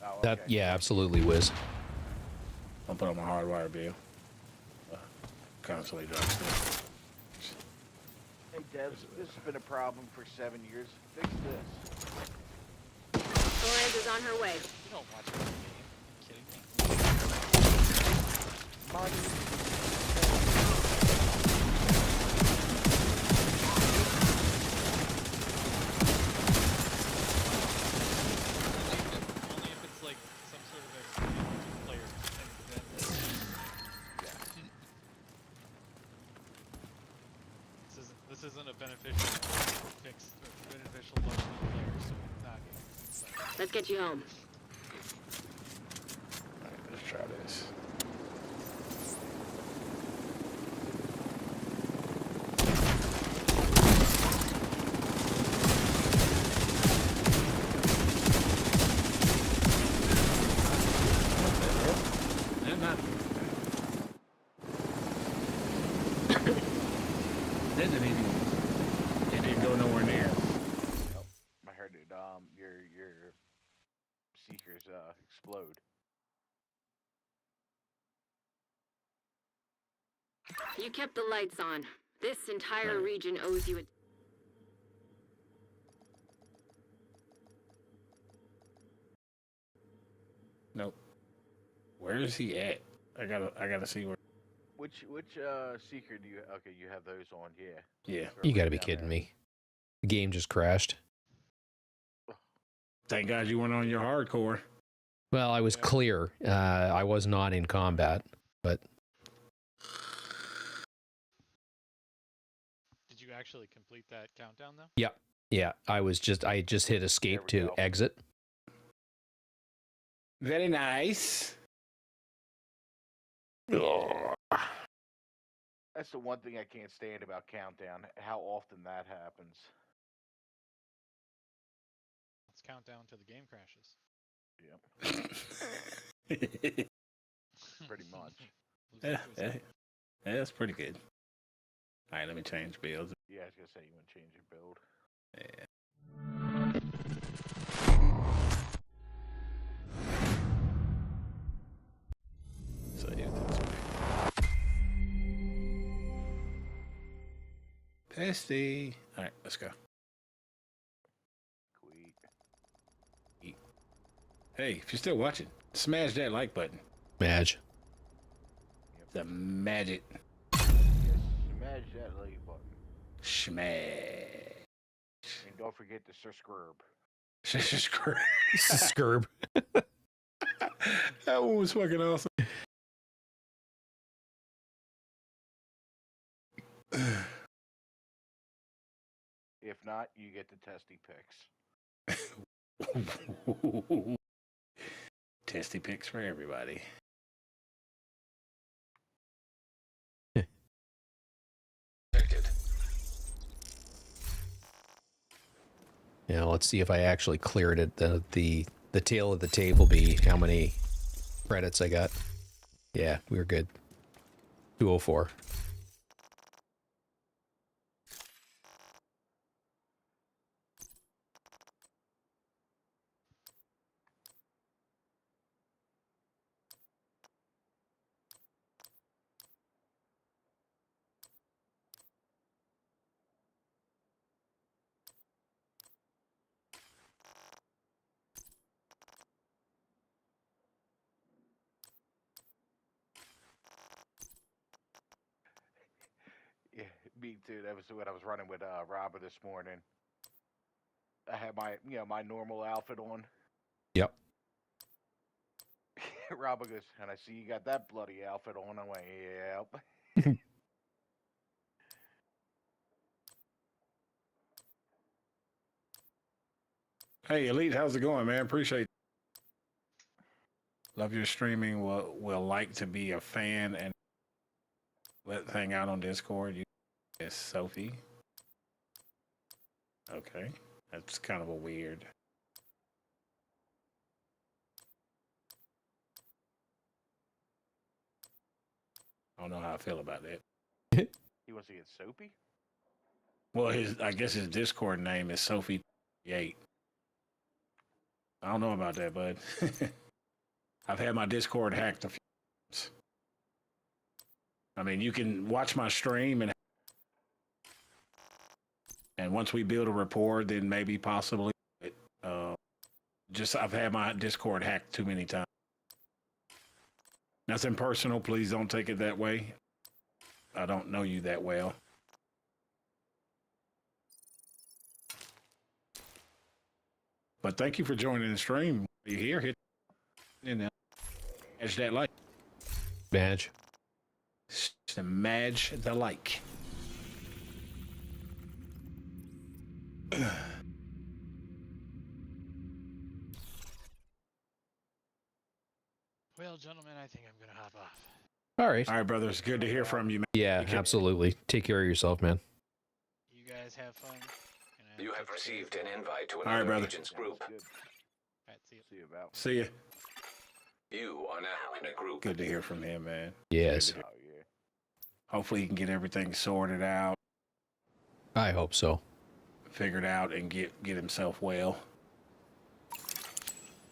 Oh, That okay. yeah, absolutely, Wiz. I'll put on my hardwire build. Constantly drops it. Hey Devs, this has been a problem for 7 years. Fix this. Torres is on her way. You don't watch this game. Are you Only if it's like some sort of experienced player. This isn't a beneficial fix or beneficial bug for the player, so not good. Let's get you home. Alright, let's try this. It didn't go nowhere near. I heard it. Your seekers explode. You kept the lights on. This entire region owes you a... Nope. Where is he at? I gotta see where. Which seeker do you? Okay, you have those on. Yeah. Yeah. You got to be kidding me. The game just crashed. Thank God you went on your hardcore. Well, I was clear. I was not in combat, but Did you actually complete that countdown though? yeah, yeah. I just hit escape to go. exit. Very nice. That's the one thing I can't stand about Countdown. How often that happens. Let's count down to the game crashes. Yep. Pretty much. Yeah, that's pretty good. All right, let me change builds. Yeah, I was gonna say you want to change your build. Yeah. So yeah, that's right. Pesty. All right, let's go. Sweet. Hey, if you're still watching, smash that like button. Madge. The magic. Yes, smash that like button. Smash. And don't forget to subscribe. Scurb. That one was fucking awesome. If not, you get the testy pics. Testy pics for everybody. Yeah, let's see if I actually cleared it. The tail of the tape will be how many credits I got. Yeah, we were good. 204. Yeah, me too. That was what I was running with Robert this morning. I had my, my normal outfit on. Yep. Robert goes, and I see you got that bloody outfit on. I went, yep. Hey, Elite, how's it going, man? Appreciate it. Love your streaming. Will like to be a fan and let's hang out on Discord. Yes, Sophie. Okay. That's kind of a weird. I don't know how I feel about that. He wants to get Soapy? Well, I guess his Discord name is Sophie8. I don't know about that, bud. I've had my Discord hacked a few times. I mean, you can watch my stream and once we build a rapport, then maybe possibly. Just I've had my Discord hacked too many times. Nothing personal. Please don't take it that way. I don't know you that well. But thank you for joining the stream. Are you here? Hit Smash that like. Badge. Smash the like. Well, gentlemen, I think I'm gonna hop off. All right. All right, brothers. Good to hear from you, man. Yeah, absolutely. Take care of yourself, man. You guys have fun. You have received an invite to All right, another brother. agent's group. See you. See you about. See ya. You are now in a group. Good to hear from him, man. Yes. Oh, yeah. Hopefully he can get everything sorted out, I hope so. figured out, and get himself well.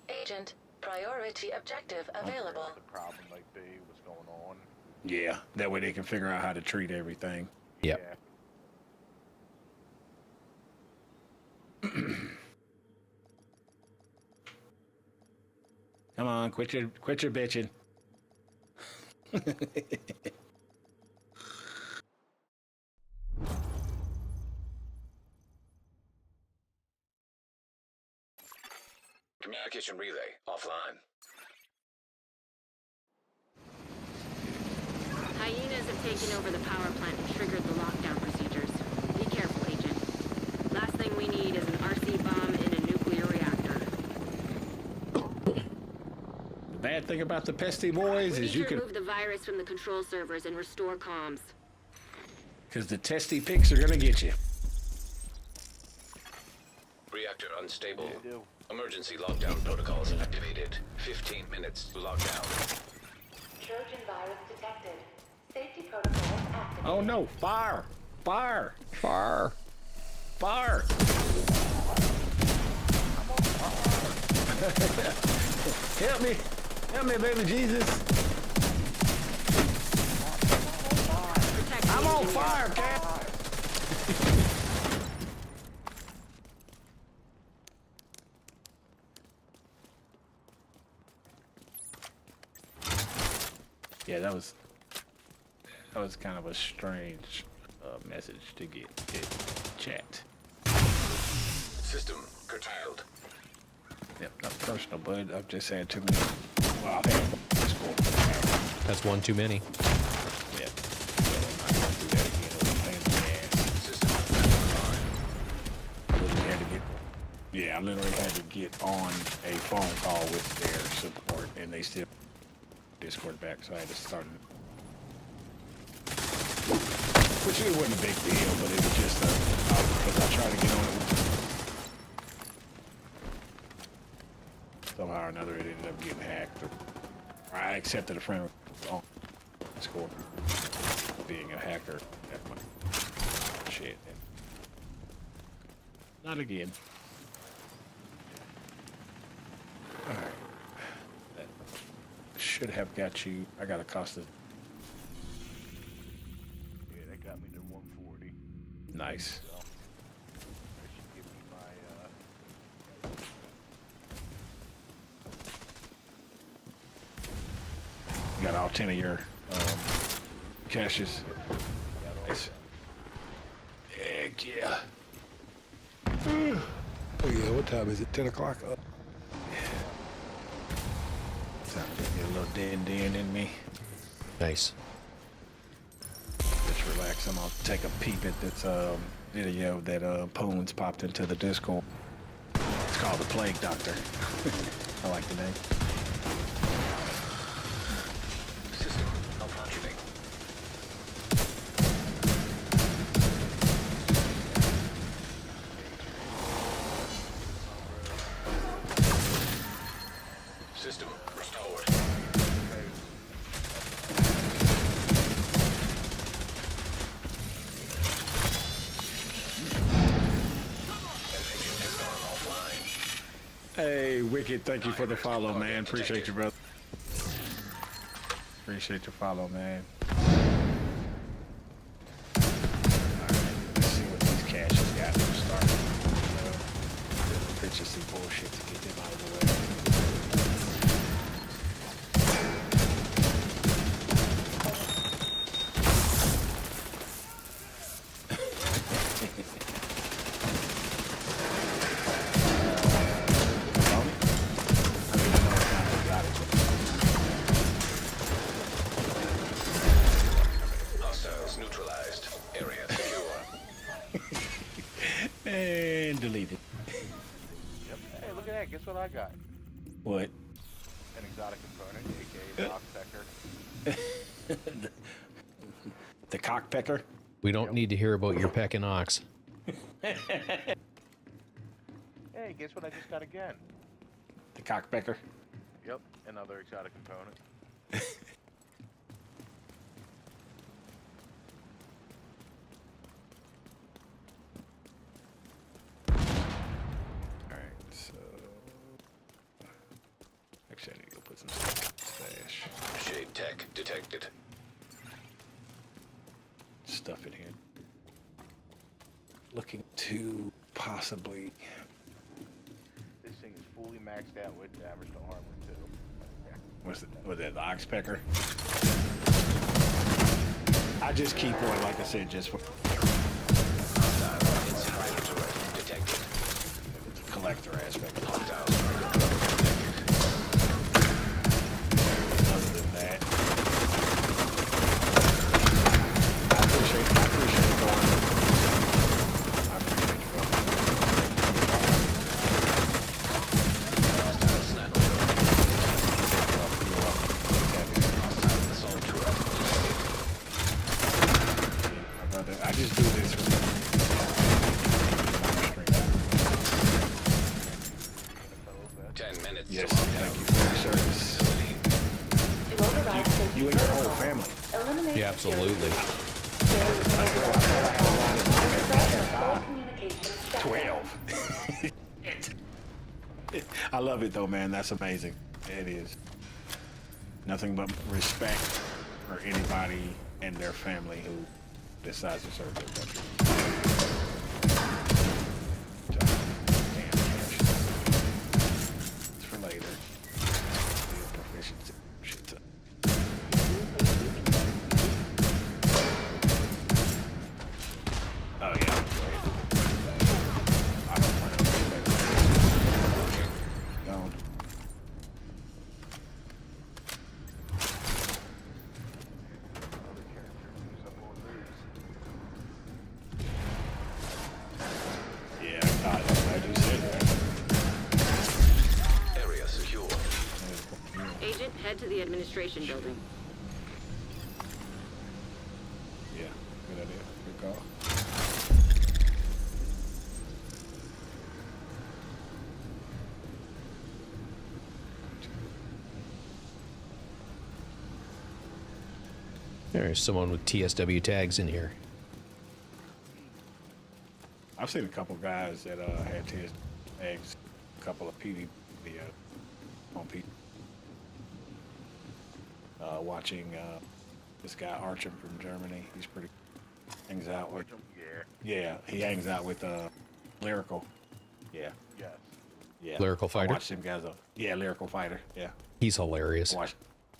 Agent, priority objective available. What the problem might be, what's going on. Yeah, that way they can figure out how to treat everything. Yep. Yeah. Come on, quit your bitching. Communication relay offline. Hyenas have taken over the power plant and triggered the lockdown procedures. Be careful, Agent. Last thing we need is an RC bomb in a nuclear reactor. The bad thing about the pesty boys We need is you to can, remove the virus from the control servers and restore comms. because the testy pics are gonna get you. Reactor unstable. Emergency lockdown protocols activated. 15 minutes to lockdown. Trojan virus detected. Safety protocols activated. Oh no! Fire! Fire! Far. Fire! Help me! Help me, baby Jesus! I'm on fire, Cap! Yeah, that was kind of a strange message to get in chat. System curtailed. Yep, not personal, bud. I'm just saying too many. Wow, that's cool. That's one too many. Yep. I'm not gonna do that again. It'll be a pain in the ass. System I literally had to get. Yeah, I literally had to get on a phone call with their support, and they still Discord back, so I had to start it. Which it wasn't a big deal, but it was just because I tried to get on it. Somehow or another, it ended up getting hacked. I accepted a friend on Discord. Being a hacker. Shit. Not again. Alright. That should have got you. I got a Costa. Yeah, that got me to 140. Nice. So, that should give me my, You got all 10 of your caches. Nice. Heck yeah. Oh yeah, what time is it? 10 o'clock? Time to get a little din in me. Nice. Just relax. I'm gonna take a peep at this video that Poons popped into the Discord. It's called The Plague Doctor. I like the name. System malfunctioning. System restored. Hey, Wicked, thank you for the follow, man. Appreciate you, brother. Appreciate your follow, man. Alright, let's see what these caches got to start. Purchasing bullshit to get them out of the way. Hostiles neutralized. Area secure. And deleted. yep. Hey, look at that. Guess what I got? What? An exotic component, aka Oxpecker. The cockpecker? We don't need to hear about your pecking ox. Hey, guess what I just got again? The cockpecker? Yep, another exotic component. Alright, so... Actually, I need to go put some stuff in the stash. Shade tech detected. Stuff in here. Looking to possibly... This thing is fully maxed out with damage to armor, too. Was it the oxpecker? I just keep one, like I said, just for... Detected. The collector aspect. Other than that... I appreciate it going. I appreciate you going. I just do this for 10 minutes. Yes, thank you for your service. You and your whole family. Yeah, absolutely. 12. I love it though, man. That's amazing. It is. Nothing but respect for anybody and their family who decides to serve their country. Damn cash. It's for later. Be a proficiency. Shit ton. Oh yeah. I don't plan on doing that. Gone. Yeah, I'm glad you said that. Area secure. Agent, head to the administration building. Yeah, good idea. Good call. There's someone with TSW tags in here. I've seen a couple guys that had TS tags, a couple of PD on P. Watching this guy Archim from Germany. He's pretty. Hangs out with. Yeah, he hangs out with Lyrical. Yeah. Yes. Yeah. Lyrical Fighter? I watched him guys. Yeah, Lyrical Fighter. Yeah. He's hilarious.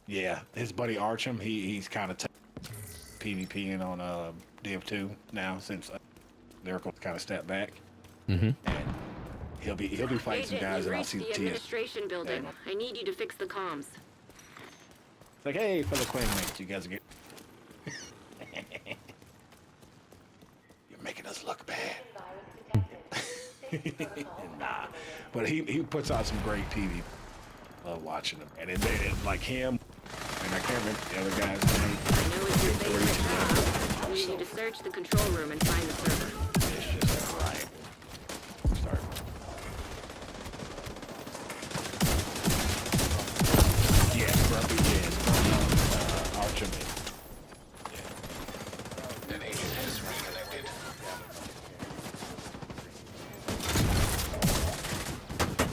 Yeah, his buddy Archim. He's kind of PvPing on Div 2 now since Lyrical kind of stepped back. Mm-hmm. And he'll be fighting some guys, and I'll see the TS. Administration building. I need you to fix the comms. It's like, hey, fellow clanmates, you guys are You're making us look bad. Nah, but he puts out some great TV. Love watching him, and it like him, and I can't remember the other guys' name. I know it's your favorite job. I need you to search the control room and find the server. It's just right. Start. Yeah, Grumpy is Archim. An agent has reconnected.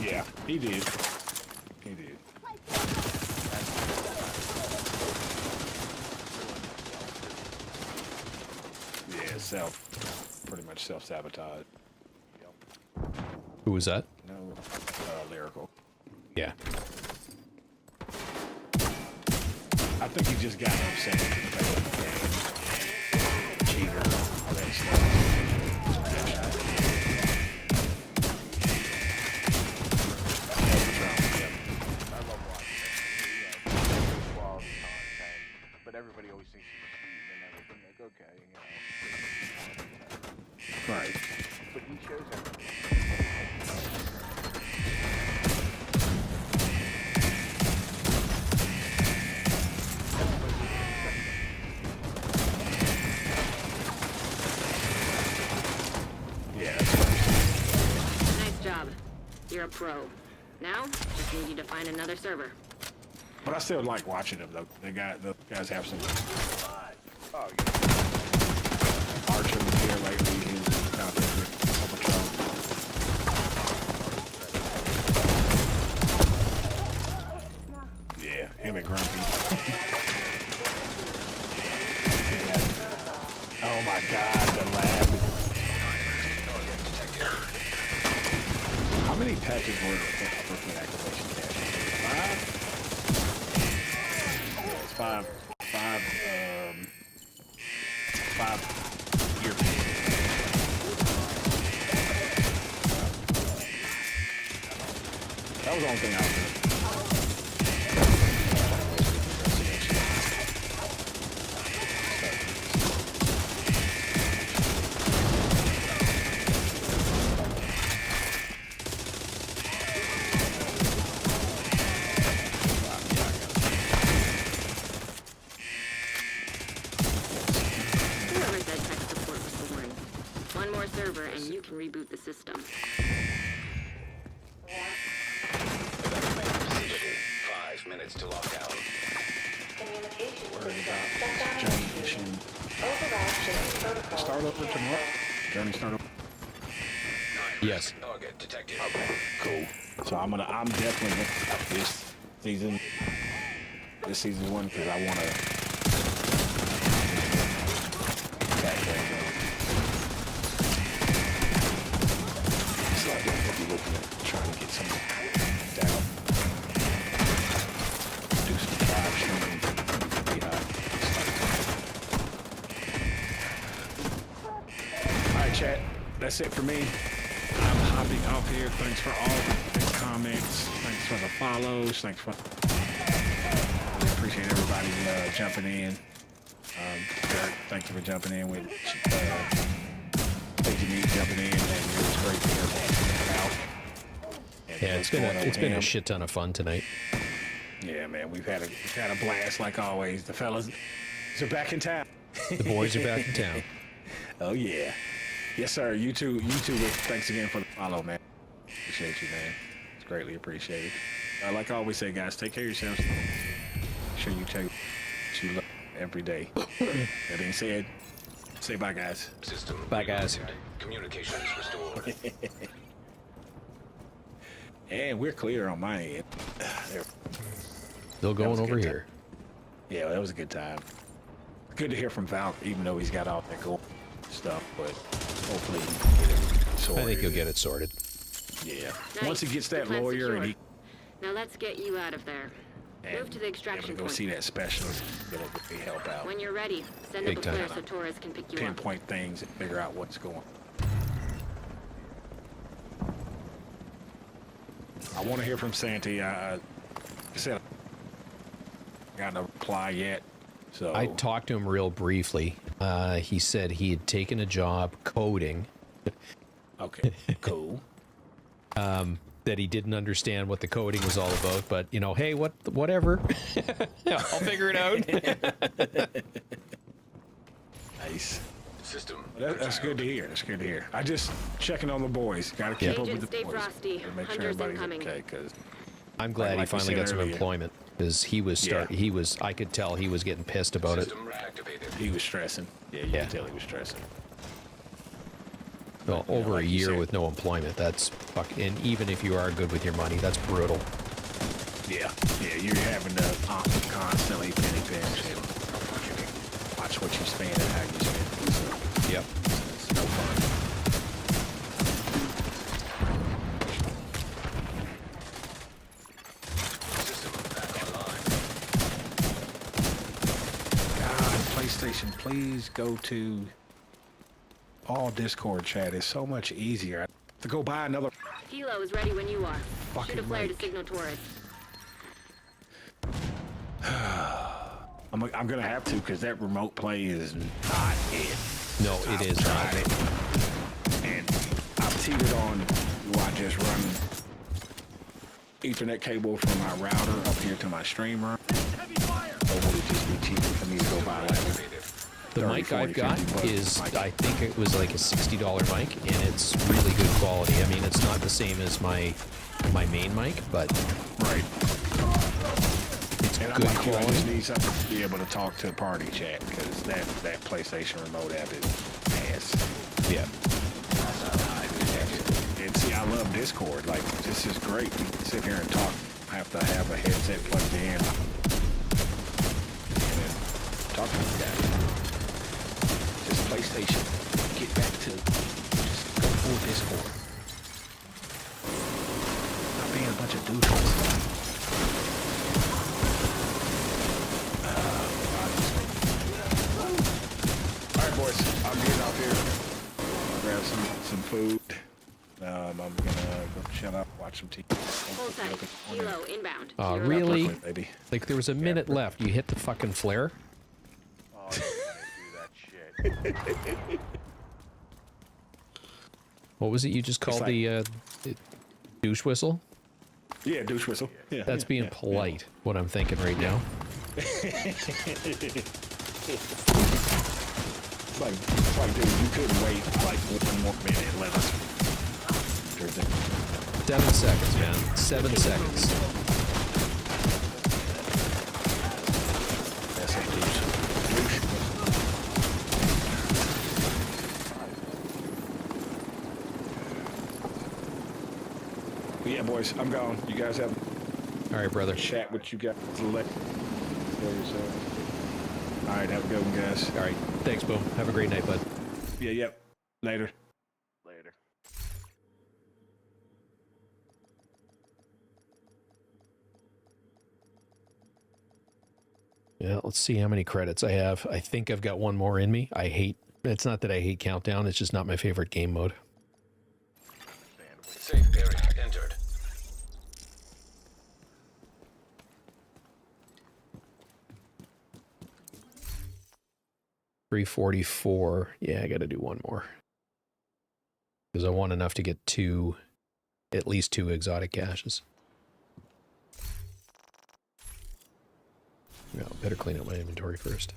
Yeah, he did. He did. Yeah, pretty much self-sabotage. Who was that? No, Lyrical. Yeah. I think he just got upset with the game. Cheater, all that stuff. I love watching it. Quality content, but everybody always thinks he's cheating and everything. Like, okay, Right. But he shows everything. Nice job. You're a pro. Now, just need you to find another server. But I still like watching them though. The guys have some. Oh yeah. Archer was here lately. He's out there with Overtron. Yeah, him and Grumpy. Oh my God, the lab. How many patches were for activation cache? 5? Yeah, it's 5. 5 year That was the only thing I was doing. Whoever said tech support was boring. One more server and you can reboot the system. 5 minutes to lock down. Worried about Journey mission. Start over tomorrow? Journey start over? Yes. Target detected. Okay, cool. So I'm definitely this season. This season 1 because I want to. So I'll be looking at trying to get some down. Do some live streaming. Alright, chat. That's it for me. I'm hopping off here. Thanks for all the comments. Thanks for the follows. Thanks for. Really appreciate everybody jumping in. Derek, thank you for jumping in with. Thank you, me jumping in, and it was great to hear out. Yeah, it's been a shit ton of fun tonight. Yeah, man, we've had a blast like always. The fellas are back in town. The boys are back in town. Oh yeah, yes sir. You too. Thanks again for the follow, man. Appreciate you, man. It's greatly appreciated. Like I always say, guys, take care of yourselves. Make sure you check what you love. every day. That being said, say bye, guys. System Bye, guys. Communications restored. And we're clear on my end. Still going over here. Yeah, that was a good time. Good to hear from Val, even though he's got all that cool stuff, but hopefully he can get it sorted. I think he'll get it sorted. Yeah. Nice. Once he gets that The plan's lawyer secure. and he Now let's get you out of there. Move to the extraction go point. see that specialist, it'll really help out. When you're ready, send Big up a flare time. so Torres can pick you up. Pinpoint things and figure out what's going on. I want to hear from Santi. I said I got no reply yet. So I talked to him real briefly. He said he had taken a job coding. Okay, cool. That he didn't understand what the coding was all about, but you know, hey, whatever. I'll figure it out. Nice. System. That's good to hear. That's good to hear. I just checking on the boys. Got to keep up with the Stay boys. frosty. Gotta make sure Hunters everybody's incoming. okay. Because I'm glad like he finally we got said some earlier. employment because he was I could tell he was getting pissed about it. System reactivated. he was stressing. Yeah, you can tell he was stressing. Well, You know, over like a you year said. with no employment, that's fucking. And even if you are good with your money, that's brutal. Yeah, you're having to constantly penny pinch and watch what you spend and how you spend it. So Yep. it's no fun. System back online. God, PlayStation, please go to all Discord chat. It's so much easier. To go buy another. Hilo is ready when you are. Fucking Shoot a flare mic. to signal Torres. I'm gonna have to because that remote play is not it. No, it is not. Tried it, and I've teetered on. Do I just run Ethernet cable from my router up here to my stream room, or would it just be cheaper for me to go buy like The 30, mic 40, I've got 50 bucks is, mic? I think it was like a $60 mic, and it's really good quality. I mean, it's not the same as my main mic, but Right. it's And I'm good like, you know, I quality. just need something to be able to talk to party chat because that PlayStation remote app is ass. Yeah. And see, I love Discord. Like, this is great. We can sit here and talk. I have to have a headset plugged in and then talk to you guys. Just PlayStation. Get back to just go full Discord. Not being a bunch of douches. All right, boys. I'm getting out here. Grab some food. I'm gonna go chill out, watch some TV. Hold tight. Hilo inbound. Really? Baby. Like there was a minute left. You hit the fucking flare. Oh, you can't do that shit. What was it you just called like- the douche whistle? Yeah, douche whistle. Yeah, That's yeah, being yeah, polite. What I'm thinking right now. It's like, dude, you couldn't wait like 1 more minute. Let us. 7 seconds, man. 7 seconds. That's a douche. But yeah, boys, I'm gone. You guys have All right, brother. chat with you guys. All right, have a good one, guys. All right. Thanks, Boom. Have a great night, bud. Yeah, yep. Later. Later. Yeah, let's see how many credits I have. I think I've got one more in me. It's not that I hate Countdown, it's just not my favorite game mode. Safe area entered. $344. Yeah, I got to do one more. Because I want enough to get at least two exotic caches. Yeah, better clean up my inventory first.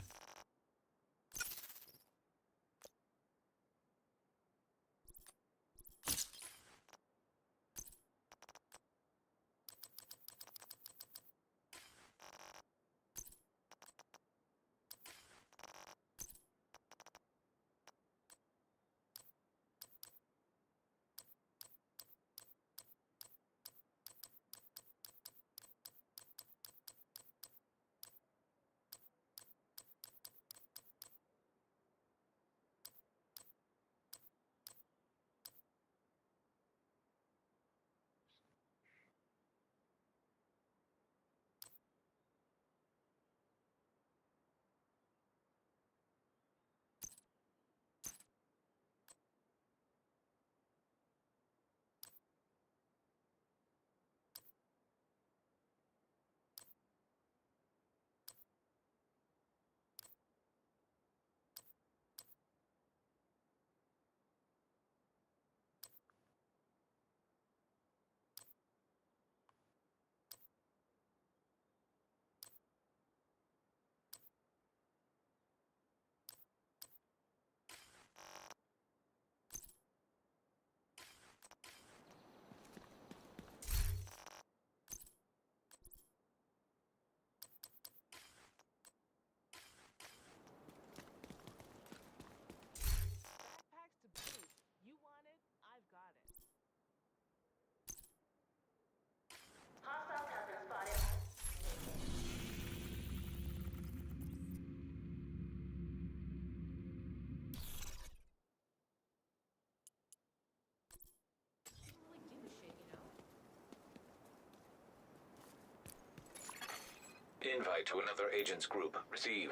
Reply to another agent's group. Receive.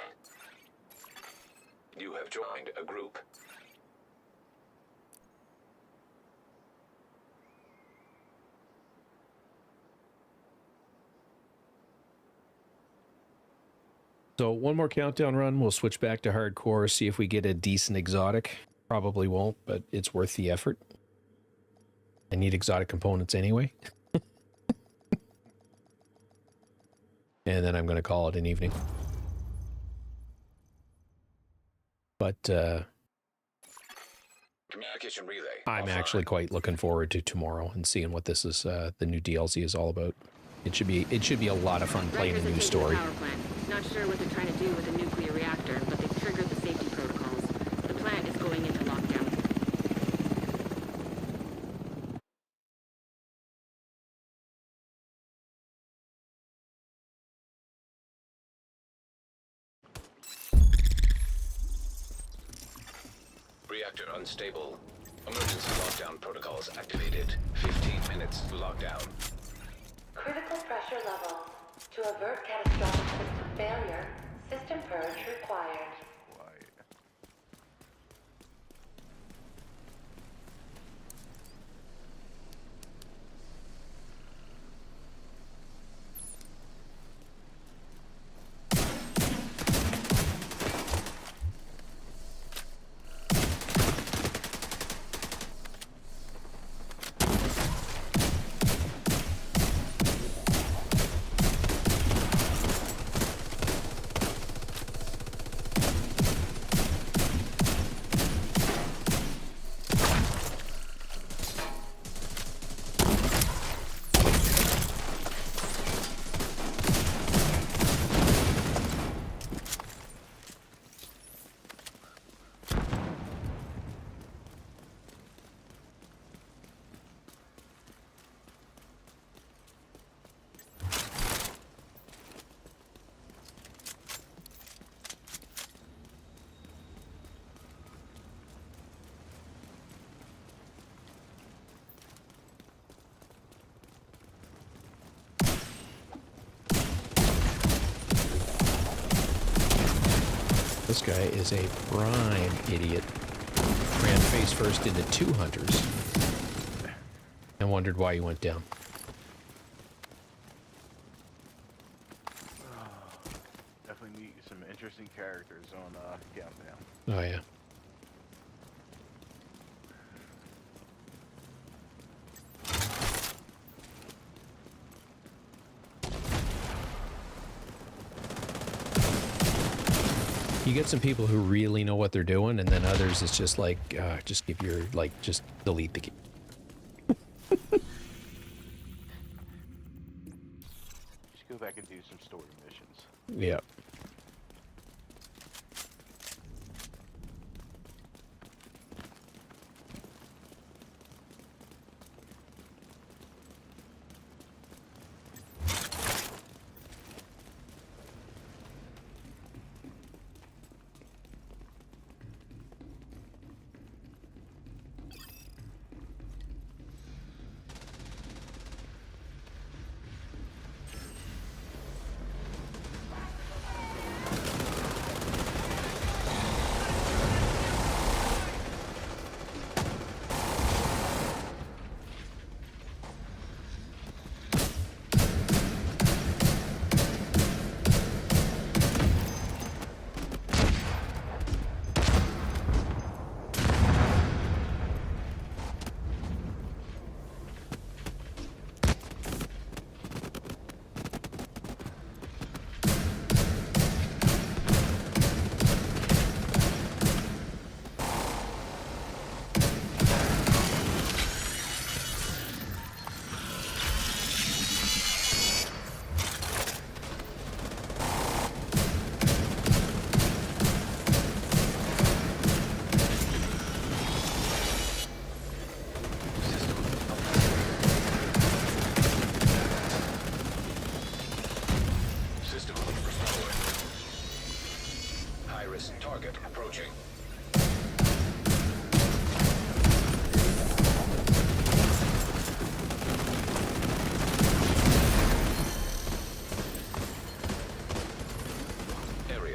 You have joined a group. So one more countdown run. We'll switch back to hardcore, see if we get a decent exotic. Probably won't, but it's worth the effort. I need exotic components anyway. And then I'm going to call it an evening. But Communication relay. I'm actually quite looking forward to tomorrow and seeing what this is, the new DLC is all about. It should be a lot of fun playing the new story. Power plant. Not sure what they're trying to do with a nuclear reactor, but they've triggered the safety protocols. The plant is going into lockdown. Reactor unstable. Emergency lockdown protocols activated. 15 minutes lockdown. Critical pressure level. To avert catastrophic system failure, system purge required. This guy is a prime idiot. Ran face first into 2 hunters and wondered why he went down. Definitely meet some interesting characters on Countdown. Oh yeah. You get some people who really know what they're doing, and then others it's just like, just give your, just delete the game. Just go back and do some story missions. Yeah.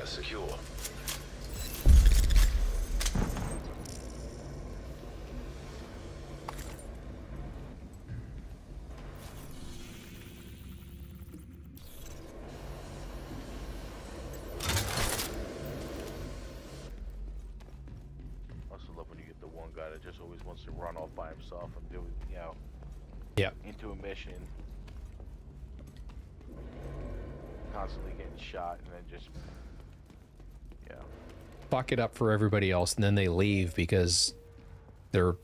Area secure. I also love when you get the one guy that just always wants to run off by himself and do, you know, into a mission, constantly getting shot, and then just, fuck it up for everybody else, and then they leave because they're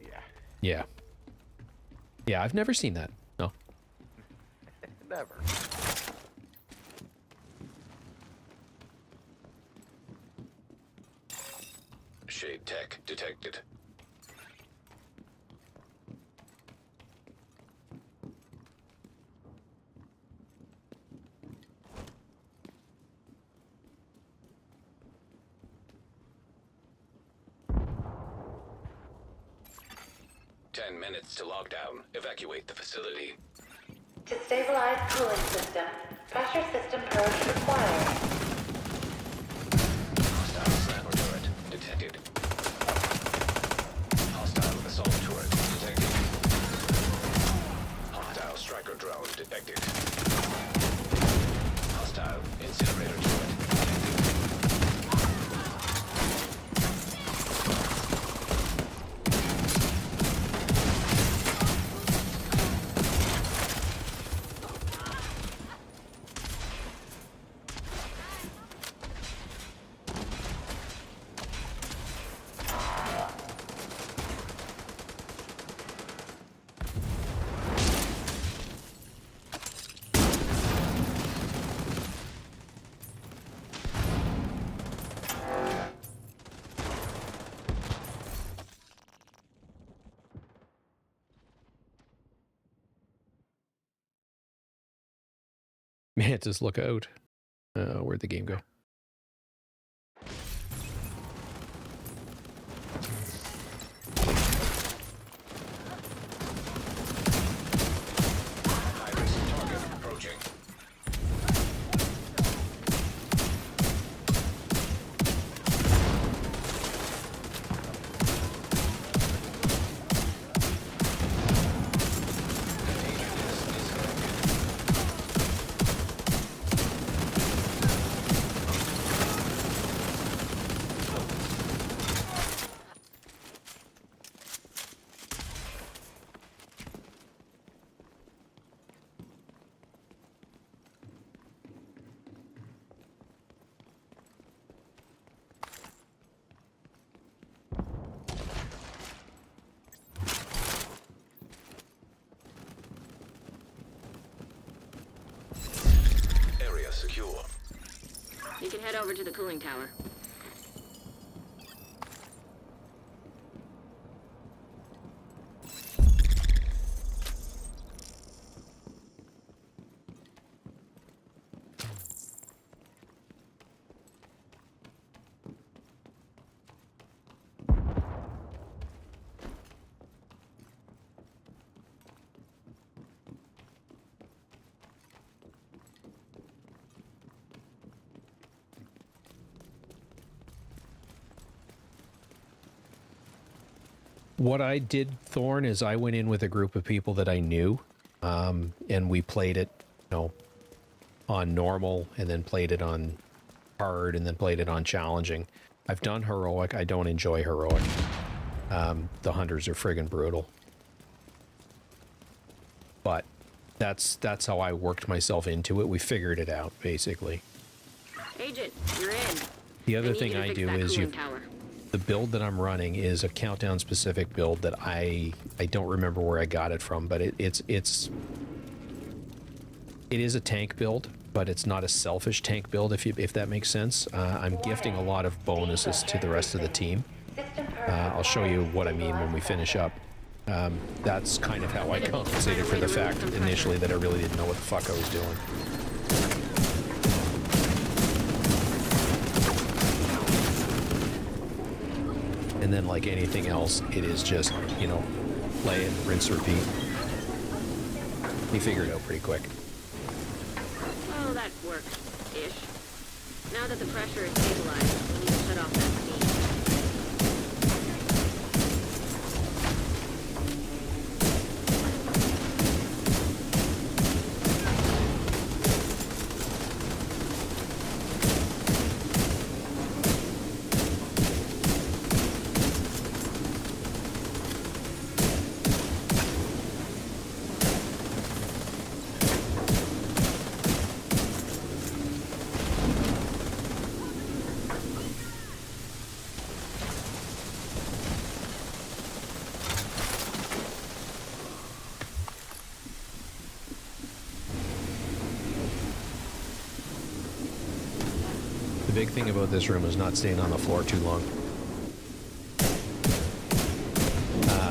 yeah. I've never seen that. No. Never. Shade tech detected. Minutes to lockdown. Evacuate the facility. To stabilize cooling system, pressure system purge required. Hostile sniper turret detected. Hostile assault turret detected. Hostile striker drone detected. Hostile incinerator turret detected. Mantis, look out. Where'd the game go? High-risk target approaching. Secure. You can head over to the cooling tower. What I did, Thorn, is I went in with a group of people that I knew, and we played it, you know, on normal, and then played it on hard, and then played it on challenging. I've done heroic. I don't enjoy heroic. The hunters are friggin' brutal. But that's how I worked myself into it. We figured it out, basically. Agent, you're in. The other thing I do is the build that I'm running is a countdown specific build that I don't remember where I got it from, but it is a tank build, but it's not a selfish tank build, if that makes sense. I'm gifting a lot of bonuses to the rest of the team. I'll show you what I mean when we finish up. That's kind of how I compensated for the fact initially that I really didn't know what the fuck I was doing. And then, like anything else, it is just, you know, play it, rinse, repeat. You figure it out pretty quick. Oh, that worked. Ish. Now that the pressure is stabilized, we need to shut off that steam. The big thing about this room is not staying on the floor too long.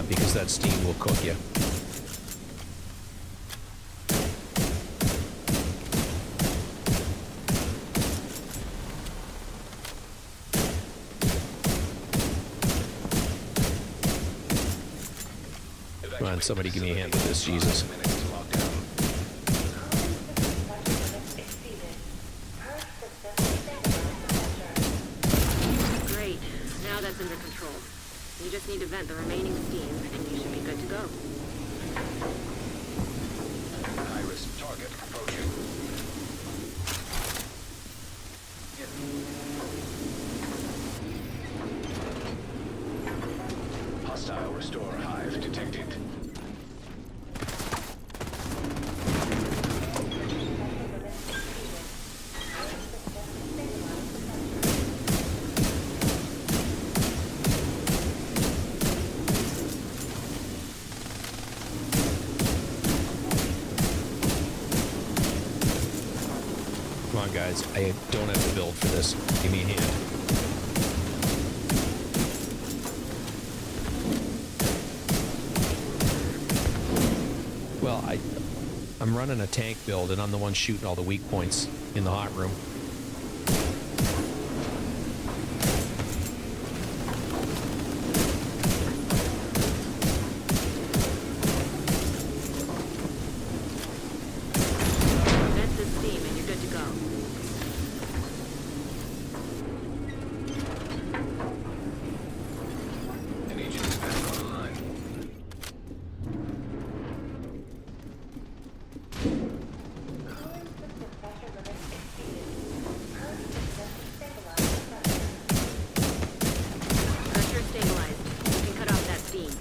Because that steam will cook you. Come on, somebody give me a hand with this, Jesus. Great. Now that's under control. You just need to vent the remaining steam, and you should be good to go. High-risk target approaching. Hostile restore hive detected. Come on, guys. I don't have to build for this. Give me a hand. Well, I'm running a tank build, and I'm the one shooting all the weak points in the hot room. Vent the steam, and you're good to go. An agent is back online. Pressure stabilized. You can cut off that steam.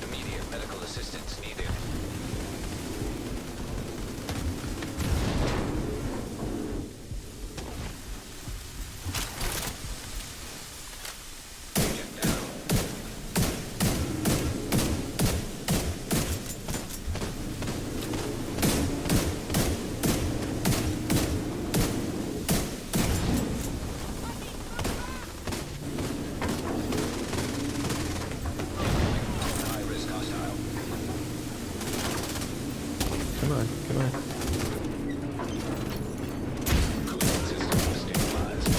Immediate medical assistance needed. Agent down. High-risk hostile. Come on, come on. Cooling system stabilized.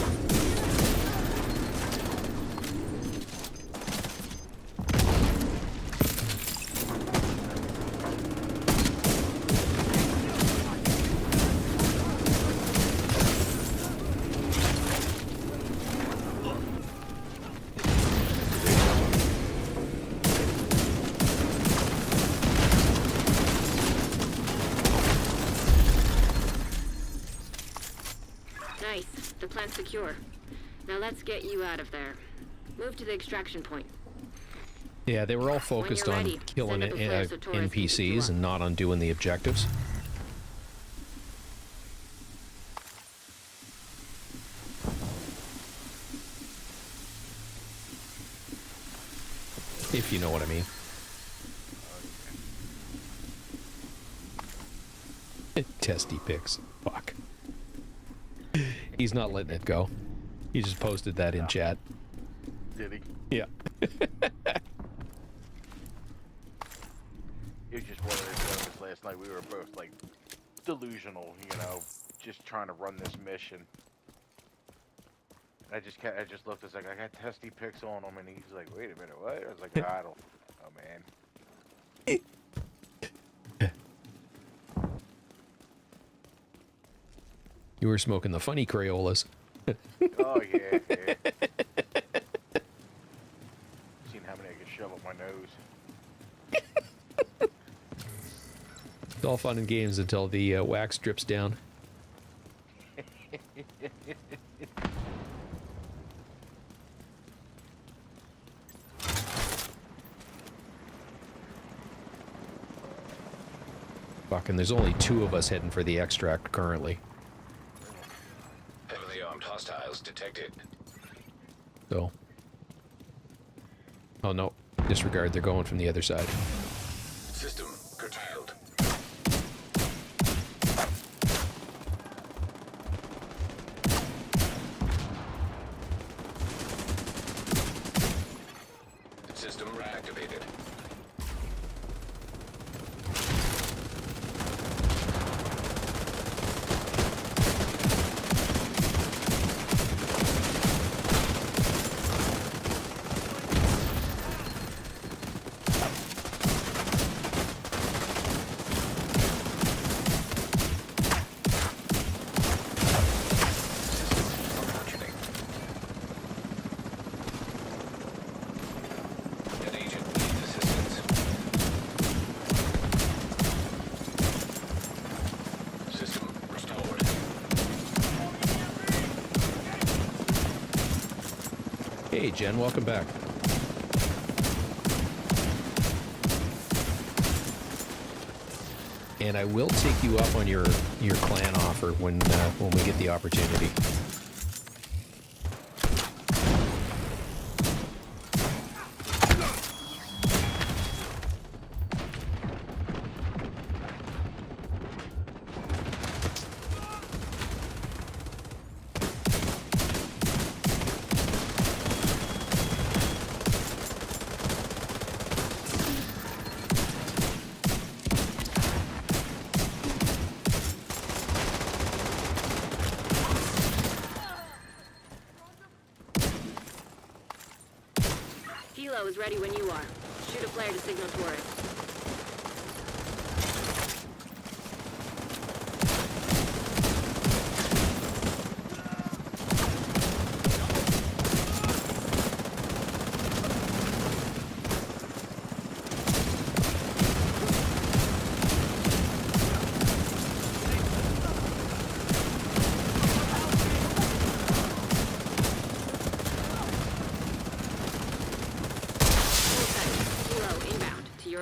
Nice. The plant's secure. Now let's get you out of there. Move to the extraction point. Yeah, they were all focused you're on ready, killing send up a flare so Torres can pick you NPCs up. and not on doing the objectives. If you know what I mean. Testy pics. Fuck. He's not letting it go. He just posted that in chat. Did he? Yeah. It was just one of those moments last night. We were both like delusional, you know, just trying to run this mission. And I just looked. I was like, I got testy pics on him, and he's like, wait a minute, what? I was like, I don't know, man. You were smoking the funny Crayolas. Oh, yeah, yeah. Seen how many I can shove up my nose. It's all fun and games until the wax drips down. Fuck, and there's only 2 of us heading for the extract currently. Heavily armed hostiles detected. So. Oh no, disregard, they're going from the other side. System curtailed. System reactivated. Hey Jen, welcome back. And I will take you up on your clan offer when we get the opportunity. Helo is ready when you are. Shoot a flare to signal tourists.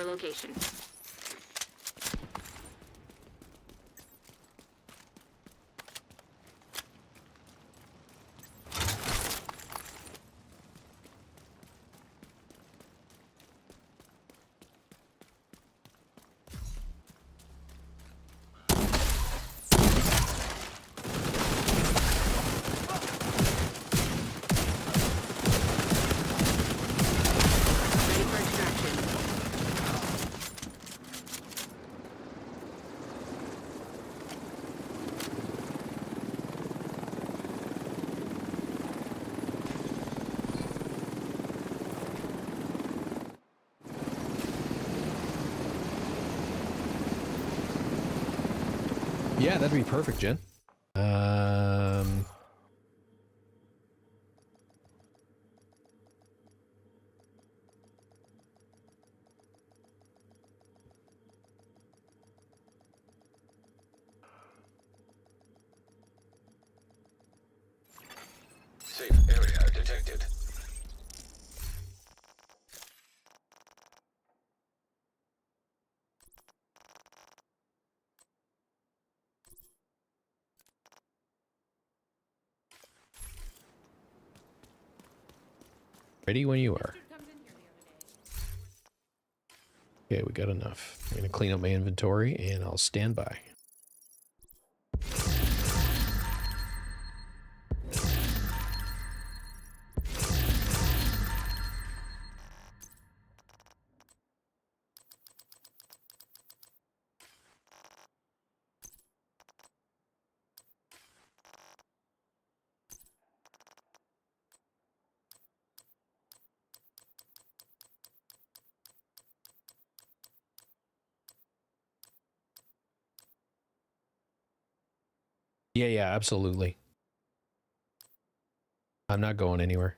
Location. Yeah, that'd be perfect, Jen. Safe area detected. Ready when you are. Okay, we got enough. I'm gonna clean up my inventory and I'll stand by. Yeah, absolutely. I'm not going anywhere.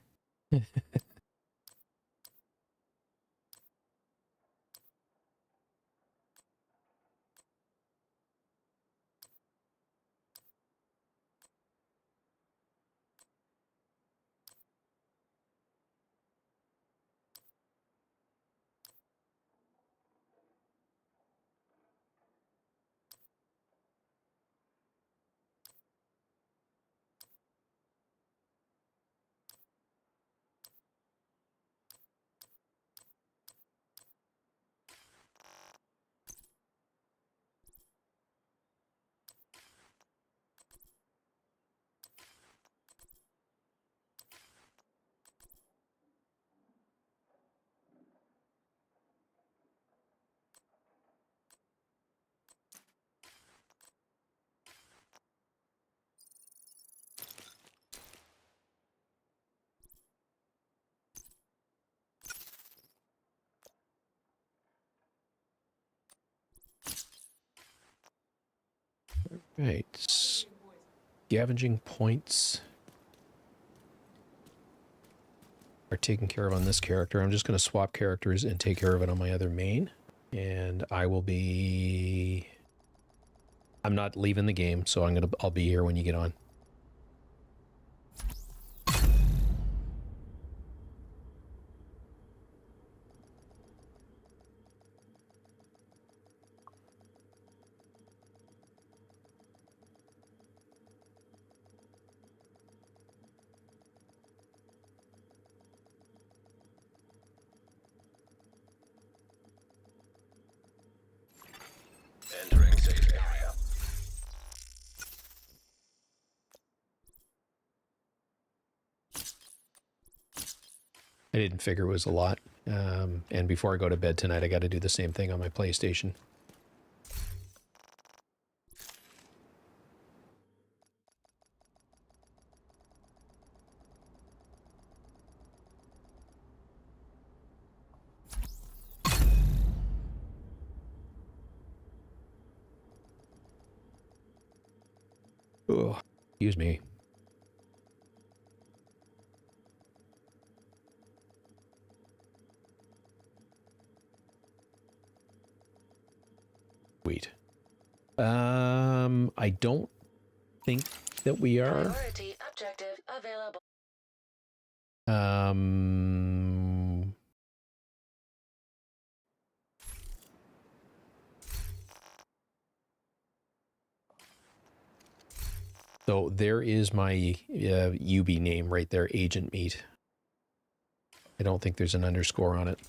Right. Scavenging points are taken care of on this character. I'm just going to swap characters and take care of it on my other main. And I will be... I'm not leaving the game, so I'll be here when you get on. Entering safe area. I didn't figure it was a lot. And before I go to bed tonight, I got to do the same thing on my PlayStation. Oh, excuse me. Sweet. I don't think that we are. Priority objective available. So there is my UB name right there, Agent Meat. I don't think there's an underscore on it.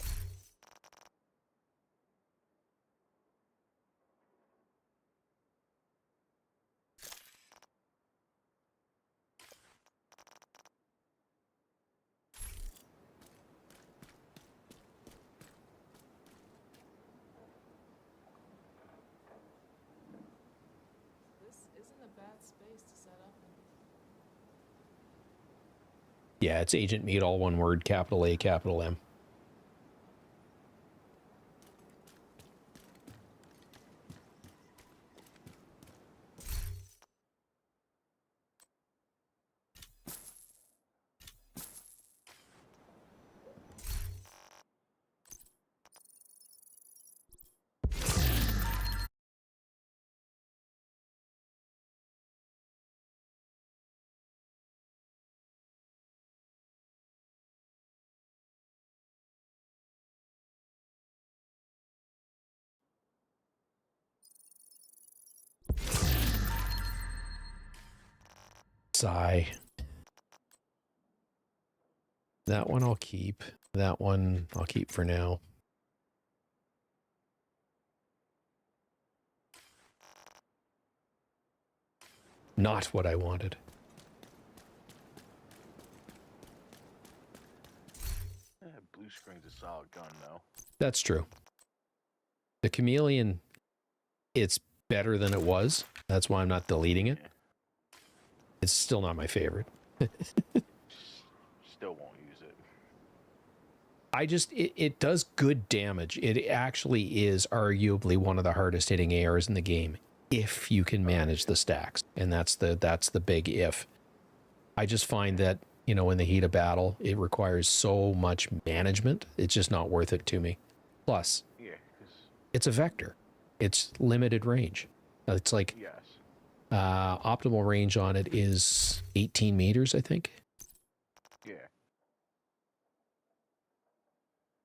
Yeah, it's Agent Meat, all one word, capital A, capital M. Sigh. That one I'll keep. That one I'll keep for now. Not what I wanted. Blue screen's a solid gun, though. That's true. The Chameleon, it's better than it was. That's why I'm not deleting it. It's still not my favorite. Still won't use it. It does good damage. It actually is arguably one of the hardest hitting ARs in the game. if you can manage the stacks, and that's the big if. I just find that, you know, in the heat of battle, it requires so much management. It's just not worth it to me. Plus, Yeah, it's a vector. It's limited range. It's like yes. Optimal range on it is 18 meters, I think. Yeah.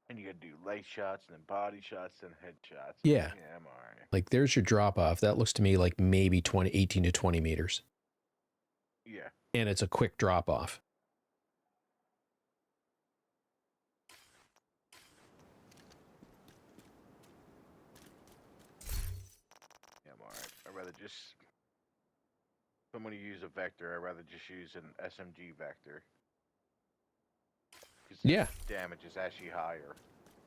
And you gotta do light shots, and then body shots, and headshots. Yeah. Yeah, I'm alright. Like, there's your drop off. That looks to me like maybe 18 to 20 meters. Yeah. And it's a quick drop off. Yeah, I'm alright. I'd rather just... If I'm gonna use a vector, I'd rather just use an SMG vector. Yeah. Damage is actually higher.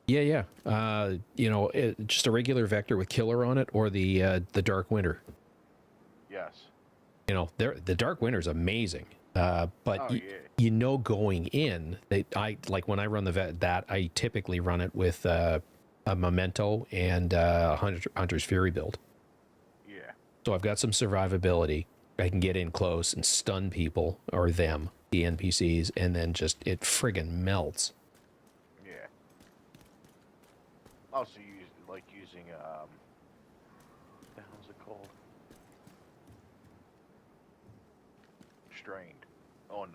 Yeah, yeah. You know, just a regular vector with killer on it, or the Dark Winter. Yes. You know, the Dark Winter is amazing. But Oh, yeah. you know, going in, I like when I run that I typically run it with a Memento and Hunter's Fury build. Yeah. So I've got some survivability. I can get in close and stun people, or them, the NPCs, and then just it friggin' melts. Yeah. Also like using what the hell's it called? Strained on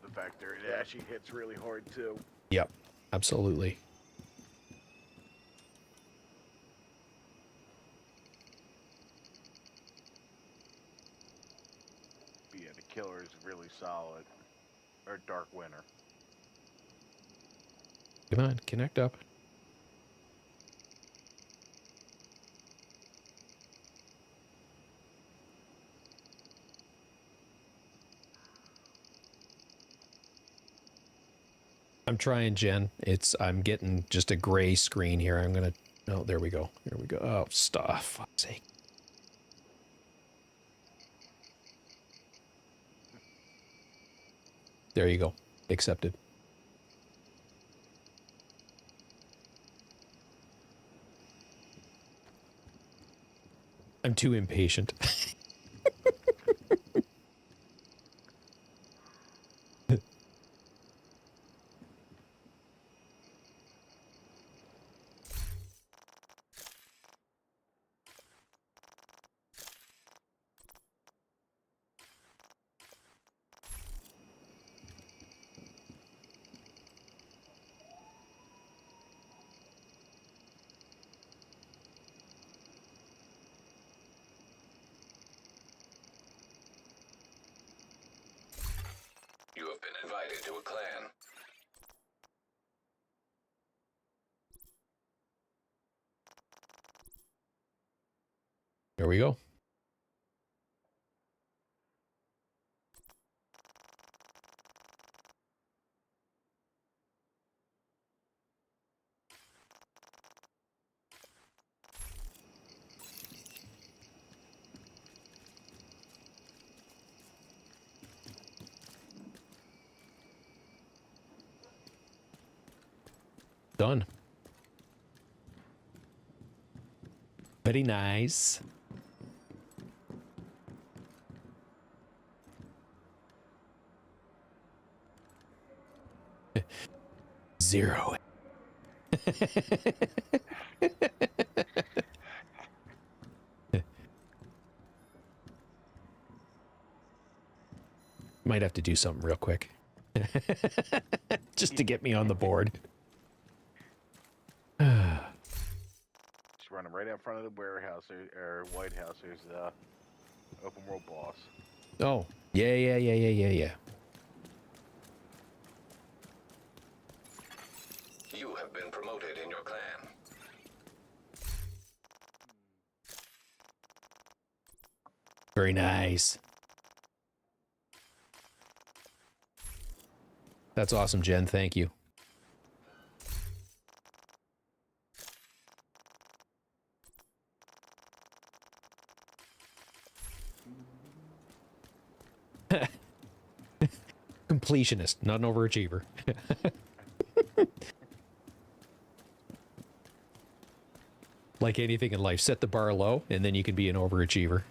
the vector. It actually hits really hard too. Yep, absolutely. But yeah, the killer is really solid. Or Dark Winter. Come on, connect up. I'm trying, Jen. I'm getting just a gray screen here. I'm gonna. Oh, there we go. Here we go. Oh, stuff. Fuck's sake. There you go. Accepted. I'm too impatient. You have been invited to a clan. There we go. Done. Very nice. Zero. Might have to do something real quick. Just to get me on the board. Just run them right out front of the warehouse or White House. There's the open world boss. Oh, yeah. You have been promoted in your clan. Very nice. That's awesome, Jen. Thank you. Completionist, not an overachiever. Like anything in life, set the bar low, and then you can be an overachiever.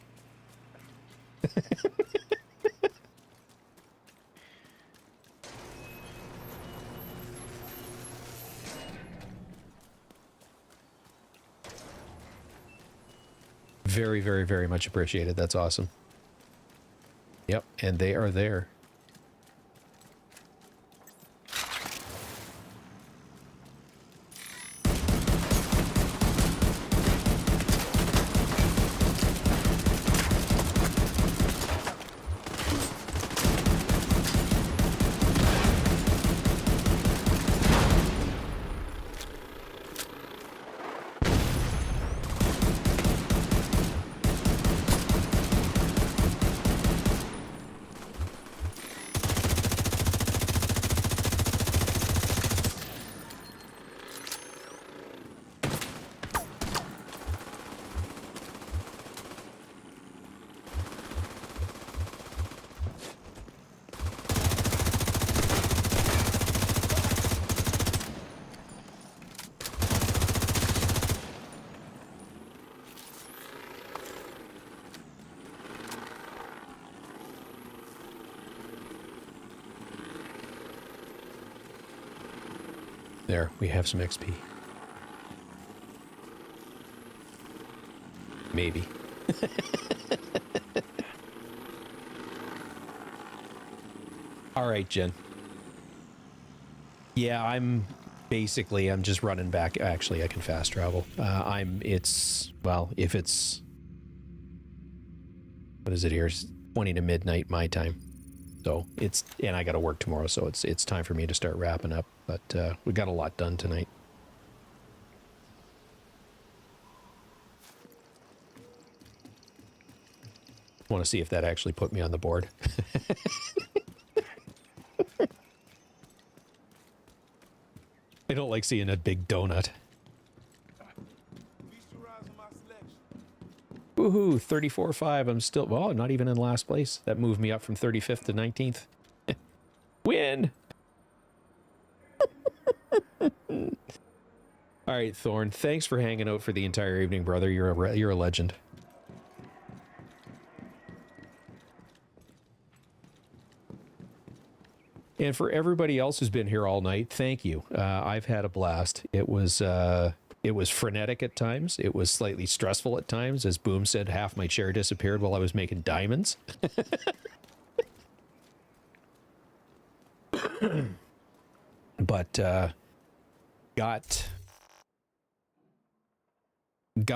Very, very, very much appreciated. That's awesome. Yep, and they are there. There, we have some XP. Maybe. All right, Jen. Yeah, I'm just running back. Actually, I can fast travel. Well, if it's, what is it here? It's 20 to midnight my time. So and I got to work tomorrow, so it's time for me to start wrapping up. But we got a lot done tonight. Want to see if that actually put me on the board. I don't like seeing a big donut. Woohoo, 34-5. I'm still, well, I'm not even in last place. That moved me up from 35th to 19th. Win! All right, Thorn, thanks for hanging out for the entire evening, brother. You're a legend. And for everybody else who's been here all night, thank you. I've had a blast. It was frenetic at times. It was slightly stressful at times. As Boom said, half my chair disappeared while I was making diamonds. But got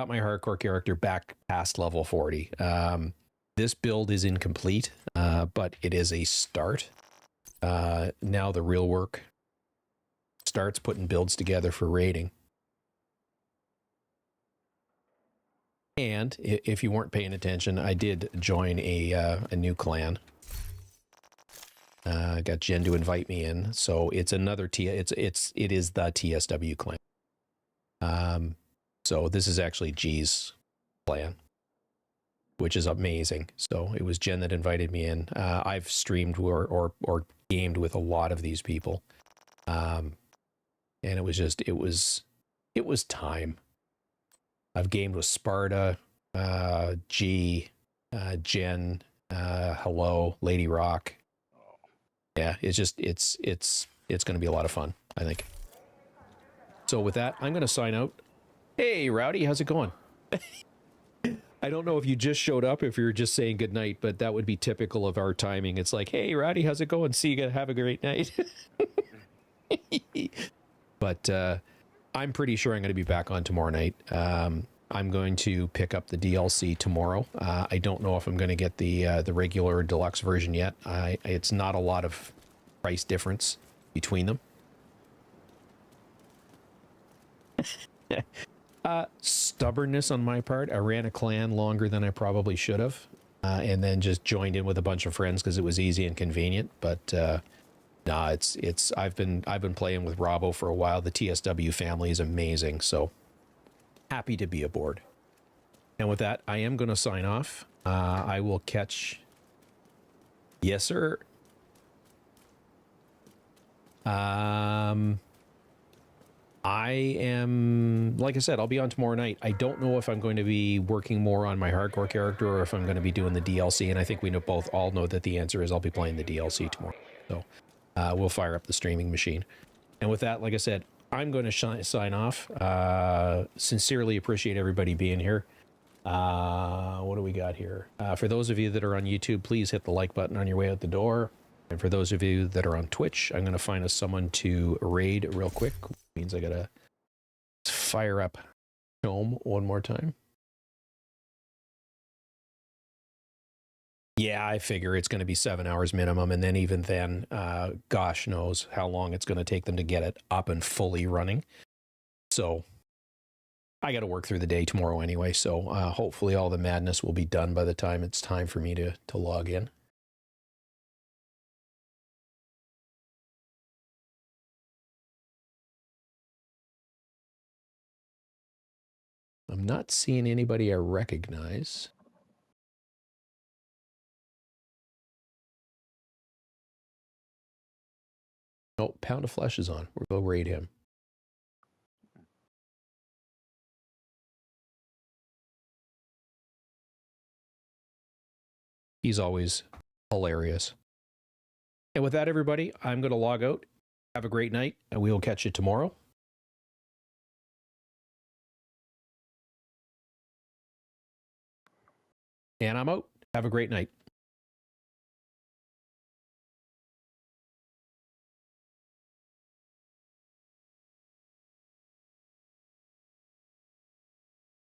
my hardcore character back past level 40. This build is incomplete, but it is a start. Now the real work starts, putting builds together for raiding. And if you weren't paying attention, I did join a new clan. Got Jen to invite me in, so it's another it is the TSW clan. So this is actually G's clan, which is amazing. So it was Jen that invited me in. I've streamed or gamed with a lot of these people, and it was time. I've gamed with Sparta, G, Jen, Hello, Lady Rock. Yeah, it's going to be a lot of fun, I think. So with that, I'm going to sign out. Hey, Rowdy, how's it going? I don't know if you just showed up, if you're just saying goodnight, but that would be typical of our timing. It's like, hey, Rowdy, how's it going? See you, have a great night. But I'm pretty sure I'm going to be back on tomorrow night. I'm going to pick up the DLC tomorrow. I don't know if I'm going to get the regular deluxe version yet. It's not a lot of price difference between them. Stubbornness on my part. I ran a clan longer than I probably should have, and then just joined in with a bunch of friends because it was easy and convenient. But nah, I've been playing with Robbo for a while. The TSW family is amazing, so happy to be aboard. And with that, I am going to sign off. I will catch. Yes, sir. I am, like I said, I'll be on tomorrow night. I don't know if I'm going to be working more on my hardcore character or if I'm going to be doing the DLC. And I think we all know that the answer is I'll be playing the DLC tomorrow. So we'll fire up the streaming machine. And with that, like I said, I'm going to sign off. Sincerely appreciate everybody being here. What do we got here? For those of you that are on YouTube, please hit the like button on your way out the door. And for those of you that are on Twitch, I'm going to find us someone to raid real quick. Means I got to fire up Home one more time. Yeah, I figure it's going to be 7 hours minimum. And then even then, gosh knows how long it's going to take them to get it up and fully running. So I got to work through the day tomorrow anyway. So hopefully all the madness will be done by the time it's time for me to log in. I'm not seeing anybody I recognize. Oh, Pound of Flesh is on. We'll go raid him. He's always hilarious. And with that, everybody, I'm going to log out. Have a great night, and we will catch you tomorrow. And I'm out. Have a great night.